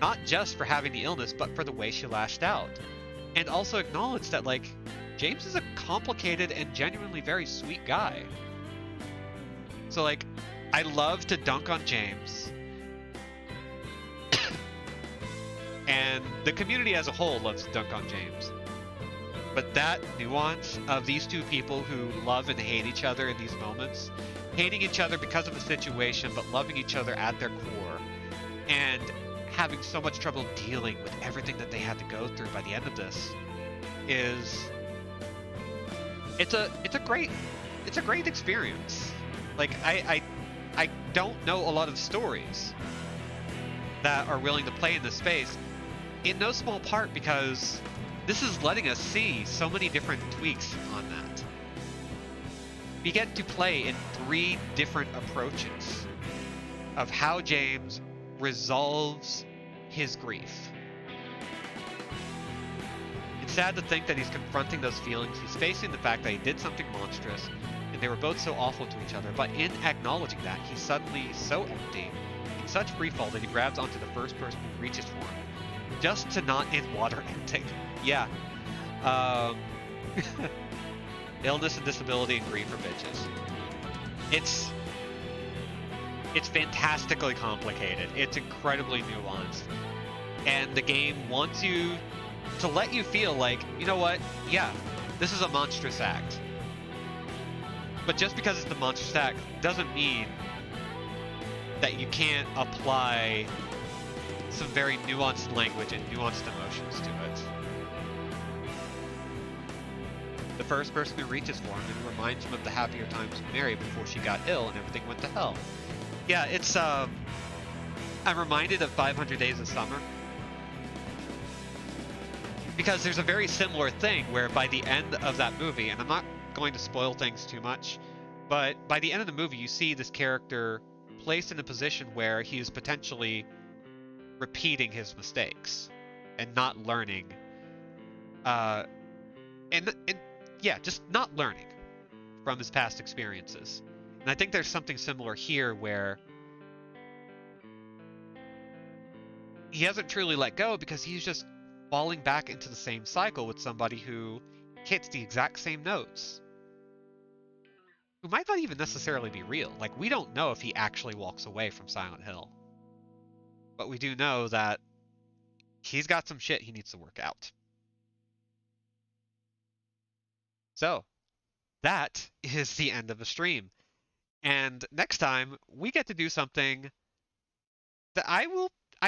Not just for having the illness, but for the way she lashed out. And also acknowledged that, like, James is a complicated and genuinely very sweet guy. So, like, I love to dunk on James. And the community as a whole loves to dunk on James. But that nuance of these two people who love and hate each other in these moments, hating each other because of the situation, but loving each other at their core, and having so much trouble dealing with everything that they had to go through by the end of this, is it's a great experience. Like I don't know a lot of stories that are willing to play in this space, in no small part because this is letting us see so many different tweaks on that. We get to play in 3 different approaches of how James resolves his grief. It's sad to think that he's confronting those feelings. He's facing the fact that he did something monstrous and they were both so awful to each other, but in acknowledging that, he's suddenly so empty, in such free fall that he grabs onto the first person who reaches for him, just to not end water ending. Yeah. Illness and disability and grief are bitches. It's fantastically complicated. It's incredibly nuanced. And the game wants you to let you feel like, you know what? Yeah, this is a monstrous act. But just because it's a monstrous act doesn't mean that you can't apply some very nuanced language and nuanced emotions to it. The first person who reaches for him and reminds him of the happier times with Mary before she got ill and everything went to hell. Yeah, it's, I'm reminded of 500 Days of Summer. Because there's a very similar thing where by the end of that movie, and I'm not going to spoil things too much, but by the end of the movie you see this character placed in a position where he is potentially repeating his mistakes and not learning. And yeah, just not learning from his past experiences. And I think there's something similar here where he hasn't truly let go because he's just falling back into the same cycle with somebody who hits the exact same notes. Who might not even necessarily be real. Like, we don't know if he actually walks away from Silent Hill. But we do know that he's got some shit he needs to work out. So, that is the end of the stream. And next time, we get to do something that I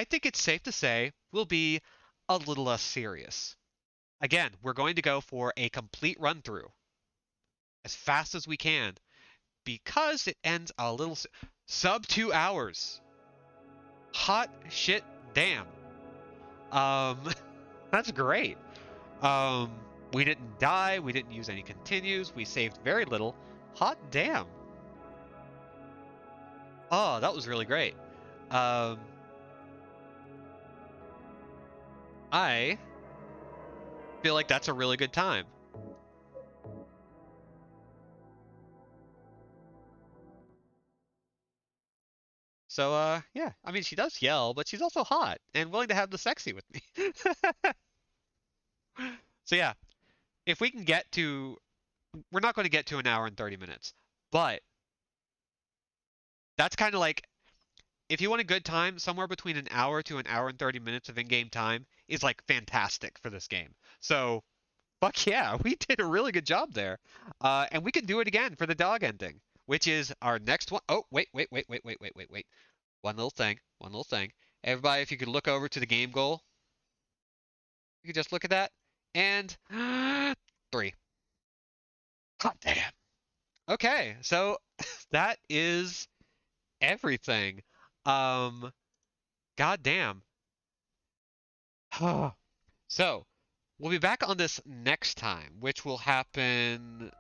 think it's safe to say will be a little less serious. Again, we're going to go for a complete run through as fast as we can because it ends a little sub 2 hours. Hot shit damn. That's great. We didn't die, we didn't use any continues, we saved very little. Hot damn. Oh, that was really great. I feel like that's a really good time. So, yeah. I mean, she does yell, but she's also hot and willing to have the sexy with me. So, yeah. If we can get to... We're not going to get to 1 hour and 30 minutes. But that's kind of like... If you want a good time, somewhere between 1 hour to 1 hour and 30 minutes of in-game time is, like, fantastic for this game. So, fuck yeah, we did a really good job there. And we can do it again for the dog ending, which is our next one. Oh, wait. One little thing. Everybody, if you could look over to the game goal. You could just look at that. And 3. God damn. Okay, so that is everything. God damn. So, we'll be back on this next time, which will happen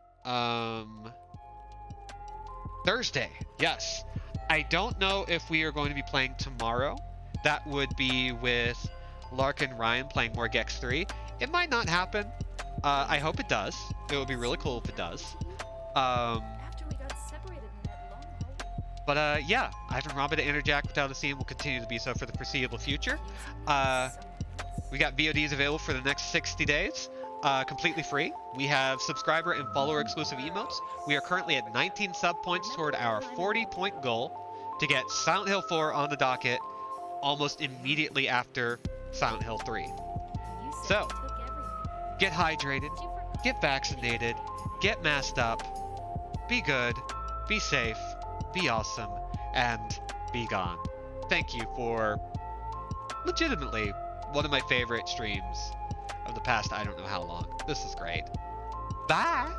Thursday. Yes. I don't know if we are going to be playing tomorrow. That would be with Lark and Ryan playing more Gex 3. It might not happen. I hope it does. It would be really cool if it does. After we got separated in that long hallway. But yeah, I've been Robin to Interjack without a scene will continue to be so for the foreseeable future. We got VODs available for the next 60 days, completely free. We have subscriber and follower exclusive emotes. We are currently at 19 sub points toward our 40-point goal to get Silent Hill 4 on the docket almost immediately after Silent Hill 3. You said So, you took everything. get hydrated, Did you forget? get vaccinated, get masked up, be good, be safe, be awesome, and be gone. Thank you for legitimately one of my favorite streams of the past I don't know how long. This is great. Bye!